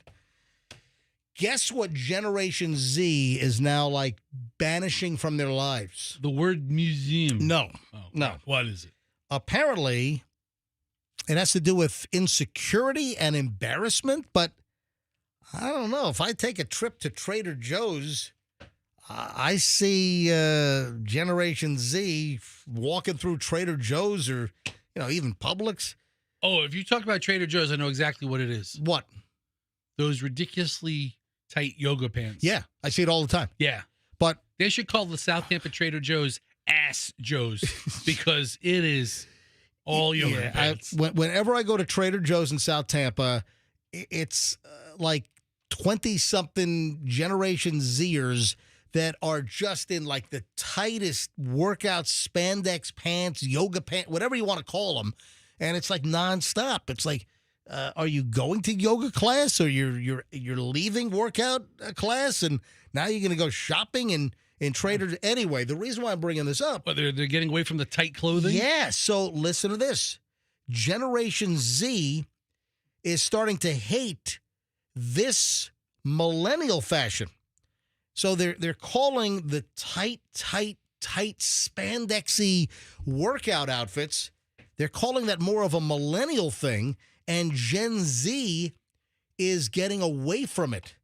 Guess what Generation Z is now like banishing from their lives? The word museum. No. Oh, no. What is it? Apparently, it has to do with insecurity and embarrassment, but I don't know. If I take a trip to Trader Joe's, I see Generation Z walking through Trader Joe's or, even Publix. Oh, if you talk about Trader Joe's, I know exactly what it is. What? Those ridiculously tight yoga pants. Yeah, I see it all the time. Yeah. But they should call the South Tampa Trader Joe's Ass Joe's because it is all yoga pants. Whenever I go to Trader Joe's in South Tampa, it's like 20-something Generation Zers that are just in like the tightest workout spandex pants, yoga pants, whatever you want to call them. And it's like nonstop. It's like, are you going to yoga class or you're leaving workout class and now you're going to go shopping in Trader? Anyway, the reason why I'm bringing this up. Well, they're getting away from the tight clothing? Yeah. So listen to this. Generation Z is starting to hate this millennial fashion. So they're calling the tight spandexy workout outfits, they're calling that more of a millennial thing, and Gen Z is getting away from it.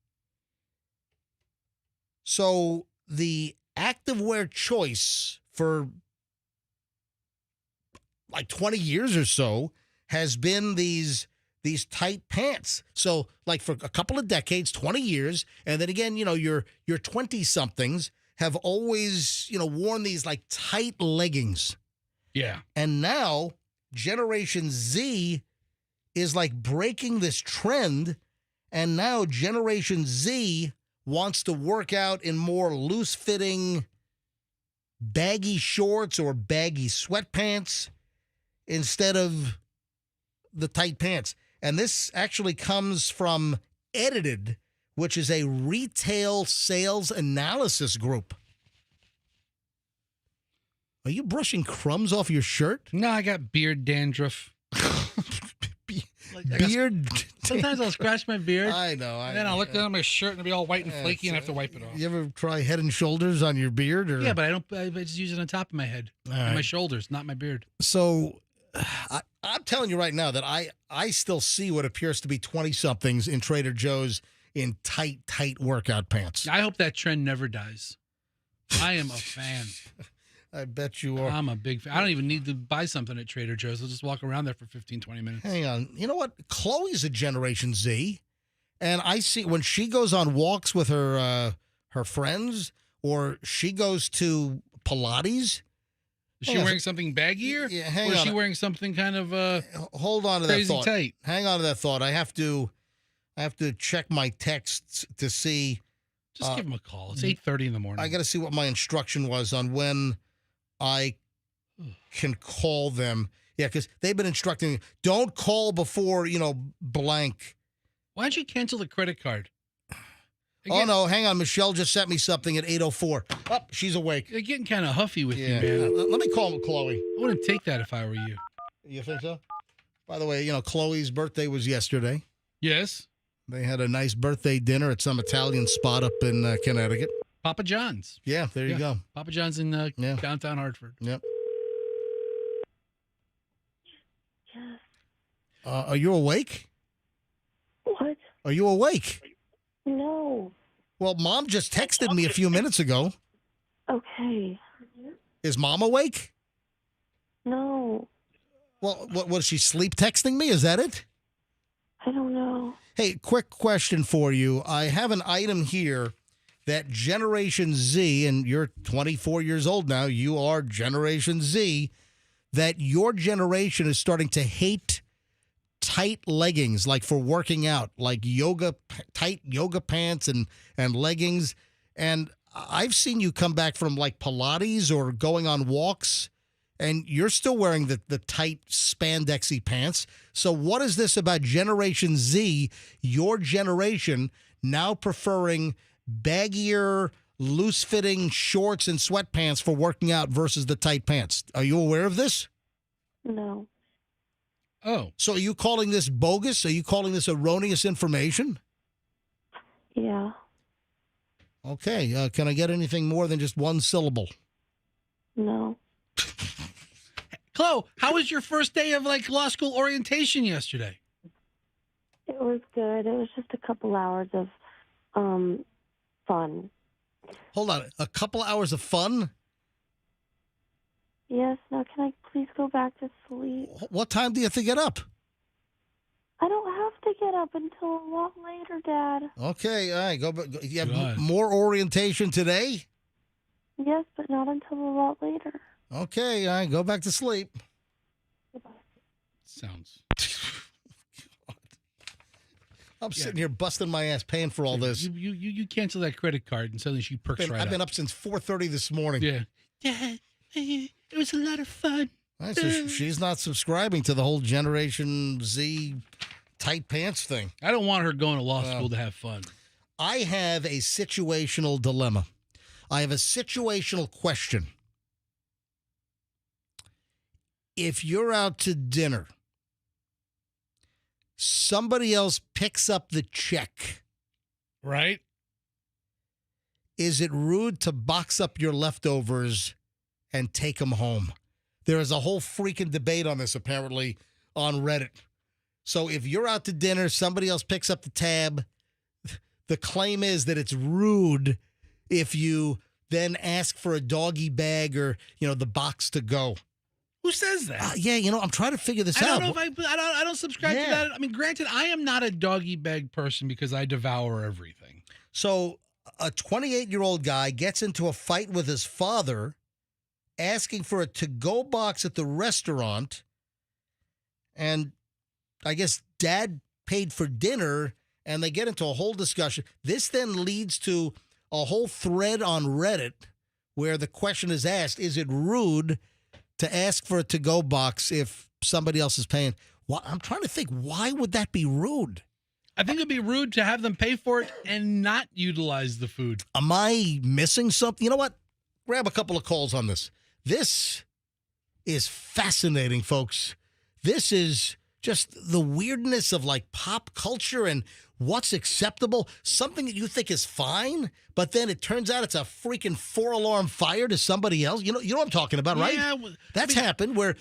So the activewear choice for like 20 years or so has been these tight pants. So like for a couple of decades, 20 years, and then again, your 20-somethings have always, worn these like tight leggings. Yeah. And now Generation Z is like breaking this trend, and now Generation Z wants to work out in more loose-fitting baggy shorts or baggy sweatpants instead of the tight pants. And this actually comes from Edited, which is a retail sales analysis group. Are you brushing crumbs off your shirt? No, I got beard dandruff. Sometimes I'll scratch my beard. I know. And then I'll look down at my shirt and it'll be all white and flaky and I have to wipe it off. You ever try Head and Shoulders on your beard? Or? Yeah, but I just use it on top of my head. And my shoulders, not my beard. So I'm telling you right now that I still see what appears to be 20-somethings in Trader Joe's in tight workout pants. I hope that trend never dies. I am a fan. I bet you are. I'm a big fan. I don't even need to buy something at Trader Joe's. I'll just walk around there for 15, 20 minutes. Hang on. You know what? Chloe's a Generation Z. And I see when she goes on walks with her friends or she goes to Pilates, Is she wearing something baggier? Yeah, hang or is on. she wearing something kind of hold on to that crazy thought. tight? Hang on to that thought. I have to check my texts to see. Just give him a call. It's 8:30 in the morning. I got to see what my instruction was on when I can call them. Yeah, because they've been instructing me, don't call before, blank. Why don't you cancel the credit card? Oh, no, hang on. Michelle just sent me something at 8:04. Oh, she's awake. They're getting kind of huffy with Yeah. you, man. Let me call Chloe. I wouldn't take that if I were you. You think so? By the way, Chloe's birthday was yesterday. Yes. They had a nice birthday dinner at some Italian spot up in Connecticut. Papa John's. Yeah, there you go. Papa John's in downtown Hartford. Yep. Are you awake? What? Are you awake? No. Well, Mom just texted me a few minutes ago. Okay. Is Mom awake? No. Well, what was she sleep texting me? Is that it? I don't know. Hey, quick question for you. I have an item here that Generation Z, and you're 24 years old now, you are Generation Z, that your generation is starting to hate tight leggings, like for working out, like tight yoga pants and leggings. And I've seen you come back from like Pilates or going on walks, and you're still wearing the tight spandexy pants. So what is this about Generation Z, your generation, now preferring baggier, loose-fitting shorts and sweatpants for working out versus the tight pants? Are you aware of this? No. Oh. So are you calling this bogus? Are you calling this erroneous information? Yeah. Okay. Can I get anything more than just one syllable? No. Chloe, how was your first day of law school orientation yesterday? It was good. It was just a couple hours of fun. Hold on. A couple hours of fun? Yes. Now, can I please go back to sleep? What time do you have to get up? I don't have to get up until a lot later, Dad. Okay. All right. Go. You have more orientation today? Yes, but not until a lot later. Okay. All right. Go back to sleep. Sounds. I'm sitting here busting my ass paying for all this. You cancel that credit card and suddenly she perks right up. I've been up since 4:30 this morning. Yeah. Dad, it was a lot of fun. All right, so she's not subscribing to the whole Generation Z tight pants thing. I don't want her going to law school to have fun. I have a situational dilemma. I have a situational question. If you're out to dinner, somebody else picks up the check. Right? Is it rude to box up your leftovers and take them home? There is a whole freaking debate on this, apparently, on Reddit. So if you're out to dinner, somebody else picks up the tab, the claim is that it's rude if you then ask for a doggy bag or, the box to go. Who says that? Yeah, I'm trying to figure this out. I don't know if I don't subscribe to that. I mean, granted, I am not a doggy bag person because I devour everything. So a 28-year-old guy gets into a fight with his father asking for a to-go box at the restaurant, and I guess dad paid for dinner, and they get into a whole discussion. This then leads to a whole thread on Reddit where the question is asked, is it rude to ask for a to-go box if somebody else is paying? Well, I'm trying to think, why would that be rude? I think it'd be rude to have them pay for it and not utilize the food. Am I missing something? You know what? Grab a couple of calls on this. This is fascinating, folks. This is just the weirdness of pop culture and what's acceptable. Something that you think is fine, but then it turns out it's a freaking 4-alarm fire to somebody else. You know what I'm talking about, right? Yeah, That's happened where,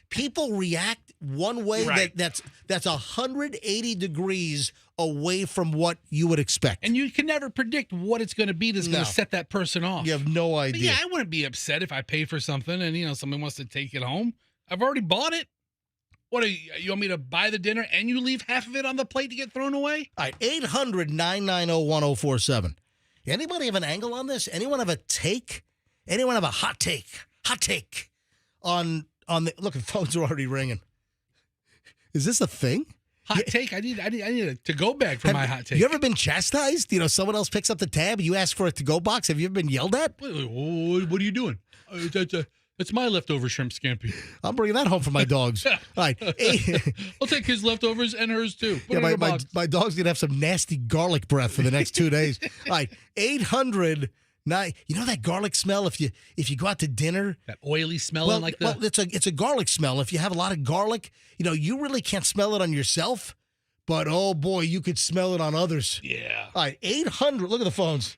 people react one way that's 180 degrees away from what you would expect. And you can never predict what it's going to be that's going to set that person off. You have no idea. But yeah, I wouldn't be upset if I pay for something and, someone wants to take it home. I've already bought it. What, you want me to buy the dinner and you leave half of it on the plate to get thrown away? All right, 800-990-1047. Anybody have an angle on this? Anyone have a take? Anyone have a hot take? hot take on the look. The phones are already ringing. Is this a thing? Hot take. I need a to-go bag for my hot take. You ever been chastised? You know, someone else picks up the tab, you ask for a to-go box. Have you ever been yelled at? What are you doing? That's my leftover shrimp scampi. I'm bringing that home for my dogs. All right. I'll take his leftovers and hers too. Put it in a box. My dog's gonna have some nasty garlic breath for the next 2 days. All right, 800. You know that garlic smell if you go out to dinner, that oily smell, well, it's a garlic smell. If you have a lot of garlic, you know you really can't smell it on yourself, but oh boy, you could smell it on others. Yeah. All right, 800. Look at the phones.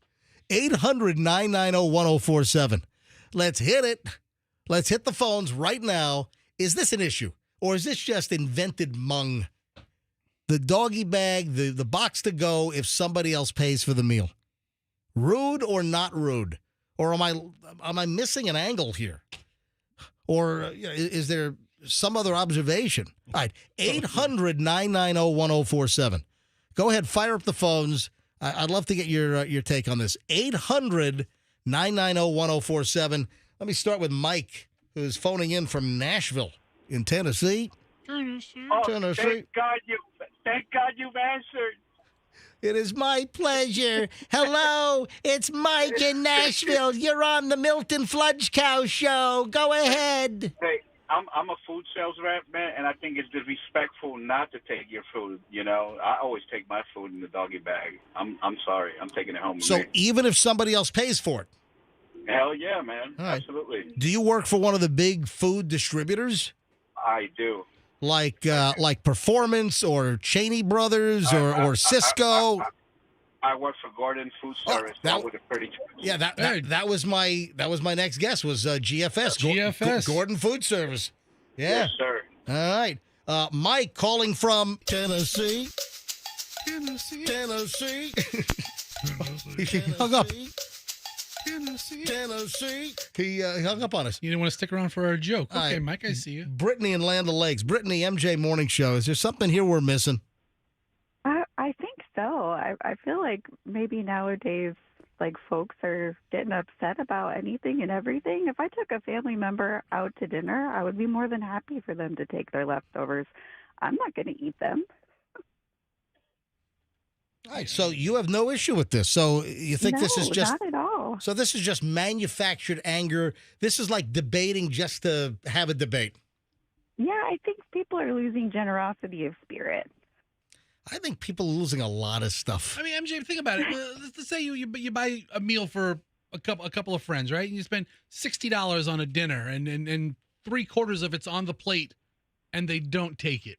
800-990-1047. Let's hit it. Let's hit the phones right now. Is this an issue, or is this just invented mung? The doggy bag, the box to go if somebody else pays for the meal. Rude or not rude? Or am I missing an angle here? Or is there some other observation? All right, 800-990-1047. Go ahead, fire up the phones. I'd love to get your take on this. 800-990-1047. Let me start with Mike, who's phoning in from Nashville in Tennessee. Tennessee. Thank God you've answered. It is my pleasure. Hello, it's Mike in Nashville. You're on the Milton Fludgecow Show. Go ahead. Hey, I'm a food sales rep, man, and I think it's disrespectful not to take your food. You know, I always take my food in the doggy bag. I'm sorry, I'm taking it home. So even if somebody else pays for it? Hell yeah, man. All right. Absolutely. Do you work for one of the big food distributors? I do. Like Performance or Cheney Brothers or Cisco? I work for Gordon Food Service. That was a pretty. Yeah, that was my next guess was GFS. GFS. Gordon Food Service. Yeah. Yes, sir. All right. Mike calling from Tennessee. Tennessee. He hung up. Tennessee. He hung up on us. You didn't want to stick around for our joke. Okay, right. Mike, I see you. Brittany in Land O'Lakes. Brittany, MJ Morning Show. Is there something here we're missing? I think so. I feel like maybe nowadays, like, folks are getting upset about anything and everything. If I took a family member out to dinner, I would be more than happy for them to take their leftovers. I'm not going to eat them. All right, so you have no issue with this. So you think this is just not at all. So this is just manufactured anger. This is like debating just to have a debate. Yeah, I think people are losing generosity of spirit. I think people are losing a lot of stuff. I mean, MJ, think about it. Let's say you buy a meal for a couple of friends, right? And you spend $60 on a dinner, and 3/4 of it's on the plate, and they don't take it.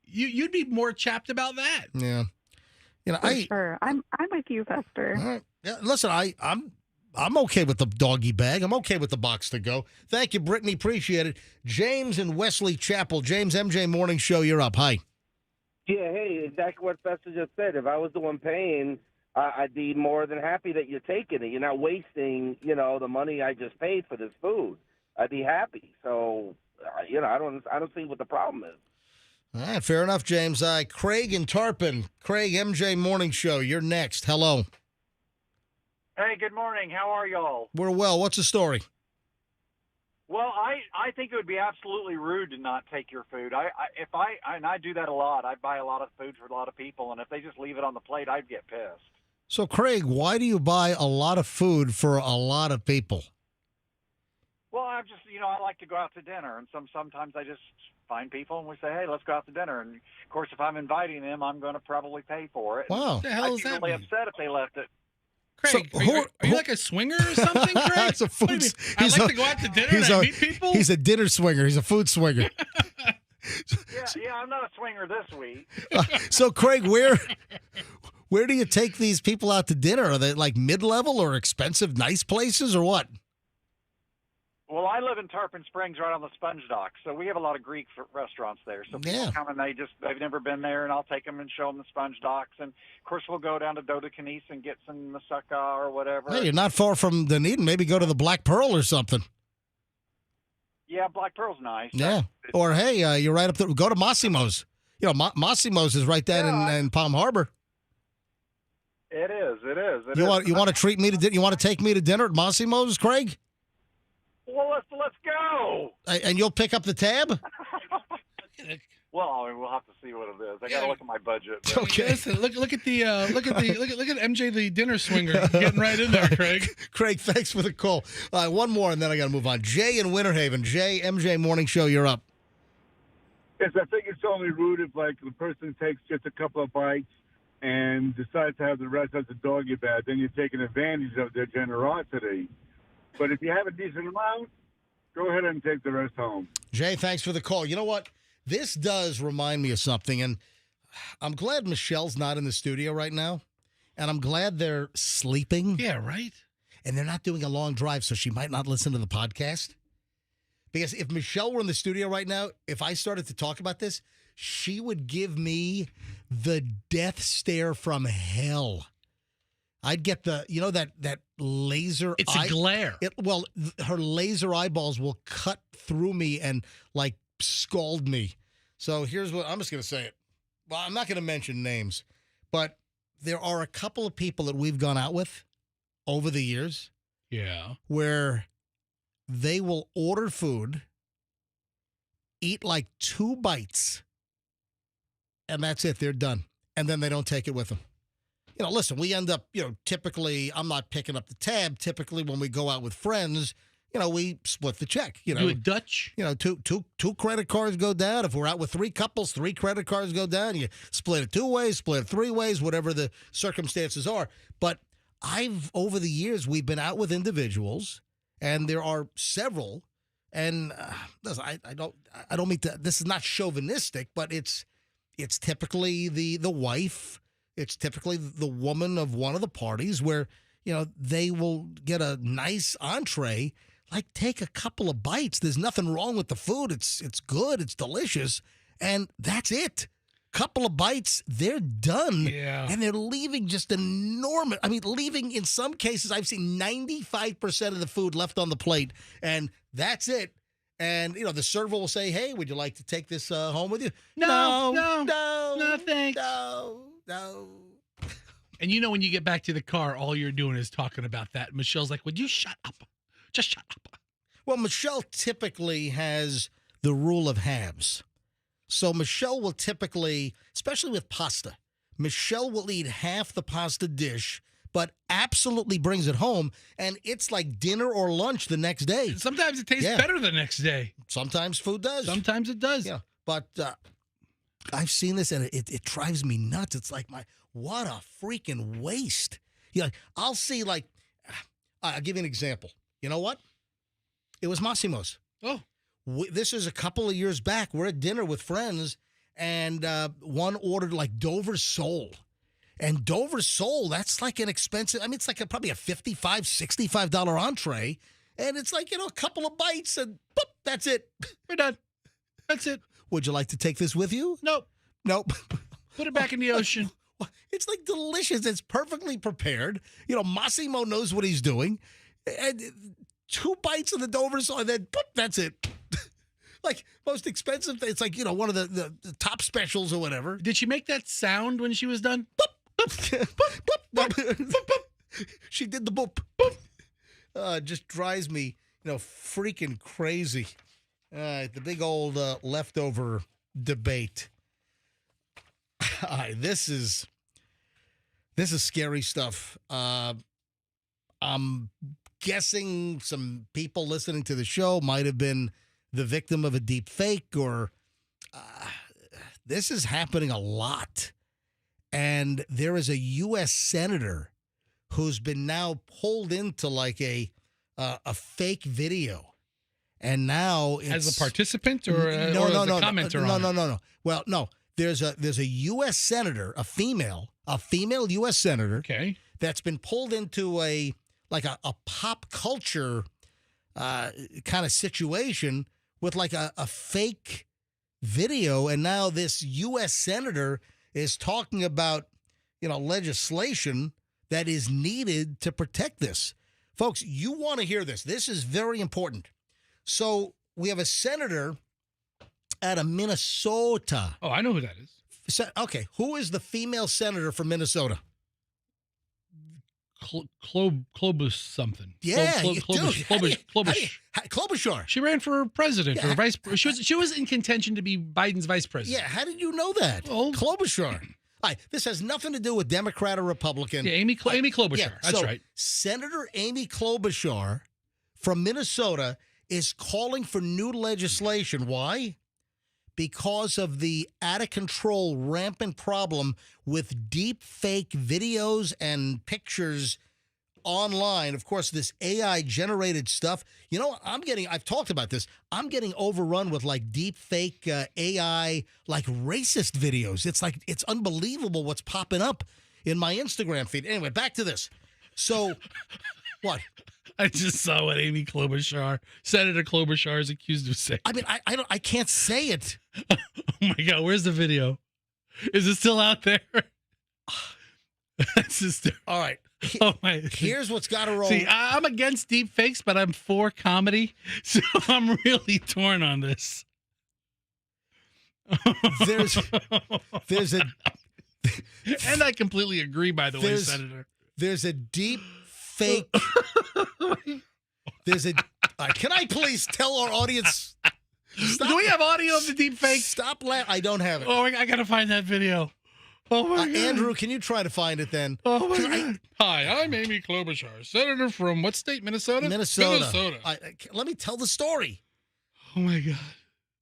You'd be more chapped about that. Yeah. You know, sure. I'm with you, Fester. All right. Yeah, listen, I'm okay with the doggy bag. I'm okay with the box to go. Thank you, Brittany. Appreciate it. James in Wesley Chapel. James, MJ Morning Show. You're up. Hi. Yeah, hey, exactly what Fester just said. If I was the one paying, I'd be more than happy that you're taking it. You're not wasting, the money I just paid for this food. I'd be happy. So, I don't see what the problem is. All right, fair enough, James. Craig in Tarpon. Craig, MJ Morning Show. You're next. Hello. Hey, good morning. How are y'all? We're well. What's the story? Well, I think it would be absolutely rude to not take your food. If I do that a lot. I buy a lot of food for a lot of people, and if they just leave it on the plate, I'd get pissed. So, Craig, why do you buy a lot of food for a lot of people? Well, I'm just, I like to go out to dinner, and sometimes I just find people and we say, hey, let's go out to dinner. And, of course, if I'm inviting them, I'm going to probably pay for it. Wow. What the hell I'd be really upset if they left it. Craig, So, are you like a swinger or something, Craig? That's a food. I like to go out to dinner and I meet people? He's a dinner swinger. He's a food swinger. Yeah, I'm not a swinger this week. So, Craig, where do you take these people out to dinner? Are they like mid-level or expensive, nice places or what? Well, I live in Tarpon Springs right on the Sponge Dock, so we have a lot of Greek restaurants there. So people come and they've never been there, and I'll take them and show them the Sponge Docks. And, of course, we'll go down to Dodecanese and get some moussaka or whatever. Hey, you're not far from Dunedin. Maybe go to the Black Pearl or something. Yeah, Black Pearl's nice. Yeah. Or, hey, you're right up there. Go to Massimo's. Massimo's is right down in Palm Harbor. It is. You want to treat me to dinner? You want to take me to dinner at Massimo's, Craig? Well, let's go. And you'll pick up the tab? Well, I mean, we'll have to see what it is. I got to look at my budget. but- Okay. Listen, look at MJ the dinner swinger getting right in there, Craig. Craig, thanks for the call. One more, and then I got to move on. Jay in Winter Haven. Jay, MJ Morning Show, you're up. Yes, I think it's only rude if, like, the person takes just a couple of bites and decides to have the rest as a doggy bag. Then you're taking advantage of their generosity. But if you have a decent amount, go ahead and take the rest home. Jay, thanks for the call. You know what? This does remind me of something, and I'm glad Michelle's not in the studio right now, and I'm glad they're sleeping. Yeah, right? And they're not doing a long drive, so she might not listen to the podcast. Because if Michelle were in the studio right now, if I started to talk about this, she would give me the death stare from hell. I'd get that laser. It's a glare. Her laser eyeballs will cut through me and like scald me. So here's what I'm just going to say it. Well, I'm not going to mention names, but there are a couple of people that we've gone out with over the years. Yeah. Where they will order food, eat like 2 bites, and that's it. They're done. And then they don't take it with them. Listen, we end up, typically, I'm not picking up the tab. Typically, when we go out with friends, we split the check. Do a Dutch? Two credit cards go down. If we're out with 3 couples, 3 credit cards go down. You split it 2 ways, split it 3 ways, whatever the circumstances are. But over the years, we've been out with individuals, and there are several, and listen, I don't mean to, this is not chauvinistic, but it's typically the wife, it's typically the woman of one of the parties where, they will get a nice entree, like take a couple of bites. There's nothing wrong with the food. It's good. It's delicious. And that's it. Couple of bites, they're done. Yeah. And they're leaving just enormous. I mean, leaving, in some cases, I've seen 95% of the food left on the plate. And that's it. And, the server will say, hey, would you like to take this home with you? No, thanks. No. And when you get back to the car, all you're doing is talking about that. Michelle's like, would you shut up? Just shut up. Well, Michelle typically has the rule of halves. So Michelle will typically, especially with pasta, Michelle will eat half the pasta dish, but absolutely brings it home, and it's like dinner or lunch the next day. Sometimes it tastes better the next day. Sometimes food does. Sometimes it does. Yeah, but I've seen this, and it drives me nuts. It's like, what a freaking waste. I'll see, I'll give you an example. You know what? It was Massimo's. Oh. This is a couple of years back. We're at dinner with friends, and one ordered like Dover sole. And Dover sole, that's like an expensive, it's like probably a $55, $65 entree. And it's like, a couple of bites and boop, that's it. We're done. That's it. Would you like to take this with you? Nope. Put it back in the ocean. It's like delicious. It's perfectly prepared. Massimo knows what he's doing. And 2 bites of the Dover sole, and then boop, that's it. Like, most expensive, it's like, one of the top specials or whatever. Did she make that sound when she was done? Boop, boop, boop, boop, boop. She did the boop. Boop. It just drives me, freaking crazy. The big old leftover debate. All right, this is scary stuff. I'm guessing some people listening to the show might have been the victim of a deep fake, or this is happening a lot. And there is a U.S. senator who's been now pulled into like a fake video. And now it's, as a participant or as a commenter on it? No. Well, no. There's a U.S. senator, a female U.S. senator, okay, that's been pulled into a pop culture kind of situation with like a fake video, and now this U.S. senator is talking about legislation that is needed to protect this. Folks, you want to hear this. This is very important. So we have a senator out of Minnesota. Oh, I know who that is. Okay, who is the female senator from Minnesota? Klobuchar something. Yeah, Klobuchar. Klobuchar. She ran for president or Yeah. vice. She was in contention to be Biden's vice president. Yeah, how did you know that? Klobuchar. All right, this has nothing to do with Democrat or Republican. Yeah, Amy Klobuchar. Yeah, That's so right. Senator Amy Klobuchar from Minnesota is calling for new legislation. Why? Because of the out-of-control, rampant problem with deep fake videos and pictures online. Of course, this AI-generated stuff. You know, I've talked about this. I'm getting overrun with, like, deep fake AI, like, racist videos. It's unbelievable what's popping up in my Instagram feed. Anyway, back to this. So, what? I just saw what Amy Klobuchar, Senator Klobuchar, is accused of saying. I mean, I can't say it. Oh my God, where's the video? Is it still out there? That's just all right. Oh my! Here's what's got to roll. See, I'm against deep fakes, but I'm for comedy, so I'm really torn on this. There's a, and I completely agree. By the way, Senator, there's a deep fake. Can I please tell our audience? Stop. Do we have audio of the deep fake? Stop laughing. I don't have it. Oh, I got to find that video. Oh my God. Andrew, can you try to find it then? Oh my God. Hi, I'm Amy Klobuchar, senator from what state? Minnesota. Minnesota. Let me tell the story. Oh my God.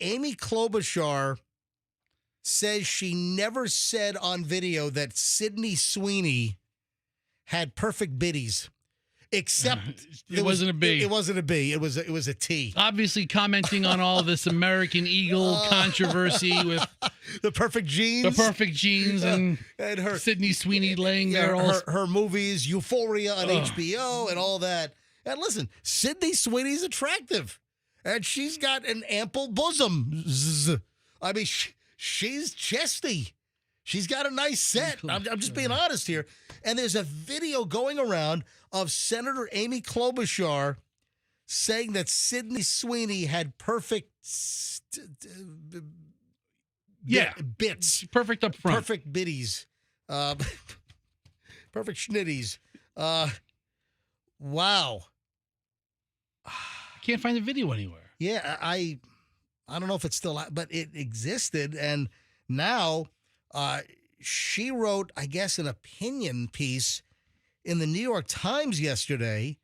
Amy Klobuchar says she never said on video that Sydney Sweeney had perfect biddies. Except it wasn't a B. It wasn't a B. It was a T. Obviously commenting on all this American Eagle controversy with the perfect jeans. And her Sydney Sweeney laying there. Her movies, Euphoria on HBO and all that. And listen, Sydney Sweeney's attractive. And she's got an ample bosom. I mean, she's chesty. She's got a nice set. I'm just being honest here. And there's a video going around of Senator Amy Klobuchar saying that Sydney Sweeney had perfect bits. Perfect up front. Perfect biddies. Perfect schnitties. Wow. I can't find the video anywhere. Yeah, I don't know if it's still out, but it existed. And now she wrote, I guess, an opinion piece in the New York Times yesterday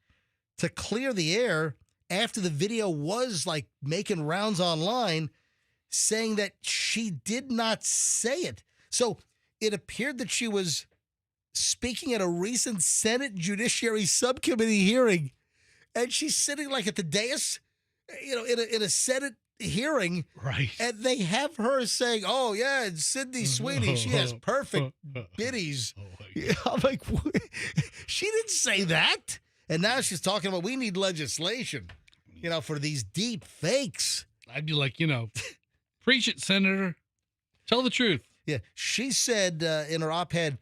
to clear the air after the video was like making rounds online, saying that she did not say it. So it appeared that she was speaking at a recent Senate Judiciary Subcommittee hearing, and she's sitting like at the dais, you know, in a Senate hearing, right? And they have her saying, "Oh yeah, it's Sydney Sweeney. She has perfect biddies." I'm like, what? She didn't say that, and now she's talking about we need legislation, you know, for these deep fakes. I'd be like, you know, preach it, Senator. Tell the truth. Yeah, she said in her op-ed,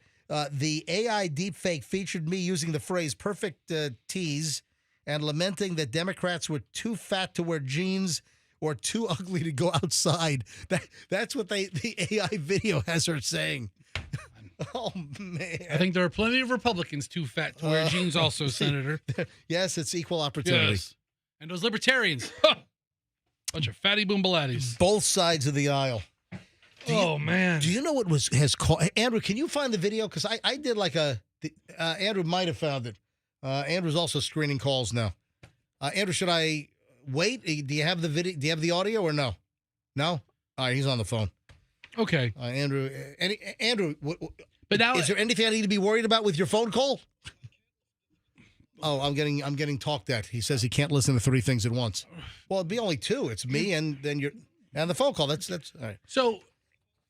the AI deepfake featured me using the phrase "perfect tease" and lamenting that Democrats were too fat to wear jeans or too ugly to go outside. That's what the AI video has her saying. Oh, man. I think there are plenty of Republicans too fat to wear jeans also, Senator. Yes, it's equal opportunity. Yes. And those libertarians. Bunch of fatty boombalatties. Both sides of the aisle. Man. Do you know what has caught? Andrew, can you find the video? Because I did like Andrew might have found it. Andrew's also screening calls now. Andrew, should I wait? Do you have the video? Do you have the audio or no? No? All right, he's on the phone. Okay. Andrew, Andrew, but now, is there anything I need to be worried about with your phone call? Oh, I'm getting talked at. He says he can't listen to three things at once. Well, it'd be only two. It's me and then and the phone call. That's all right. So,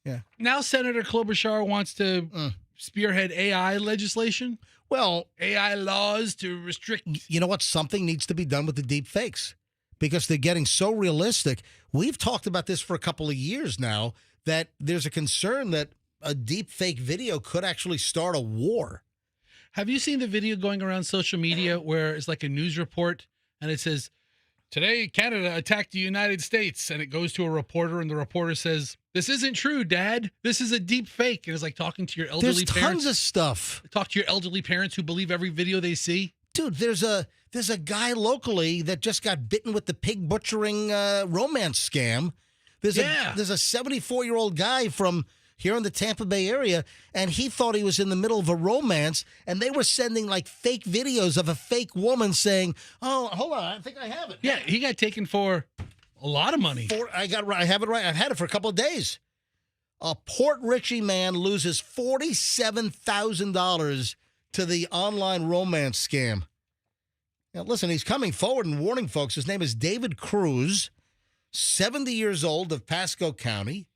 yeah. Now Senator Klobuchar wants to spearhead AI legislation. Well, AI laws to restrict. You know what? Something needs to be done with the deep fakes because they're getting so realistic. We've talked about this for a couple of years now, that there's a concern that a deep fake video could actually start a war. Have you seen the video going around social media where it's like a news report and it says, Today, Canada attacked the United States, and it goes to a reporter, and the reporter says, "This isn't true, Dad. This is a deep fake." And it's like talking to your elderly There's parents. tons of stuff. Talk to your elderly parents who believe every video they see. Dude, there's a guy locally that just got bitten with the pig butchering romance scam. There's a 74-year-old guy from here in the Tampa Bay area, and he thought he was in the middle of a romance, and they were sending like fake videos of a fake woman saying, "Oh, hold on, I think I have it." Yeah, he got taken for a lot of money. I have it right. I've had it for a couple of days. A Port Richey man loses $47,000 to the online romance scam. Now, listen, he's coming forward and warning folks. His name is David Cruz, 70 years old, of Pasco County.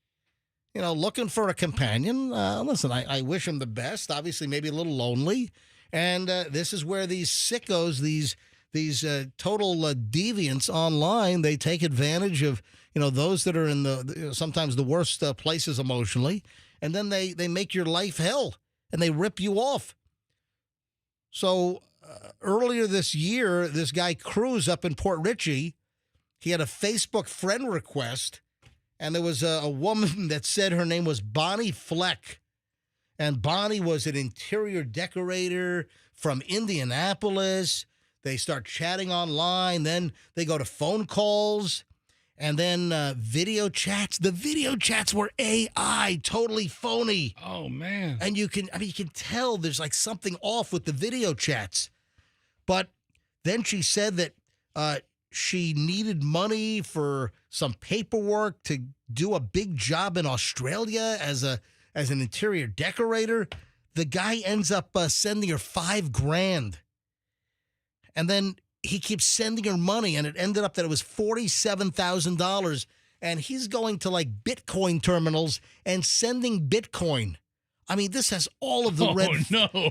You know, looking for a companion. Listen, I wish him the best. Obviously, maybe a little lonely. And this is where these sickos, these total deviants online, they take advantage of, those that are in the sometimes the worst places emotionally. And then they make your life hell and they rip you off. So earlier this year, this guy Cruz up in Port Richey, he had a Facebook friend request. And there was a woman that said her name was Bonnie Fleck. And Bonnie was an interior decorator from Indianapolis. They start chatting online. Then they go to phone calls. And then video chats. The video chats were AI, totally phony. Oh, man. And you can tell there's like something off with the video chats. But then she said that she needed money for some paperwork to do a big job in Australia as an interior decorator. The guy ends up sending her $5,000. And then he keeps sending her money, and it ended up that it was $47,000. And he's going to like Bitcoin terminals and sending Bitcoin. I mean, this has all of the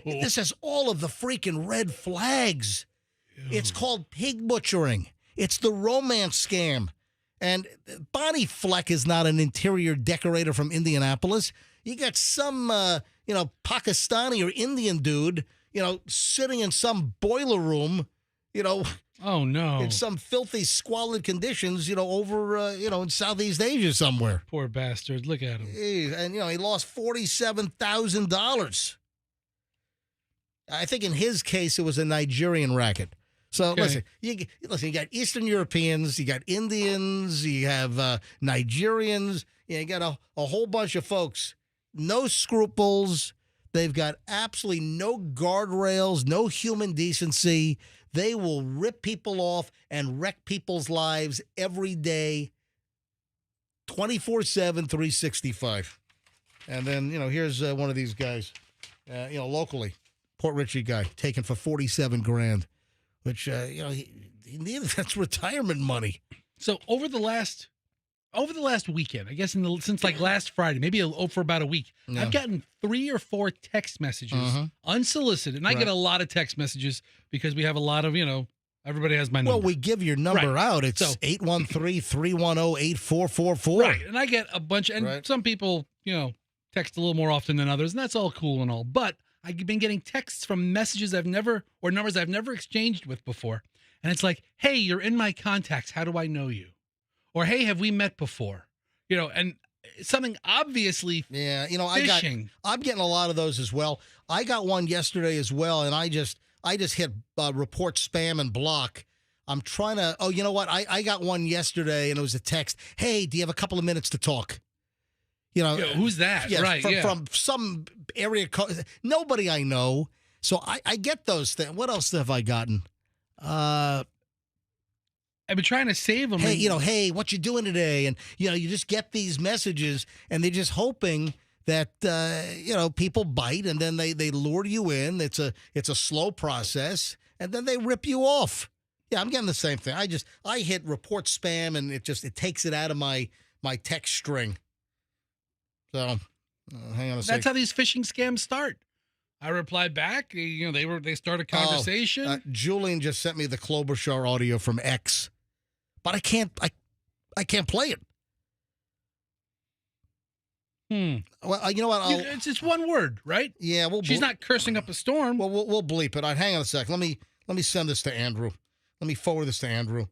This has all of the freaking red flags. Ew. It's called pig butchering. It's the romance scam. And Bonnie Fleck is not an interior decorator from Indianapolis. You got some, Pakistani or Indian dude, sitting in some boiler room, oh, no. in some filthy, squalid conditions, over, in Southeast Asia somewhere. Poor bastard. Look at him. And, he lost $47,000. I think in his case, it was a Nigerian racket. So Okay. listen, you got Eastern Europeans, you got Indians, you have Nigerians, you got a whole bunch of folks. No scruples. They've got absolutely no guardrails, no human decency. They will rip people off and wreck people's lives every day, 24/7, 365. And then, here's one of these guys, locally, Port Richey guy, taken for $47,000. Which, he needed, that's retirement money. So over the last weekend, I guess since like last Friday, maybe for about a week, Yeah. I've gotten 3 or 4 text messages unsolicited. And I get a lot of text messages because we have a lot of, everybody has my number. Well, we give your number out. It's 813-310-8444. Right. And I get a bunch, and some people, text a little more often than others, and that's all cool and all. But I've been getting texts from numbers I've never exchanged with before. And it's like, hey, you're in my contacts. How do I know you? Or, hey, have we met before? And something obviously phishing. I'm getting a lot of those as well. I got one yesterday as well, and I just hit report spam and block. I'm trying to, you know what? I got one yesterday, and it was a text. Hey, do you have a couple of minutes to talk? Who's that? Yes, right. From some area code. Nobody I know. So I get those things. What else have I gotten? I've been trying to save them. Hey, hey, what you doing today? And, you just get these messages, and they're just hoping that, people bite, and then they lure you in. It's a slow process, and then they rip you off. Yeah, I'm getting the same thing. I hit report spam, and it takes it out of my text string. So, hang on a second. That's how these phishing scams start. I replied back. They start a conversation. Julian just sent me the Klobuchar audio from X, but I can't play it. Well, you know what? It's just one word, right? Yeah, she's not cursing up a storm. Well, we'll bleep it. Hang on a sec. Let me send this to Andrew. Let me forward this to Andrew.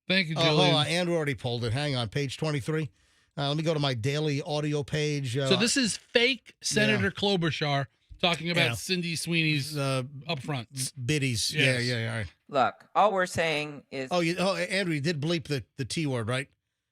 Thank you, Oh, Julian. hold on. Andrew already pulled it. Hang on, page 23. Let me go to my daily audio page. So this is fake Senator Klobuchar talking about Cindy Sweeney's upfront biddies. Yes. Yeah. All right. Look, all we're saying is. Andrew, you did bleep the T word, right?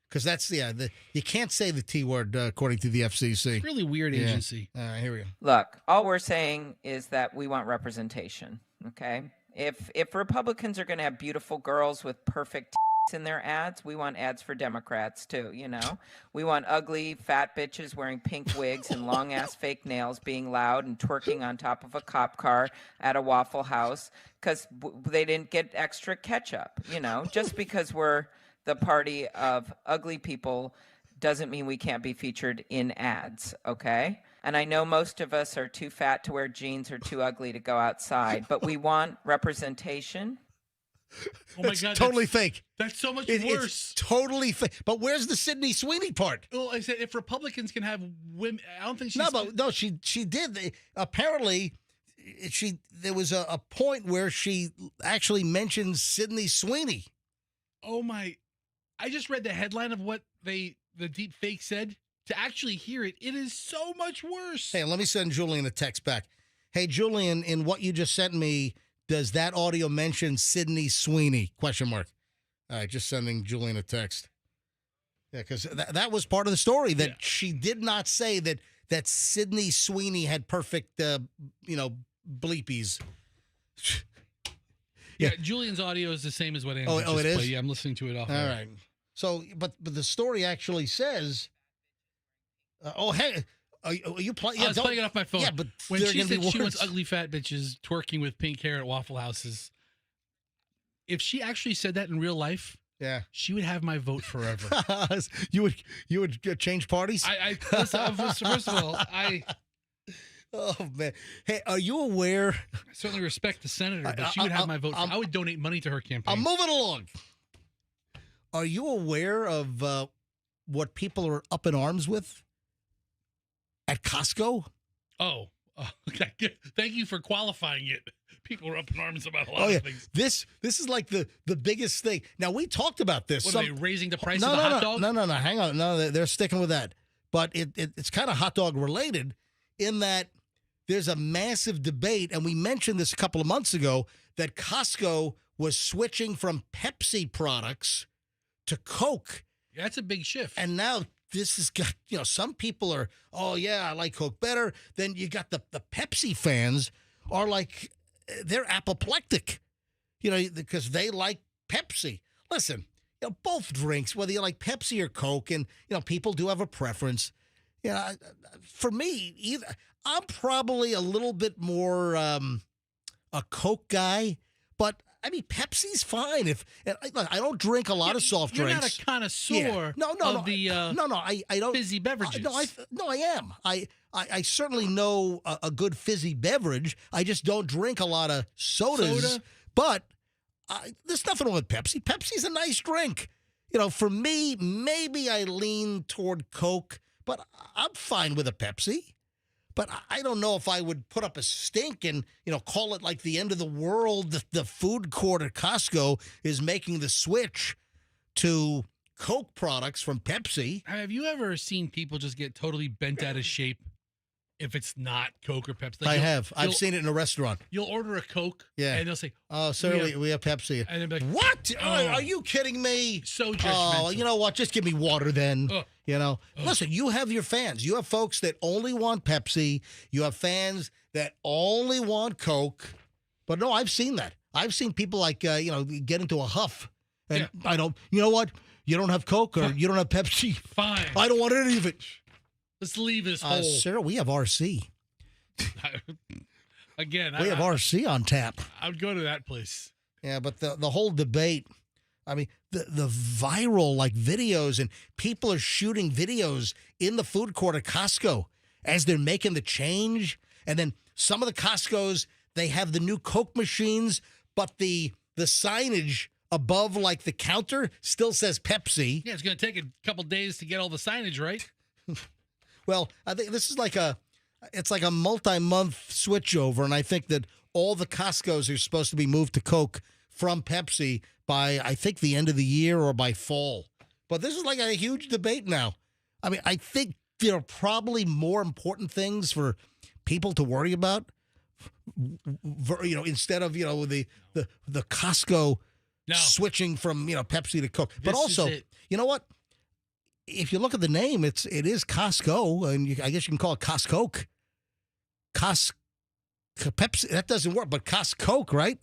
Because that's you can't say the T word according to the FCC. It's really weird agency. All right, here we go. Look, all we're saying is that we want representation. Okay, if Republicans are going to have beautiful girls with perfect in their ads, we want ads for Democrats too. You know, we want ugly fat bitches wearing pink wigs and long ass fake nails, being loud and twerking on top of a cop car at a Waffle House because they didn't get extra ketchup. You know, just because we're the party of ugly people doesn't mean we can't be featured in ads, okay? And I know most of us are too fat to wear jeans or too ugly to go outside, but we want representation. Oh my God, totally fake. That's so much It's worse. totally fake. But where's the Sydney Sweeney part? Well, I said if Republicans can have women, I don't think she's. She did. Apparently, there was a point where she actually mentioned Sydney Sweeney. Oh my! I just read the headline of what the deep fake said. To actually hear it, it is so much worse. Hey, let me send Julian a text back. Hey, Julian, in what you just sent me, does that audio mention Sydney Sweeney? Question mark. All right, just sending Julian a text. Yeah, because that was part of the story, that she did not say that Sydney Sweeney had perfect, bleepies. Yeah, Julian's audio is the same as what Andrew just it is? played. Yeah, I'm listening to it off. All right. So, but the story actually says, hey, are you playing? I was playing it off my phone. Yeah, but when there are she gonna be said she words. wants ugly fat bitches twerking with pink hair at Waffle Houses, if she actually said that in real life, she would have my vote forever. you would change parties? First of all, Oh man! Hey, are you aware? I certainly respect the senator, but she would have my vote. I would donate money to her campaign. I'm moving along. Are you aware of what people are up in arms with at Costco? Oh, okay. Thank you for qualifying it. People are up in arms about a lot of things. This is like the biggest thing. Now, we talked about this. What, are they raising the price of the hot dog? No. Hang on. No, they're sticking with that. But it's kind of hot dog related in that there's a massive debate, and we mentioned this a couple of months ago, that Costco was switching from Pepsi products to Coke. Yeah, that's a big shift. And now this has got, some people are, I like Coke better. Then you got the Pepsi fans are like, they're apoplectic, because they like Pepsi. Listen, both drinks, whether you like Pepsi or Coke, and, people do have a preference. For me, I'm probably a little bit more a Coke guy, but I mean, Pepsi's fine. I don't drink a lot of soft drinks. You're not a connoisseur of the I don't fizzy beverages. I am. I certainly know a good fizzy beverage. I just don't drink a lot of sodas. But there's nothing wrong with Pepsi. Pepsi's a nice drink. For me, maybe I lean toward Coke, but I'm fine with a Pepsi. But I don't know if I would put up a stink and, call it like the end of the world. The food court at Costco is making the switch to Coke products from Pepsi. Have you ever seen people just get totally bent out of shape if it's not Coke or Pepsi? I have. I've seen it in a restaurant. You'll order a Coke, and they'll say, "Oh, sir, we have Pepsi." And they'll be like, "What? Are you kidding me?" So judgmental. Oh, you know what? Just give me water then. Listen, you have your fans. You have folks that only want Pepsi. You have fans that only want Coke. But no, I've seen that. I've seen people like, get into a huff. And I don't, you know what? You don't have Coke or you don't have Pepsi. Fine. I don't want any of it. Let's leave this hole. Sir, we have RC. Again, we have RC on tap. I would go to that place. Yeah, but the whole debate, I mean, the viral videos, and people are shooting videos in the food court at Costco as they're making the change. And then some of the Costcos, they have the new Coke machines, but the signage above the counter still says Pepsi. Yeah, it's going to take a couple days to get all the signage right. Well, I think this is it's like a multi-month switchover, and I think that all the Costcos are supposed to be moved to Coke from Pepsi by, I think, the end of the year or by fall. But this is like a huge debate now. I mean, I think there are probably more important things for people to worry about, instead of, the Costco switching from, Pepsi to Coke. But also, you know what? If you look at the name, it is Costco, and I guess you can call it Costco. Pepsi, that doesn't work, but Costco, right?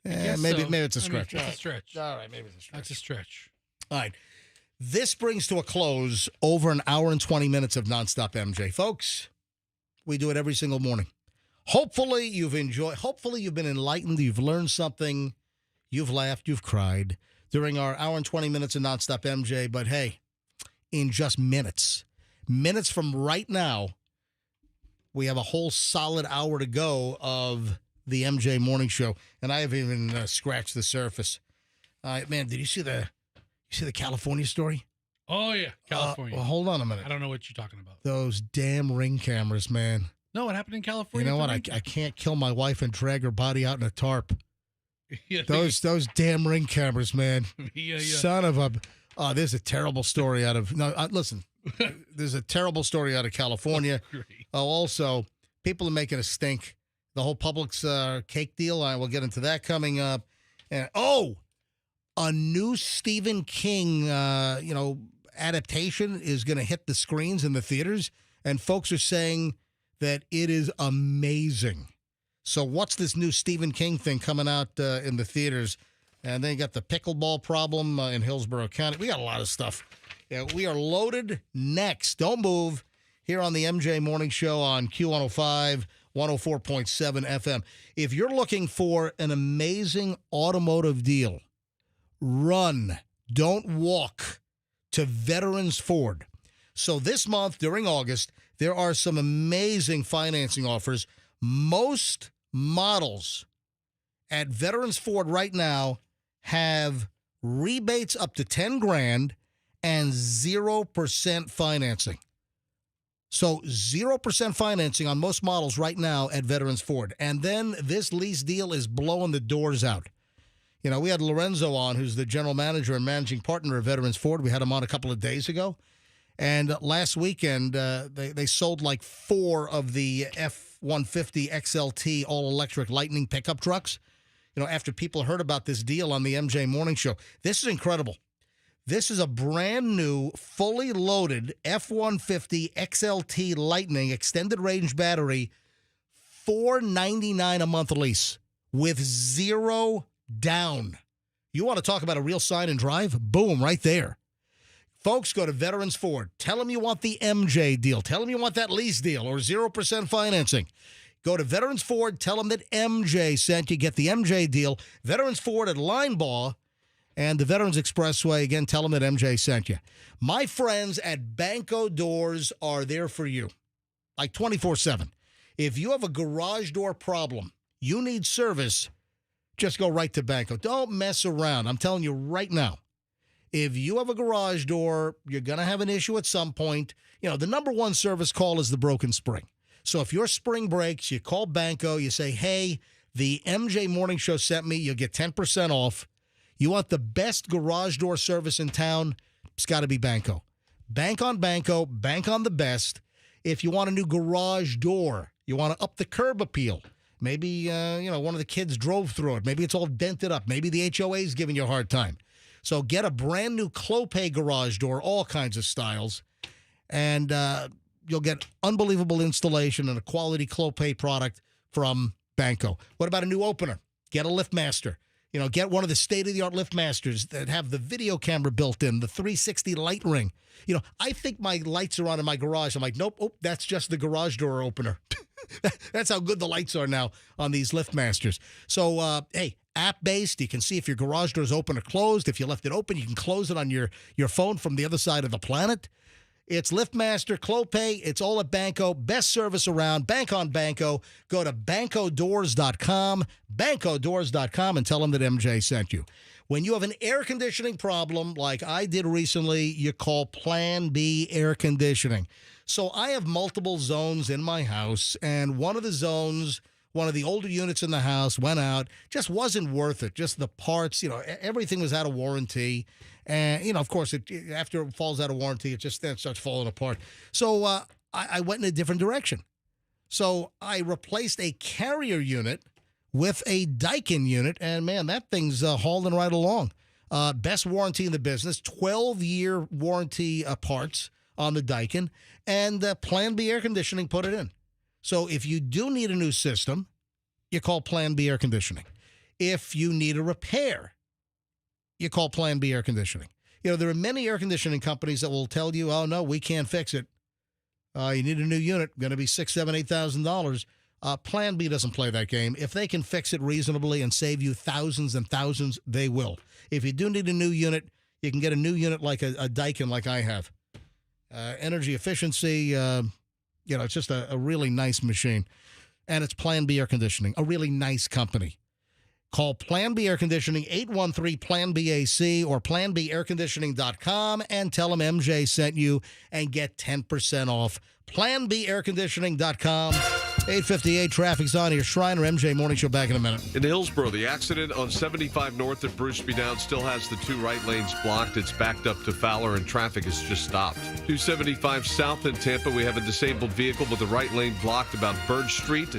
Maybe it's a stretch. It's a stretch. All right, maybe it's a stretch. That's a stretch. All right. This brings to a close over an hour and 20 minutes of nonstop MJ. Folks, we do it every single morning. Hopefully you've enjoyed, hopefully you've been enlightened, you've learned something, you've laughed, you've cried during our hour and 20 minutes of nonstop MJ. But hey, in just minutes from right now, we have a whole solid hour to go of the MJ Morning Show, and I haven't even scratched the surface. Man, did you see the California story? Oh, yeah, California. Well, hold on a minute. I don't know what you're talking about. Those damn Ring cameras, man. No, what happened in California? You know what? I can't kill my wife and drag her body out in a tarp. Yeah, those damn Ring cameras, man. Yeah. Son of a... there's a terrible story out of... No, listen. There's a terrible story out of California. Also, people are making a stink. The whole Publix cake deal. We'll get into that coming up. And a new Stephen King, adaptation is going to hit the screens in the theaters, and folks are saying that it is amazing. So what's this new Stephen King thing coming out in the theaters? And then you got the pickleball problem in Hillsborough County. We got a lot of stuff. Yeah, we are loaded next. Don't move here on the MJ Morning Show on Q105, 104.7 FM. If you're looking for an amazing automotive deal, run, don't walk to Veterans Ford. So this month, during August, there are some amazing financing offers. Most models at Veterans Ford right now have rebates up to $10,000 and 0% financing. So 0% financing on most models right now at Veterans Ford. And then this lease deal is blowing the doors out. We had Lorenzo on, who's the general manager and managing partner of Veterans Ford. We had him on a couple of days ago. And last weekend, they sold like 4 of the F-150 XLT all-electric Lightning pickup trucks, after people heard about this deal on the MJ Morning Show. This is incredible. This is a brand new, fully loaded F-150 XLT Lightning extended range battery, $499 a month lease with 0 down. You want to talk about a real sign and drive? Boom, right there. Folks, go to Veterans Ford. Tell them you want the MJ deal. Tell them you want that lease deal or 0% financing. Go to Veterans Ford. Tell them that MJ sent you. Get the MJ deal. Veterans Ford at Linebaugh and the Veterans Expressway. Again, tell them that MJ sent you. My friends at Banco Doors are there for you, like 24/7. If you have a garage door problem, you need service, just go right to Banco. Don't mess around. I'm telling you right now. If you have a garage door, you're going to have an issue at some point. The number one service call is the broken spring. So if your spring breaks, you call Banco, you say, hey, the MJ Morning Show sent me, you'll get 10% off. You want the best garage door service in town, it's got to be Banco. Bank on Banco, bank on the best. If you want a new garage door, you want to up the curb appeal. Maybe, one of the kids drove through it. Maybe it's all dented up. Maybe the HOA is giving you a hard time. So get a brand new Clopay garage door, all kinds of styles, and you'll get unbelievable installation and a quality Clopay product from Banco. What about a new opener? Get a LiftMaster. Get one of the state-of-the-art LiftMasters that have the video camera built in, the 360 light ring. I think my lights are on in my garage. I'm like, nope, that's just the garage door opener. That's how good the lights are now on these LiftMasters. So, hey, app-based, you can see if your garage door is open or closed. If you left it open, you can close it on your phone from the other side of the planet. It's LiftMaster, Clopay. It's all at Banco. Best service around. Bank on Banco. Go to bancodoors.com, bancodoors.com, and tell them that MJ sent you. When you have an air conditioning problem like I did recently, you call Plan B Air Conditioning. So I have multiple zones in my house, and one of the zones one of the older units in the house, went out, just wasn't worth it. Just the parts, everything was out of warranty. And, of course, after it falls out of warranty, it just then starts falling apart. So I went in a different direction. So I replaced a Carrier unit with a Daikin unit, and, man, that thing's hauling right along. Best warranty in the business, 12-year warranty parts on the Daikin, and Plan B Air Conditioning put it in. So if you do need a new system, you call Plan B Air Conditioning. If you need a repair, you call Plan B Air Conditioning. There are many air conditioning companies that will tell you, oh, no, we can't fix it. You need a new unit, going to be $6,000, $7,000, $8,000. Plan B doesn't play that game. If they can fix it reasonably and save you thousands and thousands, they will. If you do need a new unit, you can get a new unit like a Daikin like I have. Energy efficiency, it's just a really nice machine. And it's Plan B Air Conditioning, a really nice company. Call Plan B Air Conditioning, 813-PLAN-BAC or planbairconditioning.com and tell them MJ sent you and get 10% off. planbairconditioning.com. 8:58, traffic's on here. Shriner, MJ Morning Show, back in a minute. In Hillsborough, the accident on 75 north at Bruceby Down still has the two right lanes blocked. It's backed up to Fowler, and traffic has just stopped. 275 south in Tampa, we have a disabled vehicle with the right lane blocked about Bird Street.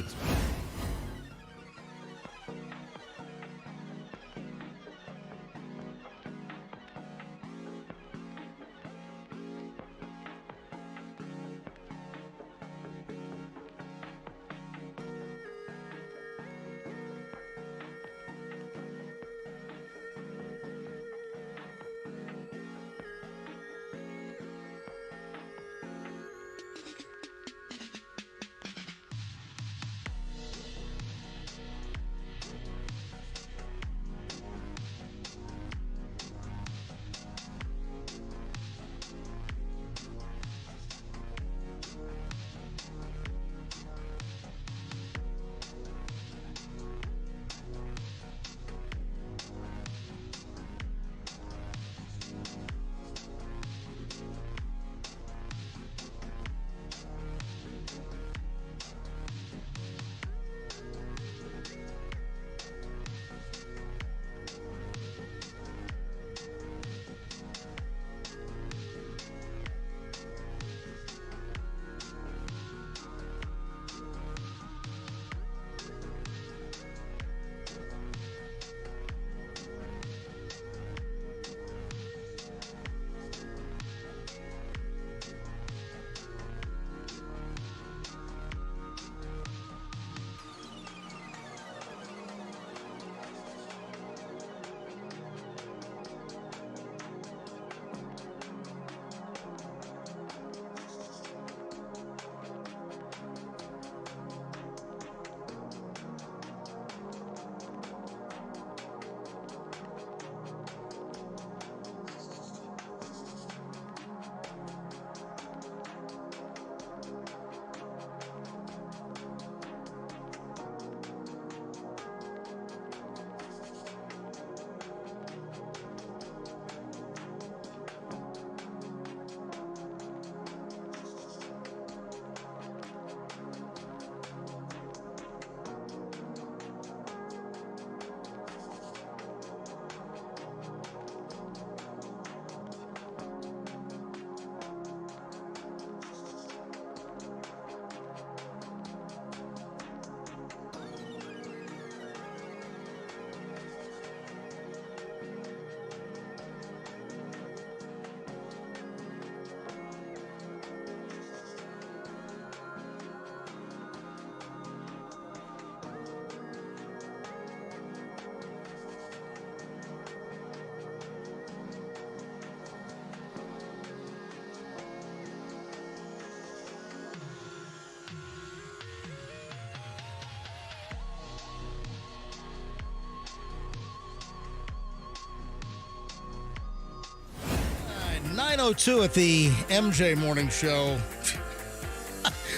All right, 9:02 at the MJ Morning Show.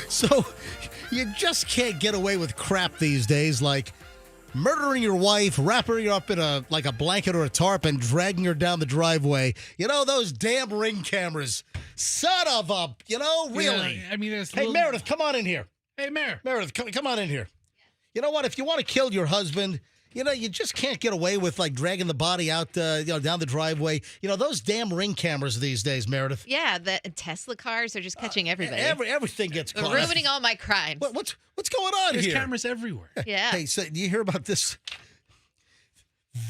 So you just can't get away with crap these days, like murdering your wife, wrapping her up in a blanket or a tarp, and dragging her down the driveway. Those damn Ring cameras. Son of a, really. Yeah, I mean, Hey, Meredith, come on in here. Hey, Mayor. Meredith, come on in here. You know what? If you want to kill your husband, you just can't get away with like dragging the body out, down the driveway. Those damn Ring cameras these days, Meredith. Yeah, the Tesla cars are just catching everybody. Everything gets They're caught. ruining all my crimes. What's going on There's here? cameras everywhere. Yeah. Hey, so do you hear about this?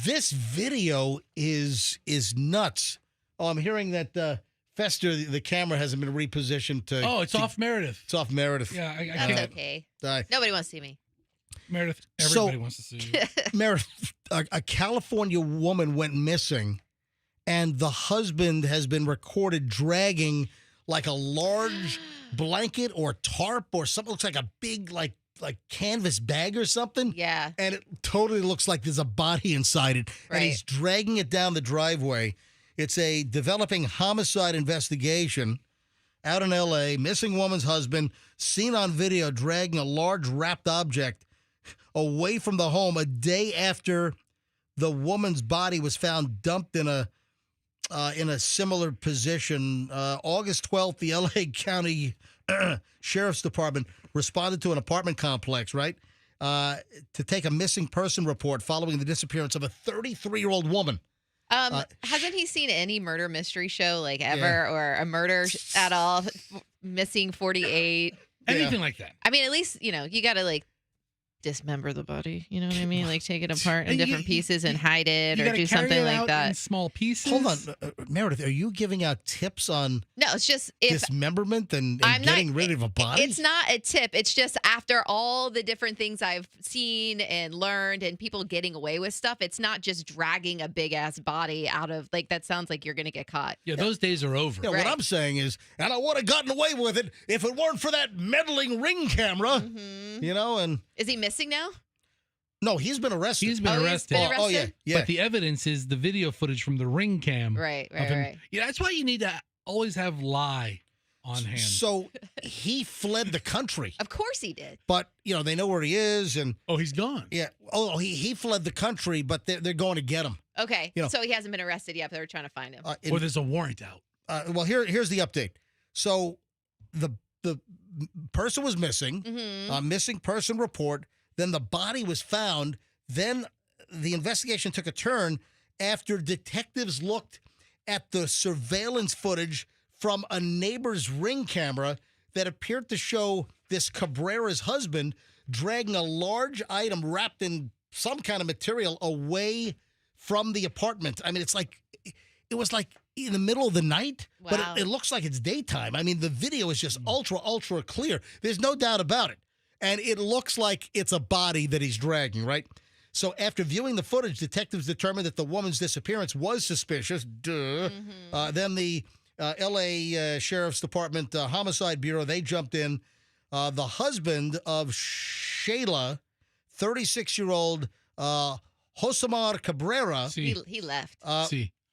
This video is nuts. Oh, I'm hearing that Fester, the camera hasn't been repositioned to. Oh, it's off Meredith. It's off Meredith. Yeah, I That's can't. okay. Die. Nobody wants to see me. Meredith, everybody wants to see you. Meredith, a California woman went missing, and the husband has been recorded dragging like a large blanket or tarp or something. Looks like a big like canvas bag or something. Yeah. And it totally looks like there's a body inside it. Right. And he's dragging it down the driveway. It's a developing homicide investigation out in L.A. Missing woman's husband seen on video dragging a large wrapped object away from the home a day after the woman's body was found dumped in a similar position. August 12th, the L.A. County Sheriff's Department responded to an apartment complex, right, to take a missing person report following the disappearance of a 33-year-old woman. Hasn't he seen any murder mystery show like ever or a murder at all? Missing 48. Anything like that. I mean, at least, you got to like dismember the body. You know what I mean? Like take it apart in different pieces and hide it or do something like that. In small pieces. Hold on, Meredith, are you giving out tips on No, it's just if dismemberment and I'm getting rid of a body? It's not a tip. It's just after all the different things I've seen and learned and people getting away with stuff, it's not just dragging a big ass body out of that sounds like you're going to get caught. Yeah, those days are over. Yeah, What I'm saying is, and I would have gotten away with it if it weren't for that meddling Ring camera, and... Is he missing now? No, he's been arrested. He's been arrested. Oh, yeah. But the evidence is the video footage from the Ring cam. Right. Yeah, that's why you need to always have lie on hand. So he fled the country. Of course he did. But, they know where he is. And he's gone. Yeah. Oh, he fled the country, but they're going to get him. Okay. So he hasn't been arrested yet, but they're trying to find him. Or there's a warrant out. Well, here's the update. So the person was missing, missing person report. Then the body was found. Then the investigation took a turn after detectives looked at the surveillance footage from a neighbor's Ring camera that appeared to show this Cabrera's husband dragging a large item wrapped in some kind of material away from the apartment. I mean, it was like in the middle of the night, but it looks like it's daytime. I mean, the video is just ultra clear. There's no doubt about it. And it looks like it's a body that he's dragging, right? So after viewing the footage, detectives determined that the woman's disappearance was suspicious. Then the L.A. Sheriff's Department Homicide Bureau, they jumped in. The husband of Shayla, 36-year-old Josemar Cabrera. He left.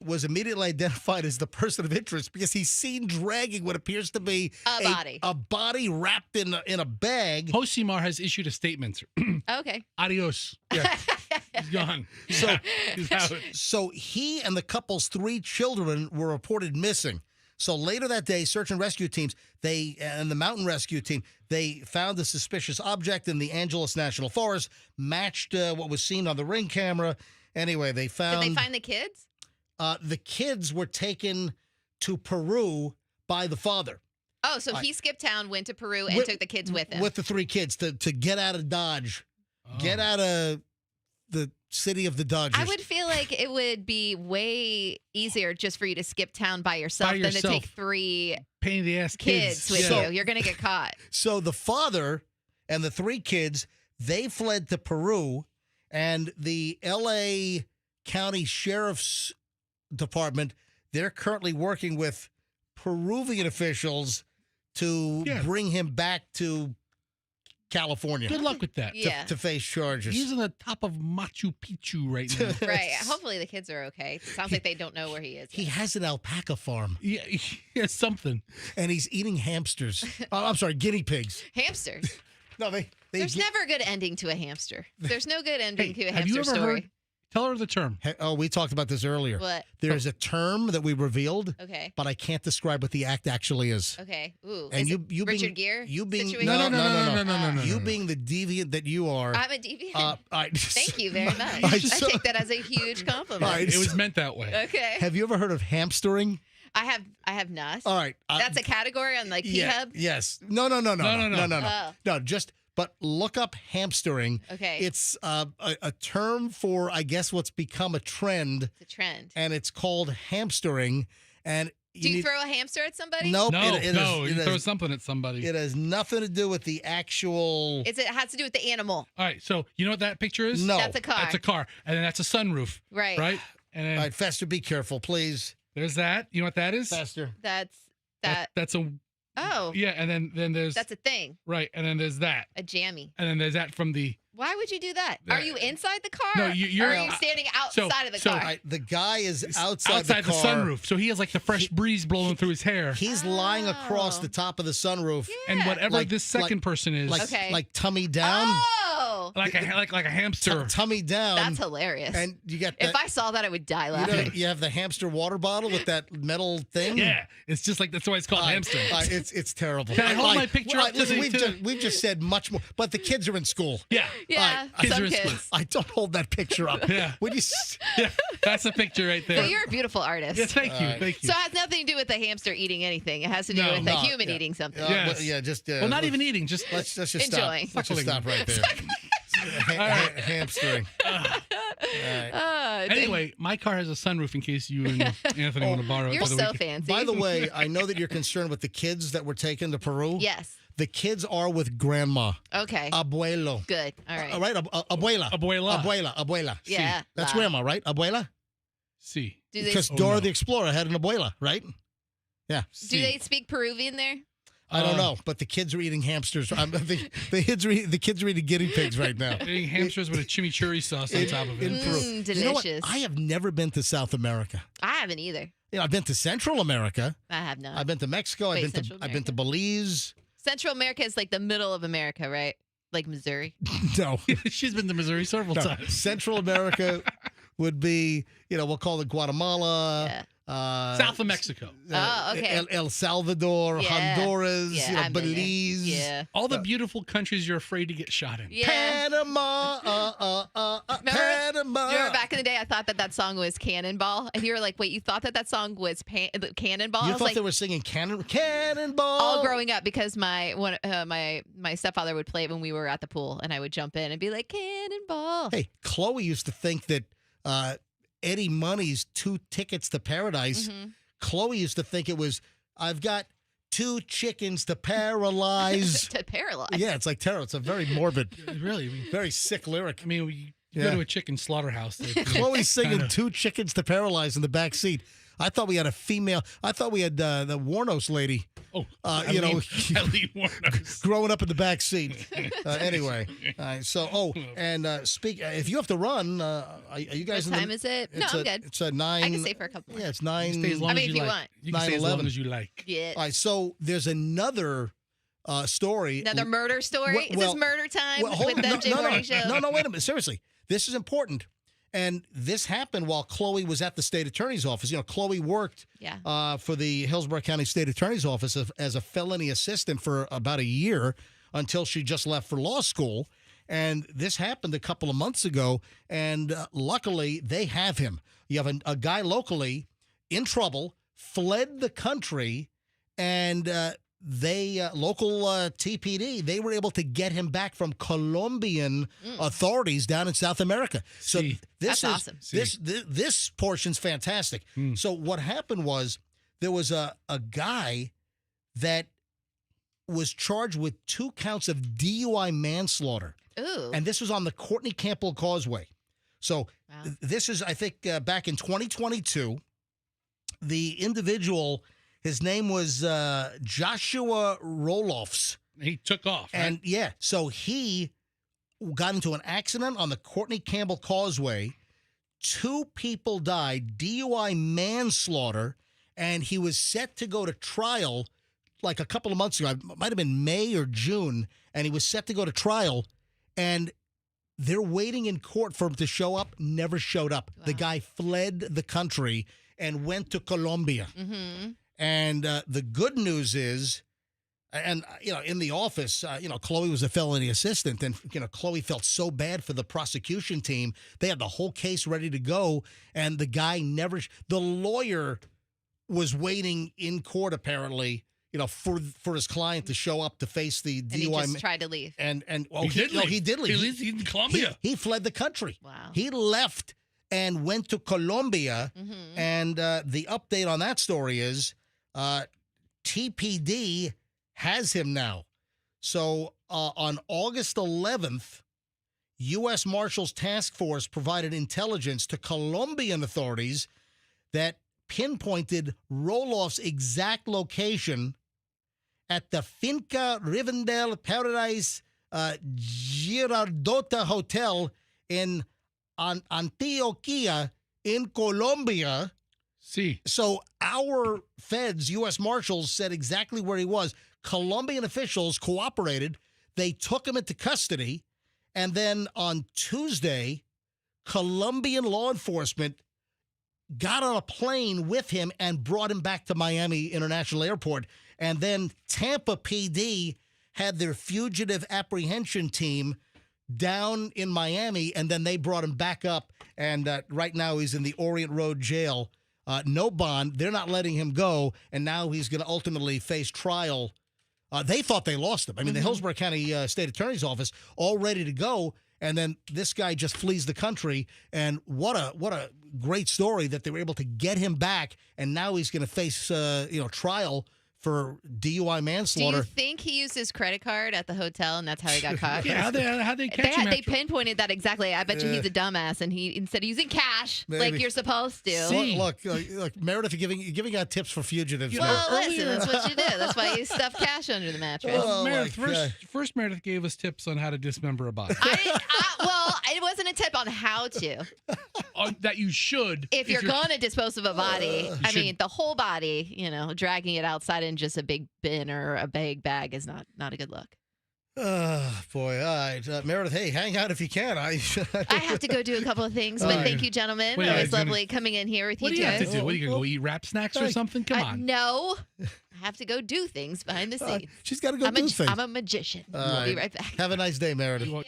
Was immediately identified as the person of interest because he's seen dragging what appears to be a body wrapped in a bag. Josemar has issued a statement. Okay. Adios. Yeah. He's gone. He's out. So he and the couple's 3 children were reported missing. So later that day, search and rescue teams, and the mountain rescue team, they found the suspicious object in the Angeles National Forest, matched what was seen on the Ring camera. Anyway, they found... Did they find the kids? The kids were taken to Peru by the father. Oh, so he skipped town, went to Peru, and took the kids with him. With the 3 kids to get out of Dodge. Get out of the city of the Dodgers. I would feel like it would be way easier just for you to skip town by yourself than to take 3 pain in the ass kids with you. You're going to get caught. So the father and the 3 kids, they fled to Peru, and the L.A. County Sheriff's Department, they're currently working with Peruvian officials to bring him back to California. Good luck with that. To face charges. He's on the top of Machu Picchu right now. Right. Hopefully the kids are okay. It sounds like they don't know where he is. He has an alpaca farm. Yeah, he has something. And he's eating hamsters. I'm sorry, guinea pigs. Hamsters? No, There's never a good ending to a hamster. There's no good ending to a hamster story. Heard Tell her the term. Oh, we talked about this earlier. What? There's a term that we revealed. Okay. But I can't describe what the act actually is. Okay. Ooh. And is you it Richard being, Gere you being situation? No. You being the deviant that you are. I'm a deviant. Thank you very much. I I so- take that as a huge compliment. It was meant that way. Okay. Have you ever heard of hamstering? I have not. All right. That's a category on like Yeah. P-Hub? Yes. No. Oh. No, but look up hamstering. Okay. It's a term for, I guess, what's become a trend. It's a trend. And it's called hamstering. And Do you throw a hamster at somebody? Nope. You throw something at somebody. It has nothing to do with the actual. It has to do with the animal. All right, so you know what that picture is? No. That's a car. That's a car, and then that's a sunroof. Right. Right. And then All right, Fester, be careful, please. there's that. You know what that is? Fester. That's That's a. Oh. Yeah, and then there's. That's a thing. Right, and then there's that, A jammy. and then there's that from the. Why would you do that? Are you inside the car? No, you're. Or are you standing outside of the car? The guy is outside the car. sunroof, so he has like the fresh breeze blowing through his hair. He's lying across the top of the sunroof. And whatever this second person is, like tummy down. Oh. like a hamster. Tummy down. That's hilarious. And you got if I saw that, I would die laughing. you have the hamster water bottle with that metal thing. Yeah, it's just like that's why it's called hamstering. It's terrible. Can I hold my picture up to listen, the- we've just said much more, but the kids are in school. Yeah. Yeah, some kids. I don't hold that picture up. Yeah. Would you? Yeah, that's a picture right there. But you're a beautiful artist. Yeah, thank you. Thank you. So it has nothing to do with the hamster eating anything. It has to do with a human eating something. Just well, not even eating. Just let's just enjoying. Stop. Let's just stop right there. Hamstering. Anyway, my car has a sunroof in case you and Anthony want to borrow it. You're for the so weekend. fancy. By the way, I know that you're concerned with the kids that were taken to Peru. Yes. The kids are with grandma. Okay. Abuelo. Good. All right. All right. Abuela. Abuela. Yeah. That's grandma, right? Abuela? See. Because Dora the Explorer had an abuela, right? Yeah. Do they speak Peruvian there? I don't know, but the kids are eating hamsters. The kids are eating guinea pigs right now. They're eating hamsters with a chimichurri sauce on top of it. In Peru. Delicious. You know what? I have never been to South America. I haven't either. I've been to Central America. I have not. I've been to Mexico. Wait, I've been to Belize. Central America is like the middle of America, right? Like Missouri. No. She's been to Missouri several times. Central America would be, we'll call it Guatemala. South of Mexico. Okay. El Salvador, Honduras, Belize. All the beautiful countries you're afraid to get shot in. Yeah. Panama. Panama. Remember back in the day, I thought that song was Cannonball, and you were like, "Wait, you thought that song was Cannonball?" You I was thought like, they were singing Cannonball. all growing up because my stepfather would play it when we were at the pool, and I would jump in and be like, "Cannonball." Hey, Chloe used to think that Eddie Money's 2 Tickets to Paradise. Mm-hmm. Chloe used to think it was, I've got 2 chickens to paralyze. To paralyze. Yeah, it's like terror. It's a very morbid, really, very sick lyric. I mean, we go to a chicken slaughterhouse. Chloe's singing 2 chickens to paralyze in the back seat. I thought we had a female. I thought we had the Warnos lady. Oh, Eileen Warnos. growing up in the back seat. Anyway, and if you have to run, are you guys? What time is it? No, I'm good. It's a 9. I can stay for a couple more. Yeah, it's 9. Stay as long as if you want. You can stay as long as you like. Yeah. All right, so there's another story. Another murder story? Is this murder time with the Jay Morning Show? No, wait a minute. Seriously, this is important. And this happened while Chloe was at the state attorney's office. Chloe worked for the Hillsborough County State Attorney's Office as a felony assistant for about a year until she just left for law school. And this happened a couple of months ago. And luckily, they have him. You have a guy locally in trouble, fled the country, and local TPD, they were able to get him back from Colombian authorities down in South America. So this that's is awesome. this portion's fantastic. So what happened was there was a guy that was charged with 2 counts of DUI manslaughter. Ooh. And this was on the Courtney Campbell Causeway. So this is, I think, back in 2022. The individual, his name was Joshua Rolofs. He took off. Right? And so he got into an accident on the Courtney Campbell Causeway. 2 people died, DUI manslaughter, and he was set to go to trial like a couple of months ago. It might have been May or June, and he was set to go to trial. And they're waiting in court for him to show up. Never showed up. Wow. The guy fled the country and went to Colombia. Mm-hmm. And the good news is, and, in the office, Chloe was a felony assistant, and, Chloe felt so bad for the prosecution team. They had the whole case ready to go, and the guy the lawyer was waiting in court, apparently, for his client to show up to face the DUI. And he just tried to leave. And he did leave. He did leave. He's in Colombia. He fled the country. Wow. He left and went to Colombia, and the update on that story is TPD has him now. So on August 11th, U.S. Marshals Task Force provided intelligence to Colombian authorities that pinpointed Roloff's exact location at the Finca Rivendell Paradise Girardota Hotel in Antioquia in Colombia. See. So our feds, U.S. Marshals, said exactly where he was. Colombian officials cooperated. They took him into custody. And then on Tuesday, Colombian law enforcement got on a plane with him and brought him back to Miami International Airport. And then Tampa PD had their fugitive apprehension team down in Miami, and then they brought him back up. And right now he's in the Orient Road jail. No bond. They're not letting him go. And now he's going to ultimately face trial. They thought they lost him. I mean, the Hillsborough County State Attorney's Office all ready to go. And then this guy just flees the country. And what a great story that they were able to get him back. And now he's going to face trial for DUI manslaughter. Do you think he used his credit card at the hotel and that's how he got caught? Yeah, how'd they catch him? They pinpointed that exactly. I bet you he's a dumbass, and he, instead of using cash like you're supposed to. See. Look, Meredith, you're giving out tips for fugitives. Well, listen, that's what you do. That's why you stuff cash under the mattress. Meredith, first Meredith gave us tips on how to dismember a body. Well, it wasn't a tip on how to. That you should. If you're going to dispose of a body, I mean, the whole body, dragging it outside in just a big bin or a big bag is not a good look. Boy. All right. Meredith, hey, hang out if you can. I have to go do a couple of things, but thank you, gentlemen. It was lovely coming in here with you guys. What do you have to do? What are you going to go eat wrap snacks or something? Come on. No. I have to go do things behind the scenes. She's got to go do things. I'm a magician. We'll be right back. Have a nice day, Meredith.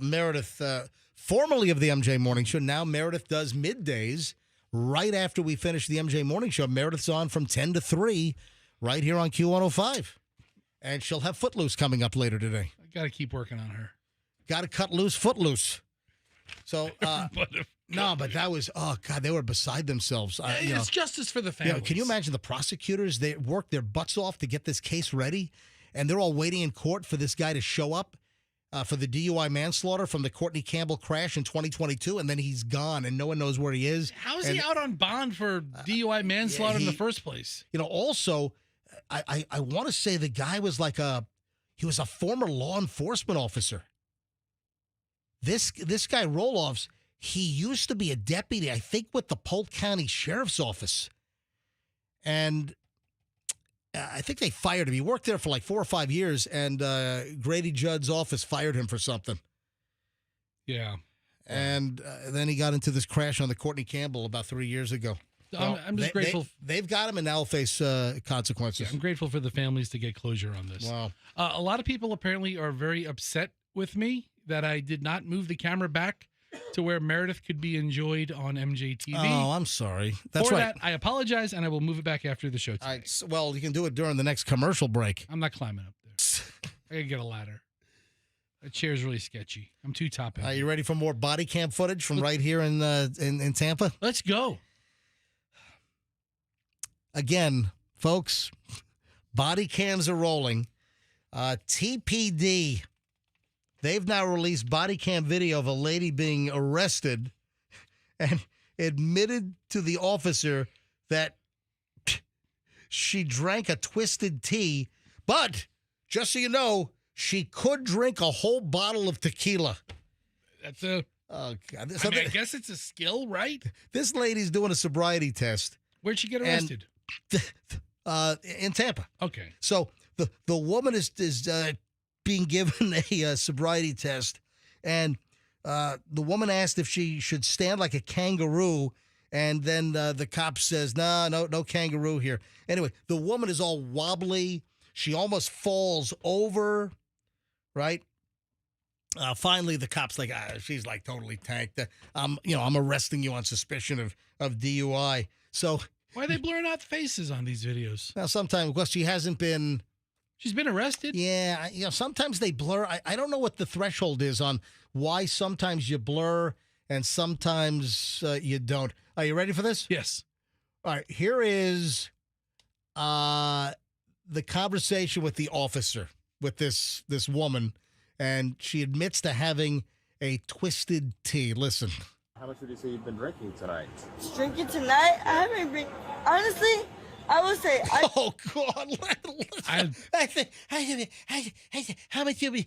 Meredith, formerly of the MJ Morning Show, now Meredith does middays right after we finish the MJ Morning Show. Meredith's on from 10 to 3 right here on Q105. And she'll have Footloose coming up later today. I got to keep working on her. Got to cut loose Footloose. So, but that was, God, they were beside themselves. It's justice for the family. Can you imagine the prosecutors? They worked their butts off to get this case ready, and they're all waiting in court for this guy to show up for the DUI manslaughter from the Courtney Campbell crash in 2022, and then he's gone, and no one knows where he is. How is he out on bond for DUI manslaughter in the first place? Also, I want to say the guy was he was a former law enforcement officer. This guy Roloffs, he used to be a deputy, I think, with the Polk County Sheriff's Office. And I think they fired him. He worked there for like 4 or 5 years, and Grady Judd's office fired him for something. Yeah. And then he got into this crash on the Courtney Campbell about 3 years ago. I'm just grateful. They've got him and now will face consequences. Yeah, I'm grateful for the families to get closure on this. Wow. A lot of people apparently are very upset with me that I did not move the camera back to where Meredith could be enjoyed on MJTV. Oh, I'm sorry. That's For right. that, I apologize, and I will move it back after the show today. Well, you can do it during the next commercial break. I'm not climbing up there. I gotta get a ladder. That chair's really sketchy. I'm too top heavy. Are you ready for more body cam footage from right here in Tampa? Let's go. Again, folks, body cams are rolling. TPD, they've now released body cam video of a lady being arrested and admitted to the officer that she drank a twisted tea, but just so you know, she could drink a whole bottle of tequila. That's a... Oh, God. I guess it's a skill, right? This lady's doing a sobriety test. Where'd she get arrested? In Tampa. Okay. So the woman is being given a sobriety test, and The woman asked if she should stand like a kangaroo, and then the cop says, no kangaroo here. Anyway, the woman is all wobbly. She almost falls over, right? Finally, the cop's like, she's like totally tanked. I'm arresting you on suspicion of DUI. So why are they blurring out the faces on these videos? now sometimes, because she hasn't been. She's been arrested? Yeah, sometimes they blur. I don't know what the threshold is on why sometimes you blur and sometimes you don't. Are you ready for this? Yes. All right, here is the conversation with the officer, with this woman, and she admits to having a twisted tea. Listen. How much would you say you've been drinking tonight? Drinking tonight? I haven't been. Honestly, I would say. Oh God! How much have you?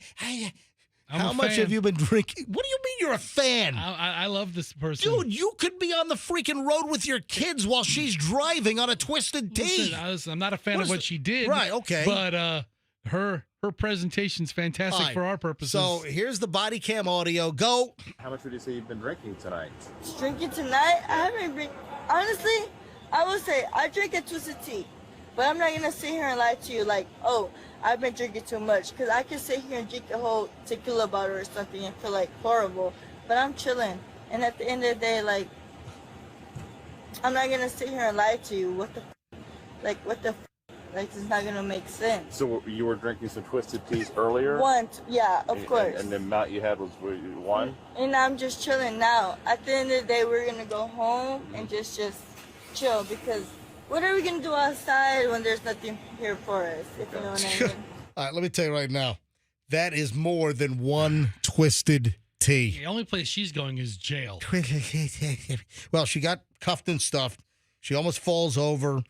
How much have you been drinking? What do you mean you're a fan? I love this person. Dude, you could be on the freaking road with your kids while she's driving on a twisted tea. Listen, I'm not a fan of what she did. Right, okay. But her presentation's fantastic Fine. for our purposes. So here's the body cam audio. Go. How much would you say you've been drinking tonight? Drinking tonight? I haven't been. Honestly, I would say I drink a twisted tea. But I'm not going to sit here and lie to you like, oh, I've been drinking too much. Because I can sit here and drink a whole tequila bottle or something and feel like horrible. But I'm chilling. And at the end of the day, like, I'm not going to sit here and lie to you. What the Like, it's not going to make sense. So you were drinking some twisted teas earlier? Yeah, of course. And the amount you had was one? And I'm just chilling now. At the end of the day, we're going to go home and just chill. Because what are we going to do outside when there's nothing here for us, if you know what I mean? All right, let me tell you right now. That is more than one twisted tea. The only place she's going is jail. Well, she got cuffed and stuffed. She almost falls over.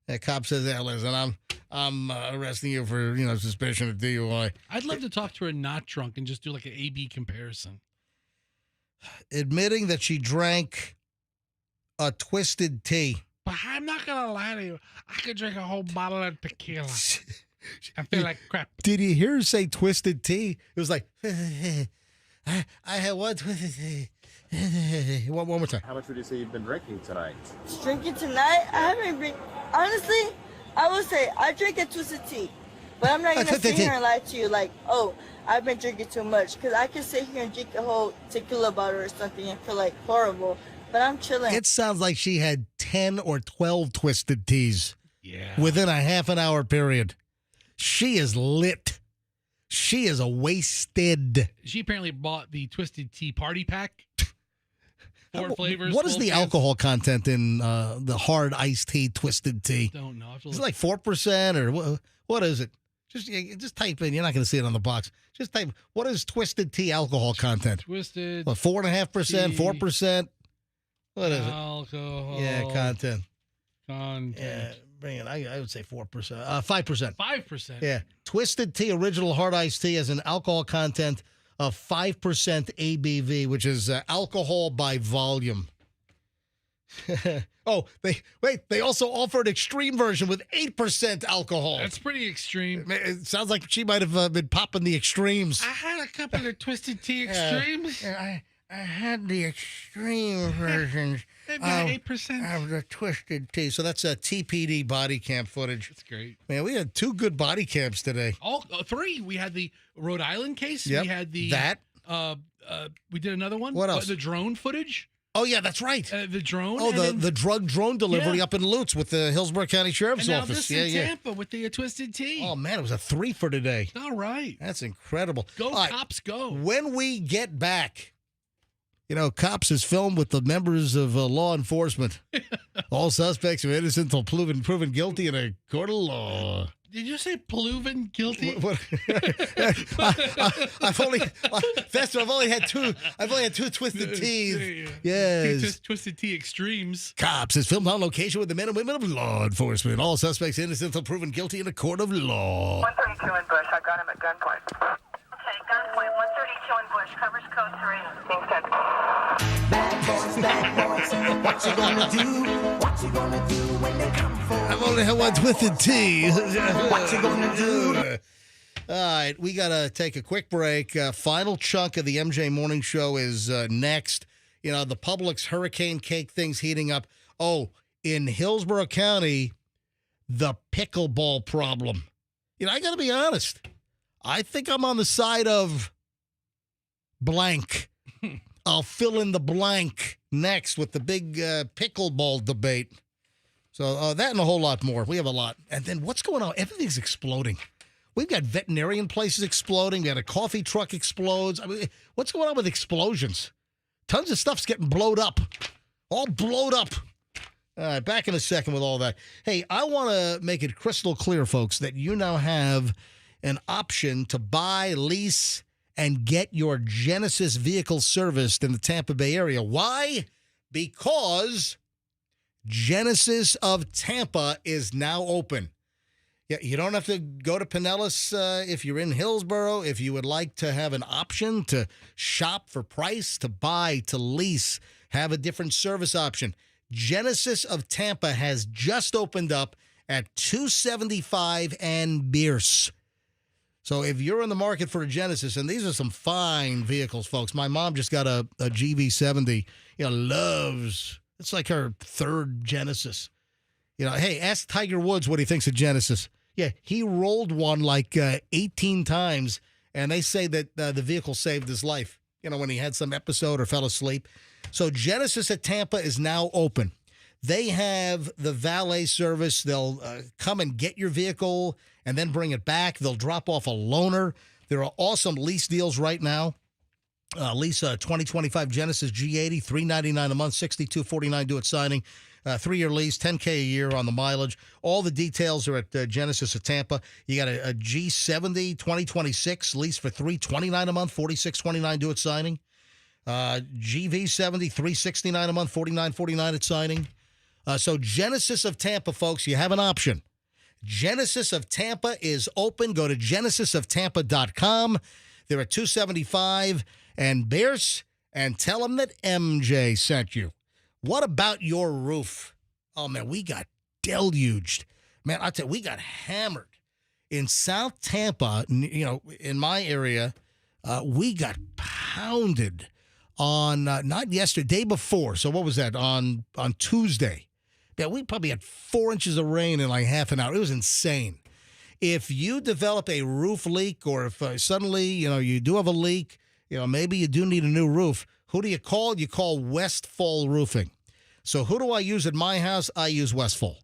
The cop says, listen, I'm arresting you for, suspicion of DUI. I'd love to talk to her not drunk and just do like an A-B comparison. Admitting that she drank a twisted tea. But I'm not going to lie to you. I could drink a whole bottle of tequila. I feel like crap. Did you hear her say twisted tea? It was like, I had one twisted tea. One more time. How much would you say you've been drinking tonight? Drinking tonight? I haven't been. Honestly, I would say I drink a twisted tea. But I'm not going to sit here and lie to you like, oh, I've been drinking too much. Because I can sit here and drink a whole tequila bottle or something and feel like horrible. But I'm chilling. It sounds like she had 10 or 12 twisted teas. Yeah. Within a half an hour period. She is lit. She is wasted. She apparently bought the Twisted Tea Party Pack. 4 flavors. What is the alcohol content in the hard iced tea twisted tea? Don't know. Is it like 4% or what is it? Just type in. You're not going to see it on the box. Just type. What is twisted tea alcohol content? Twisted. 4.5%, 4%. What is it? Alcohol. Yeah, content. Yeah, bring it. I would say 4%. 5%. 5%. Yeah. Twisted tea, original hard iced tea, has an alcohol content of 5% ABV, which is alcohol by volume. They also offered extreme version with 8% alcohol. That's pretty extreme. It sounds like she might have been popping the extremes. I had a couple of Twisted Tea Extremes. I had the extreme versions They've got 8%. of the twisted tea. So that's a TPD body cam footage. That's great. Man, we had 2 good body cams today. All 3. We had the Rhode Island case. Yep. We had the we did another one. What else? The drone footage. Oh yeah, that's right. The drone. Oh, the drug drone delivery up in Lutz with the Hillsborough County Sheriff's and now Office. This in Tampa with the Twisted Tea. Oh man, it was a 3 for today. All right. That's incredible. Go All right. Cops, go. When we get back, Cops is filmed with the members of law enforcement. All suspects are innocent until proven guilty in a court of law. Did you say proven guilty? I've only had 2. I've only had 2 twisted teas. Yes. Twisted Tea Extremes. Cops is filmed on location with the men and women of law enforcement. All suspects innocent until proven guilty in a court of law. 132 in Bush. I got him at gunpoint. Okay, gunpoint. 132 in Bush. Covers code 3. Being sent. Bad boys. What you gonna do? What you gonna do when they come for? I've only had 1 twisted tea. What you gonna do? All right, we got to take a quick break. Final chunk of the MJ Morning Show is next. You know, the Publix hurricane cake thing's heating up. Oh, in Hillsborough County, the pickleball problem. You know, I got to be honest. I think I'm on the side of blank. I'll fill in the blank next with the big pickleball debate. So that and a whole lot more. We have a lot. And then what's going on? Everything's exploding. We've got veterinarian places exploding. We got a coffee truck explodes. I mean, what's going on with explosions? Tons of stuff's getting blowed up. All blowed up. All right, back in a second with all that. Hey, I want to make it crystal clear, folks, that you now have an option to buy, lease, and get your Genesis vehicle serviced in the Tampa Bay area. Why? Because Genesis of Tampa is now open. Yeah, you don't have to go to Pinellas if you're in Hillsborough. If you would like to have an option to shop for price, to buy, to lease, have a different service option. Genesis of Tampa has just opened up at 275 and Bierce. So if you're in the market for a Genesis, and these are some fine vehicles, folks. My mom just got a GV70. You know, loves. It's like her third Genesis. You know, hey, ask Tiger Woods what he thinks of Genesis. Yeah, he rolled one like 18 times, and they say that the vehicle saved his life, you know, when he had some episode or fell asleep. So Genesis at Tampa is now open. They have the valet service. They'll come and get your vehicle and then bring it back. They'll drop off a loaner. There are awesome lease deals right now. Lease a 2025 Genesis G80, $399 a month, $62.49 due at signing. 3-year lease, $10K a year on the mileage. All the details are at Genesis of Tampa. You got a G70 2026 lease for $329 a month, $46.29 due at signing. GV70 $369 a month, $49.49 at signing. So Genesis of Tampa, folks, you have an option. Genesis of Tampa is open. Go to genesisoftampa.com. They're at 275 and Bierce, and tell them that MJ sent you. What about your roof? Oh, man, we got deluged. Man, I tell you, we got hammered. In South Tampa, you know, in my area, we got pounded on, not yesterday, day before. So what was that, on Tuesday? Yeah, we probably had 4 inches of rain in like half an hour. It was insane. If you develop a roof leak, or if suddenly, you know, you do have a leak, you know, maybe you do need a new roof, who do you call? You call Westfall Roofing. So who do I use at my house? I use Westfall.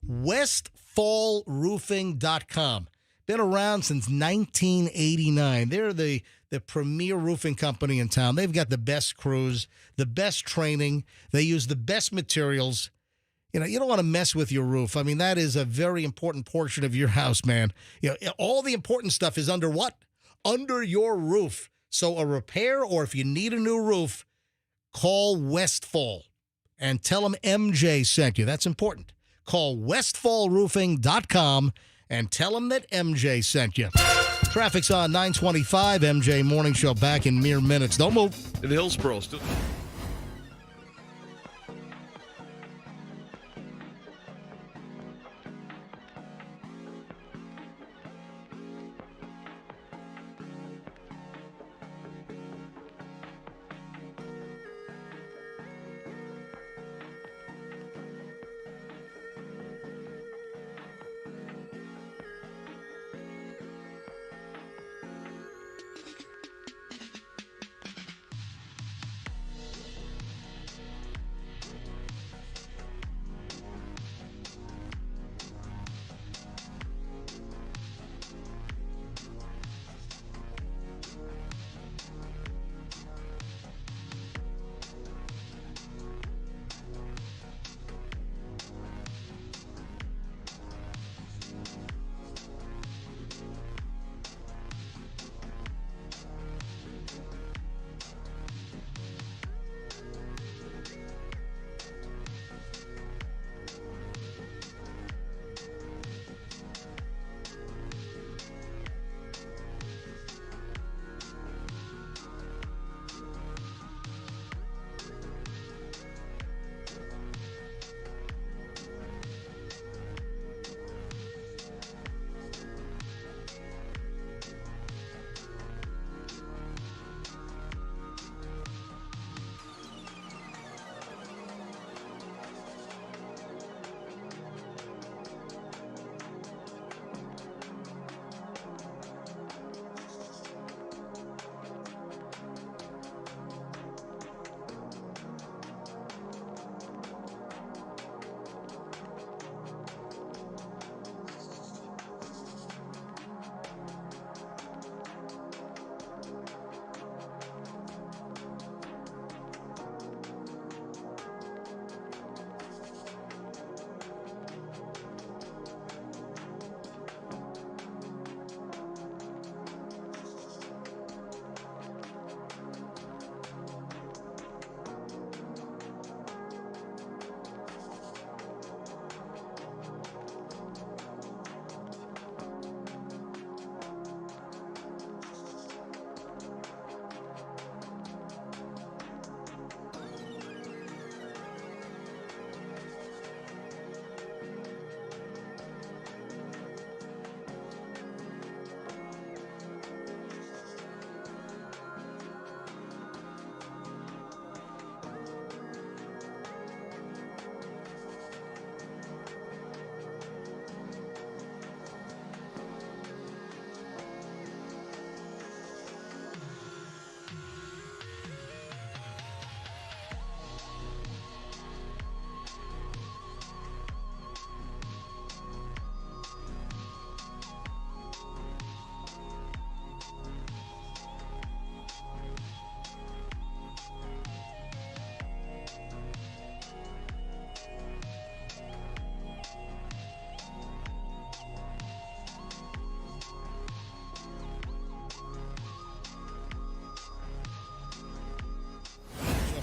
Westfallroofing.com. Been around since 1989. They're the premier roofing company in town. They've got the best crews, the best training. They use the best materials. You know, you don't want to mess with your roof. I mean, that is a very important portion of your house, man. You know, all the important stuff is under what? Under your roof. So a repair, or if you need a new roof, call Westfall and tell them MJ sent you. That's important. Call westfallroofing.com and tell them that MJ sent you. Traffic's on 925. MJ Morning Show back in mere minutes. Don't move. In Hillsborough, still.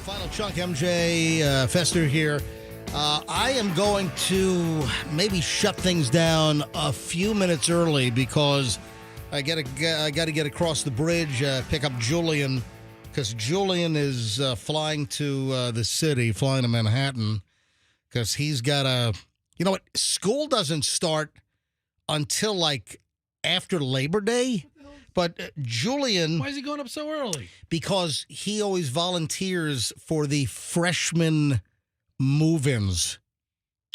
Final chunk, MJ Fester here. I am going to maybe shut things down a few minutes early because I got to get across the bridge, pick up Julian, because Julian is flying to the city, flying to Manhattan, because he's got a, you know what, school doesn't start until like after Labor Day. But Julian... Why is he going up so early? Because he always volunteers for the freshman move-ins.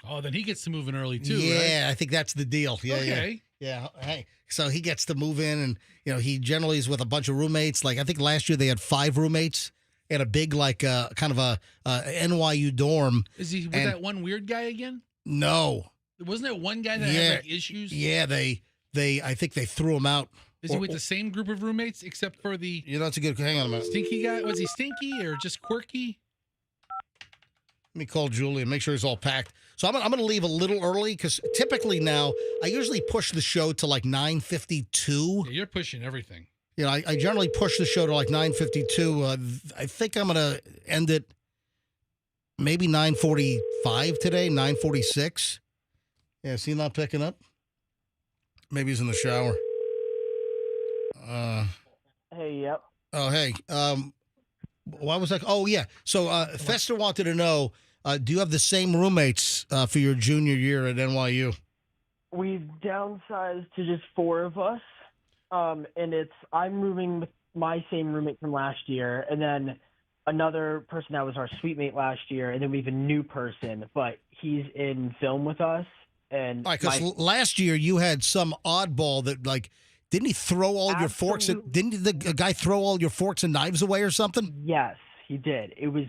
Oh, then he gets to move in early too, Yeah, right? I think that's the deal. Yeah, Okay. Yeah. Hey, so he gets to move in, and he generally is with a bunch of roommates. Like I think last year they had 5 roommates in a big kind of a NYU dorm. Is he with that one weird guy again? No. Wasn't there one guy that had like issues? Yeah, I think they threw him out. Is he with the same group of roommates except for the... That's a good... Hang on a minute. Stinky guy? Was he stinky or just quirky? Let me call Julie and make sure he's all packed. So I'm going to leave a little early because typically now I usually push the show to like 9:52. Yeah, you're pushing everything. I generally push the show to like 9:52. I think I'm going to end it maybe 9:45 today, 9:46. Yeah, is he not picking up? Maybe he's in the shower. Hey, yep. Oh, hey. Why was that? Oh, yeah. So Fester wanted to know, do you have the same roommates for your junior year at NYU? We've downsized to just 4 of us, and I'm moving with my same roommate from last year, and then another person that was our suite mate last year, and then we have a new person, but he's in film with us. And because last year you had some oddball that didn't he throw all your forks? Didn't the guy throw all your forks and knives away or something? Yes, he did. It was,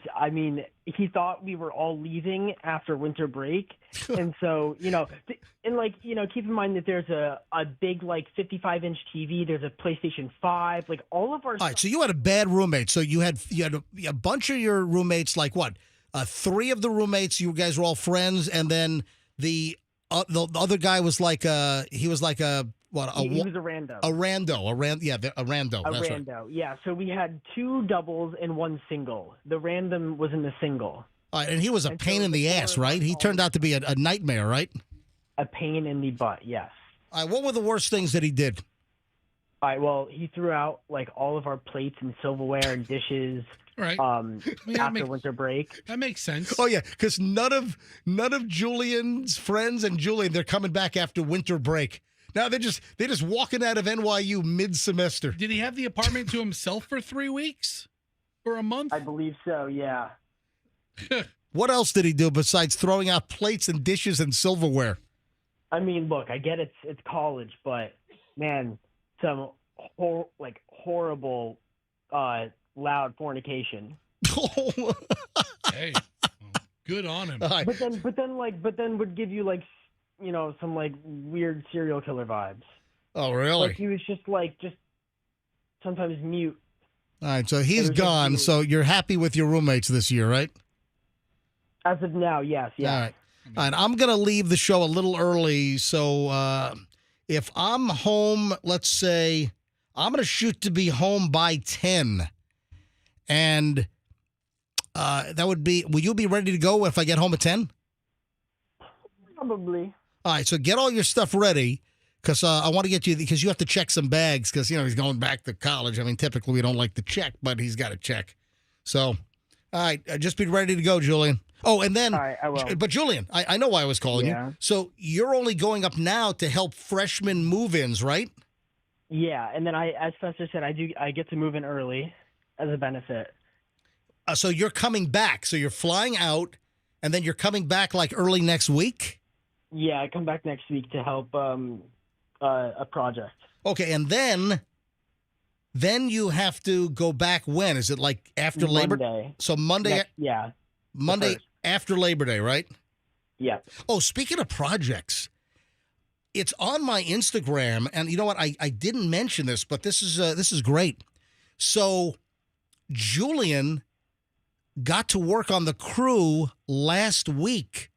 he thought we were all leaving after winter break. And so, keep in mind that there's a big, 55-inch TV. There's a PlayStation 5, all of our... All right, so you had a bad roommate. So you had a bunch of your roommates, 3 of the roommates, you guys were all friends, and then the other guy was he was a... he was a A rando. rando. That's right. Yeah. So we had 2 doubles and 1 single. The random was in the single. All right, and he was a pain in the ass, right? He turned out to be a nightmare, right? A pain in the butt, yes. All right, what were the worst things that he did? All right, well, he threw out all of our plates and silverware and dishes. Right. After winter break. That makes sense. Oh yeah, because none of Julian's friends and Julian, they're coming back after winter break. Now they're just walking out of NYU mid-semester. Did he have the apartment to himself for 3 weeks? Or a month? I believe so, yeah. What else did he do besides throwing out plates and dishes and silverware? I mean, look, I get it's college, but man, some horrible loud fornication. Hey, good on him. Right. But then would give you some weird serial killer vibes. Oh, really? He was just sometimes mute. All right, so he's gone. So you're happy with your roommates this year, right? As of now, yes. Yeah. All right. I'm going to leave the show a little early. So if I'm home, let's say I'm going to shoot to be home by 10. And that would be, will you be ready to go if I get home at 10? Probably. All right, so get all your stuff ready because I want to get you, because you have to check some bags because, he's going back to college. I mean, typically we don't like to check, but he's got to check. So, all right, just be ready to go, Julian. Oh, and then, all right, I will. But Julian, I know why I was calling you. So you're only going up now to help freshman move-ins, right? Yeah, and then as Fester said, I get to move in early as a benefit. So you're coming back. So you're flying out, and then you're coming back early next week? Yeah, I come back next week to help a project. Okay, and then you have to go back when? Is it after Labor Day? So Monday? Monday after Labor Day, right? Yeah. Oh, speaking of projects, it's on my Instagram, and you know what? I didn't mention this, but this is great. So Julian got to work on the crew last week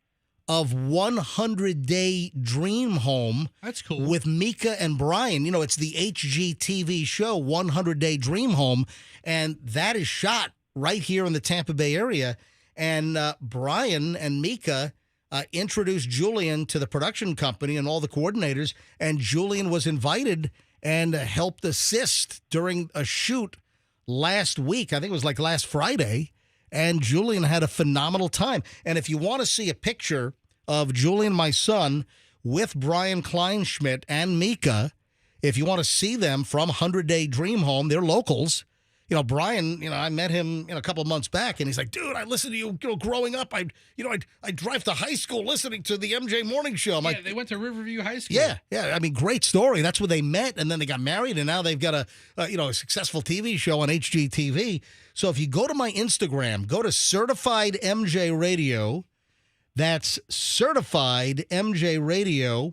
of 100 Day Dream Home. That's cool. With Mika and Brian. It's the HGTV show 100 Day Dream Home, and that is shot right here in the Tampa Bay area. And Brian and Mika introduced Julian to the production company and all the coordinators. And Julian was invited and helped assist during a shoot last week. I think it was like last Friday. And Julian had a phenomenal time. And if you want to see a picture of Julian, my son, with Brian Kleinschmidt and Mika, if you want to see them from 100 Day Dream Home, they're locals. You know, Brian, I met him a couple of months back, and he's like, dude, I listened to you, growing up. I drive to high school listening to the MJ Morning Show. I'm like, they went to Riverview High School. Yeah. I mean, great story. That's where they met, and then they got married, and now they've got a successful TV show on HGTV. So if you go to my Instagram, go to Certified MJ Radio. That's Certified MJ Radio.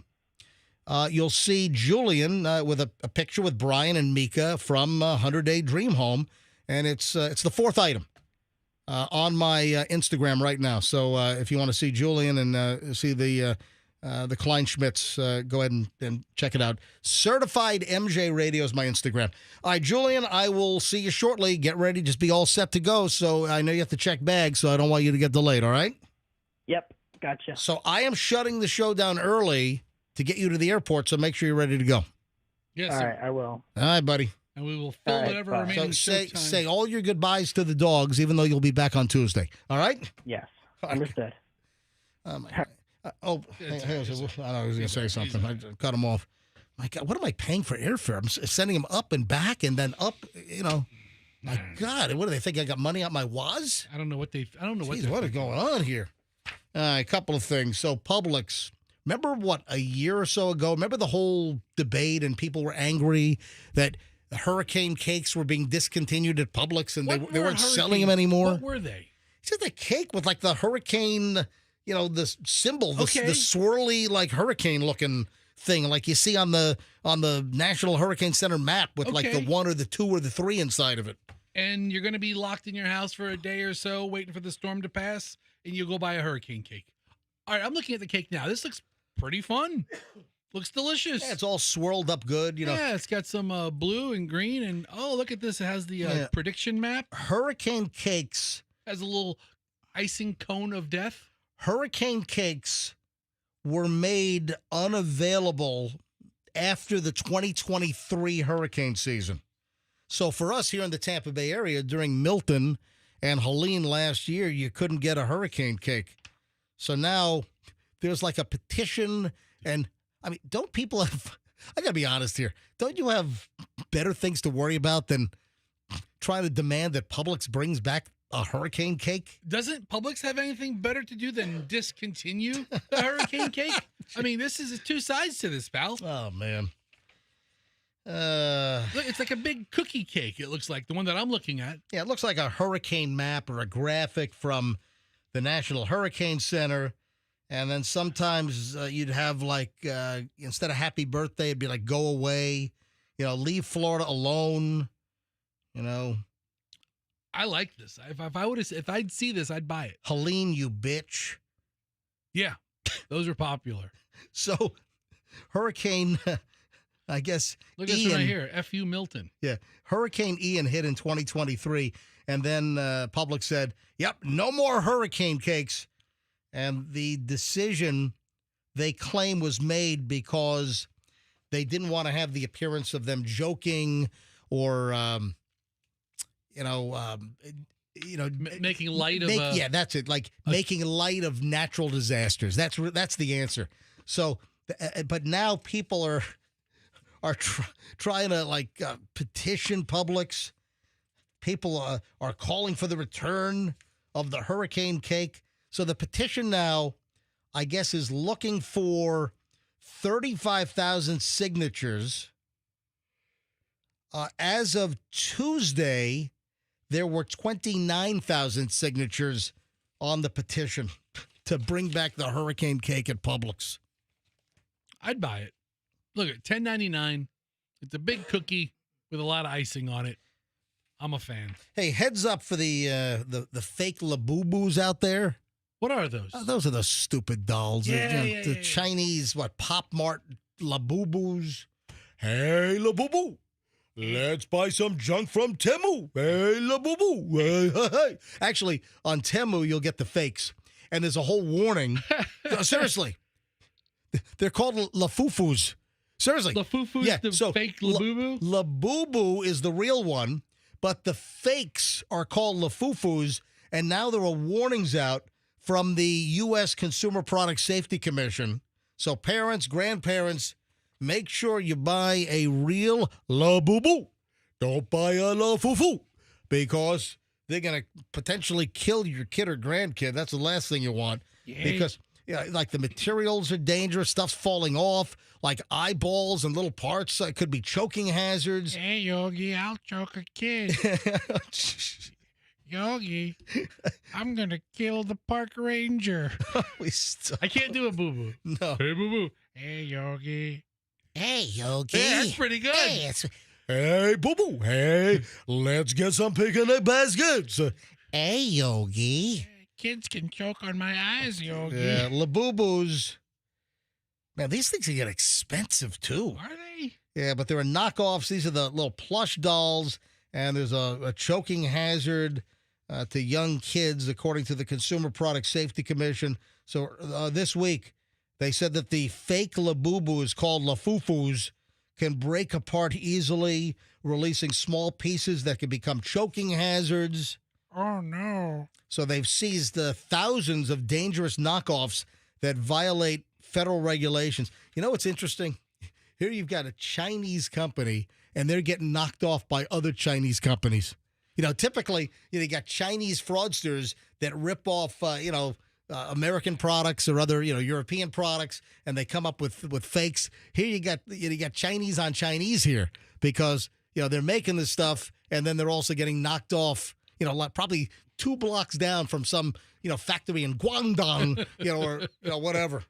You'll see Julian with a picture with Brian and Mika from 100 Day Dream Home, and it's the fourth item on my Instagram right now. So if you want to see Julian and see the Kleinschmidts, go ahead and check it out. Certified MJ Radio is my Instagram. All right, Julian, I will see you shortly. Get ready. Just be all set to go. So I know you have to check bags, so I don't want you to get delayed, all right? Yep, gotcha. So I am shutting the show down early to get you to the airport, so make sure you're ready to go. Yes, All sir. right, I will. All right, buddy. And we will fill whatever remaining So time. say all your goodbyes to the dogs, even though you'll be back on Tuesday. All right? Yes, understood. Oh, my God. I was going to say something. I cut him off. My God, what am I paying for airfare? I'm sending him up and back and then up, My God, what do they think? I got money out my waz? I don't know what they. I don't know Jeez, what is going on here? A couple of things. So Publix. Remember a year or so ago? Remember the whole debate and people were angry that the hurricane cakes were being discontinued at Publix and they weren't selling them anymore? What were they? It's just a cake with like the hurricane, the symbol, the swirly like hurricane looking thing like you see on the National Hurricane Center map with like the 1 or the 2 or the 3 inside of it. And you're going to be locked in your house for a day or so waiting for the storm to pass, and you'll go buy a hurricane cake. All right, I'm looking at the cake now. This looks pretty fun. Looks delicious. Yeah, it's all swirled up good, Yeah, it's got some blue and green, and look at this. It has the prediction map. Hurricane cakes. Has a little icing cone of death. Hurricane cakes were made unavailable after the 2023 hurricane season. So for us here in the Tampa Bay area during Milton and Helene last year, you couldn't get a hurricane cake. So now there's like a petition, and I mean, don't people have, I got to be honest here, don't you have better things to worry about than trying to demand that Publix brings back a hurricane cake? Doesn't Publix have anything better to do than discontinue the hurricane cake? I mean, this is two sides to this, pal. Oh, man. Look, it's like a big cookie cake, it looks like, the one that I'm looking at. Yeah, it looks like a hurricane map or a graphic from the National Hurricane Center. And then sometimes you'd have like, instead of happy birthday, it'd be like, go away, leave Florida alone, I like this. If I'd see this, I'd buy it. Helene, you bitch. Yeah, those are popular. So Hurricane, I guess, look at this one right here, F.U. Milton. Yeah, Hurricane Ian hit in 2023. And then Publix said, yep, no more hurricane cakes. And the decision they claim was made because they didn't want to have the appearance of them joking or, making light of. Yeah, that's it. Like making light of natural disasters. That's the answer. So, but now people are trying to petition Publix. People are calling for the return of the hurricane cake. So the petition now, I guess, is looking for 35,000 signatures. As of Tuesday, there were 29,000 signatures on the petition to bring back the hurricane cake at Publix. I'd buy it. Look at $10.99. It's a big cookie with a lot of icing on it. I'm a fan. Hey, heads up for the fake Labubu's out there. What are those? Those are the stupid dolls. The Chinese, Pop Mart Labubu's. Hey, Labubu, let's buy some junk from Temu. Hey, la boo boo. Hey, hey, hey. Actually, on Temu, you'll get the fakes. And there's a whole warning. No, seriously. They're called lafufus. Seriously. Lafufus, yeah, the so fake labubu? Labubu is the real one, but the fakes are called lafufus, and now there are warnings out from the U.S. Consumer Product Safety Commission. So parents, grandparents, make sure you buy a real labubu. Don't buy a lafufu, because they're going to potentially kill your kid or grandkid. That's the last thing you want. Yeah. Because like the materials are dangerous, stuff's falling off, like eyeballs and little parts. It could be choking hazards. Hey, Yogi, I'll choke a kid. Yogi, I'm going to kill the park ranger. I can't do a boo-boo. No. Hey, boo-boo. Hey, Yogi. Hey, Yogi. Yeah, that's pretty good. Hey, boo-boo. Hey, let's get some picnic baskets. Hey, Yogi. Kids can choke on my eyes, Yogi. Yeah, labubus. Man, these things get expensive, too. Are they? Yeah, but there are knockoffs. These are the little plush dolls, and there's a choking hazard to young kids, according to the Consumer Product Safety Commission. So this week, they said that the fake labubus called lafufus can break apart easily, releasing small pieces that can become choking hazards. Oh, no. So they've seized thousands of dangerous knockoffs that violate federal regulations. You know what's interesting? Here you've got a Chinese company, and they're getting knocked off by other Chinese companies. You know, typically, you got Chinese fraudsters that rip off, American products or other, European products, and they come up with fakes. Here you got Chinese on Chinese here, because they're making this stuff, and then they're also getting knocked off. Like probably 2 blocks down from some factory in Guangdong, or whatever.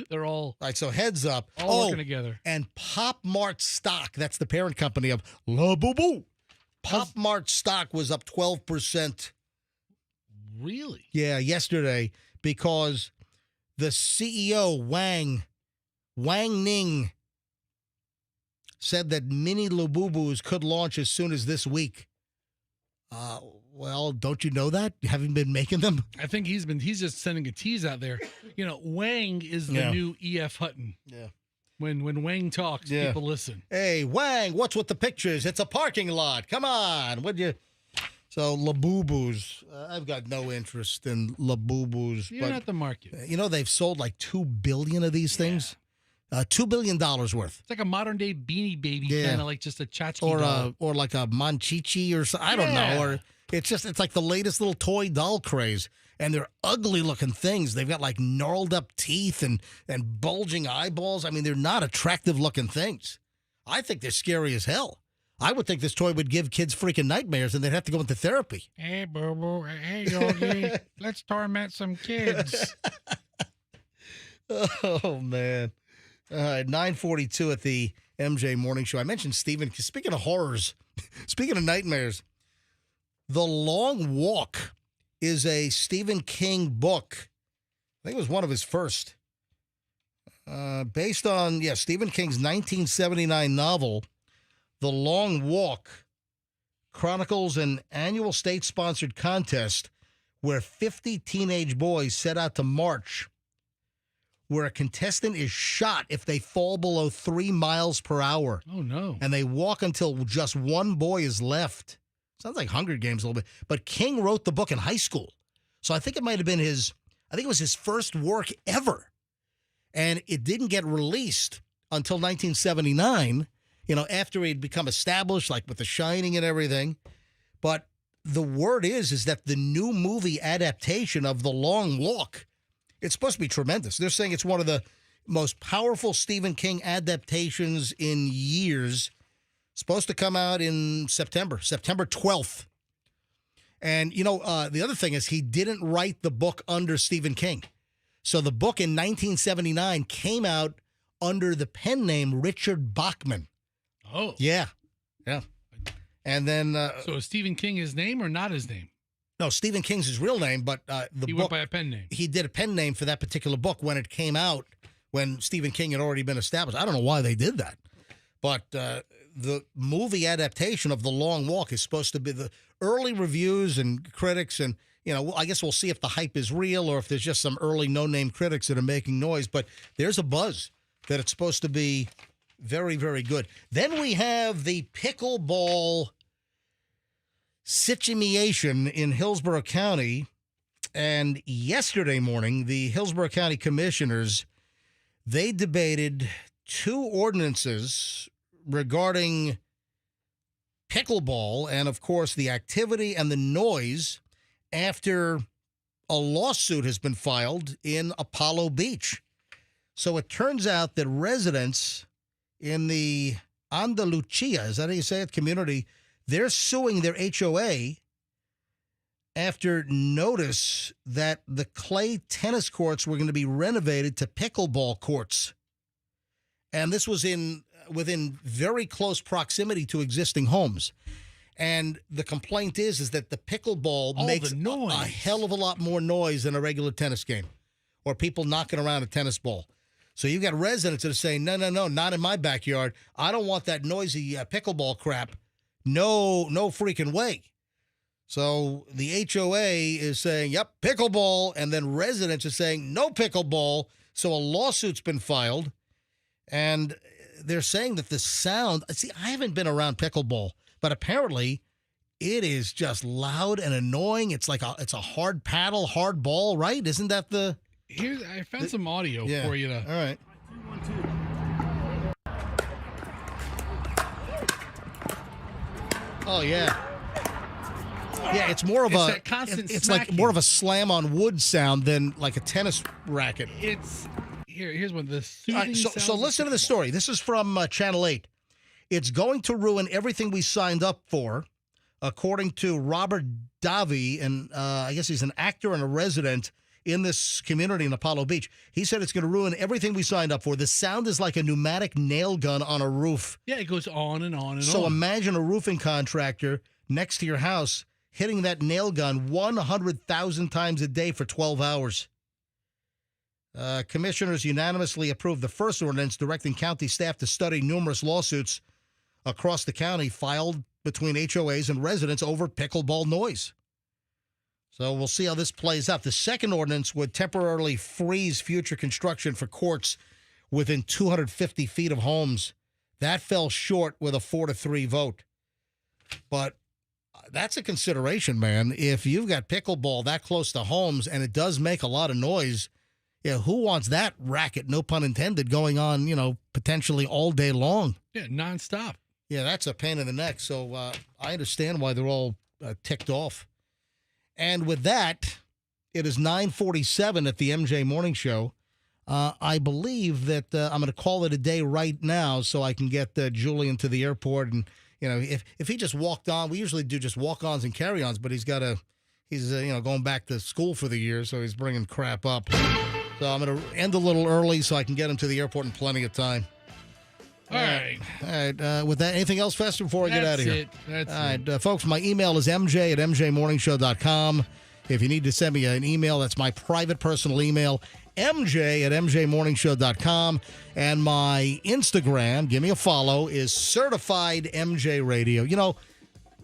They're all right. So heads up, working together. And Pop Mart stock, that's the parent company of Labubu. Pop Mart stock was up 12%. Really? Yeah, yesterday, because the CEO, Wang Ning, said that mini Labubus could launch as soon as this week. Well, don't you know that? You haven't been making them? I think he's just sending a tease out there. Wang is the new E.F. Hutton. Yeah. When Wang talks, people listen. Hey, Wang, what's with the pictures? It's a parking lot. Come on. Would you? So, Labubus. I've got no interest in Labubus. You're not the market. They've sold like $2 billion of these things. $2 billion worth. It's like a modern day Beanie Baby, kind of like just a tchotchke doll. Or like a Monchichi or something. I don't know. Or it's like the latest little toy doll craze. And they're ugly looking things. They've got like gnarled up teeth and bulging eyeballs. I mean, they're not attractive looking things. I think they're scary as hell. I would think this toy would give kids freaking nightmares and they'd have to go into therapy. Hey, boo-boo. Hey, Yogi. Let's torment some kids. Oh, man. All right, 9:42 at the MJ Morning Show. I mentioned Stephen. Speaking of horrors, speaking of nightmares, The Long Walk is a Stephen King book. I think it was one of his first. Based on, Stephen King's 1979 novel, The Long Walk chronicles an annual state-sponsored contest where 50 teenage boys set out to march, where a contestant is shot if they fall below 3 miles per hour. Oh, no. And they walk until just one boy is left. Sounds like Hunger Games a little bit. But King wrote the book in high school. So I think it might have been it was his first work ever. And it didn't get released until 1979, after he'd become established, like with The Shining and everything. But the word is that the new movie adaptation of The Long Walk, it's supposed to be tremendous. They're saying it's one of the most powerful Stephen King adaptations in years. Supposed to come out in September 12th. And, the other thing is he didn't write the book under Stephen King. So the book in 1979 came out under the pen name Richard Bachman. Oh. Yeah. And then... so is Stephen King his name or not his name? No, Stephen King's his real name, but he went by a pen name. He did a pen name for that particular book when it came out, when Stephen King had already been established. I don't know why they did that. But the movie adaptation of The Long Walk is supposed to be the early reviews and critics, and I guess we'll see if the hype is real or if there's just some early no-name critics that are making noise. But there's a buzz that it's supposed to be very, very good. Then we have the pickleball situation in Hillsborough County. And yesterday morning, the Hillsborough County Commissioners, they debated 2 ordinances regarding pickleball and, of course, the activity and the noise after a lawsuit has been filed in Apollo Beach. So it turns out that residents in the Andalucia, is that how you say it, community, they're suing their HOA after notice that the clay tennis courts were going to be renovated to pickleball courts. And this was within very close proximity to existing homes. And the complaint is that the pickleball makes a hell of a lot more noise than a regular tennis game or people knocking around a tennis ball. So you've got residents that are saying, no, not in my backyard. I don't want that noisy pickleball crap. No freaking way. So the HOA is saying, yep, pickleball. And then residents are saying, no pickleball. So a lawsuit's been filed. And they're saying that the sound, see, I haven't been around pickleball, but apparently it is just loud and annoying. It's like it's a hard paddle, hard ball, right? Isn't that the... I found some audio for you. All right. Oh, yeah. Yeah, it's more of that constant it's like more of a slam on wood sound than like a tennis racket. Here's one of the so listen to the story. This is from Channel 8. It's going to ruin everything we signed up for, according to Robert Davi, and I guess he's an actor and a resident in this community in Apollo Beach. He said it's going to ruin everything we signed up for. The sound is like a pneumatic nail gun on a roof. Yeah, it goes on and on and on. So imagine a roofing contractor next to your house hitting that nail gun 100,000 times a day for 12 hours. Commissioners unanimously approved the first ordinance directing county staff to study numerous lawsuits across the county filed between HOAs and residents over pickleball noise. So we'll see how this plays out. The second ordinance would temporarily freeze future construction for courts within 250 feet of homes. That fell short with a 4-3 vote. But that's a consideration, man. If you've got pickleball that close to homes and it does make a lot of noise, who wants that racket, no pun intended, going on, potentially all day long? Yeah, nonstop. Yeah, that's a pain in the neck. So I understand why they're all ticked off. And with that, it is 9:47 at the MJ Morning Show. I believe that I'm going to call it a day right now so I can get Julian to the airport. And, if he just walked on, we usually do just walk-ons and carry-ons, but he's going back to school for the year, so he's bringing crap up. So I'm going to end a little early so I can get him to the airport in plenty of time. All right. With that, anything else, Fester, before I get out of here? That's all right, folks, my email is mj@mjmorningshow.com. If you need to send me an email, that's my private personal email, mj@mjmorningshow.com. And my Instagram, give me a follow, is Certified MJ Radio.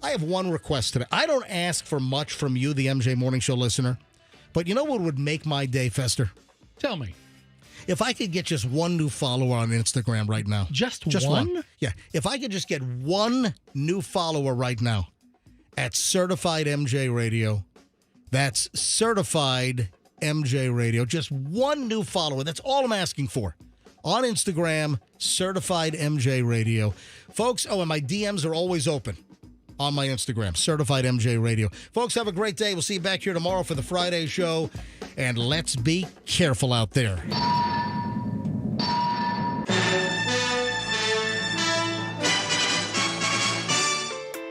I have one request today. I don't ask for much from you, the MJ Morning Show listener, but you know what would make my day, Fester? Tell me. If I could get just one new follower on Instagram right now. Just one? Yeah. If I could just get one new follower right now at Certified MJ Radio. That's Certified MJ Radio. Just one new follower. That's all I'm asking for. On Instagram, Certified MJ Radio. Folks, and my DMs are always open on my Instagram, Certified MJ Radio. Folks, have a great day. We'll see you back here tomorrow for the Friday show. And let's be careful out there.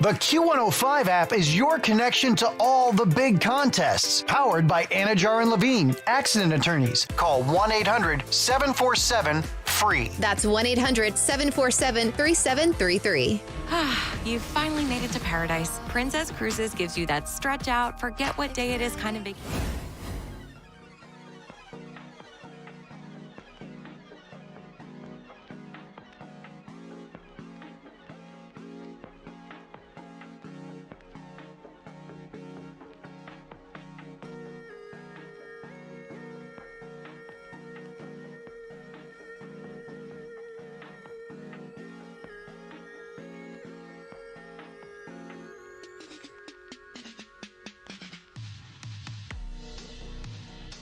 The Q105 app is your connection to all the big contests. Powered by Anajar and Levine, accident attorneys. Call 1-800-747-FREE. That's 1-800-747-3733. You finally made it to paradise. Princess Cruises gives you that stretch out, forget what day it is kind of vacation.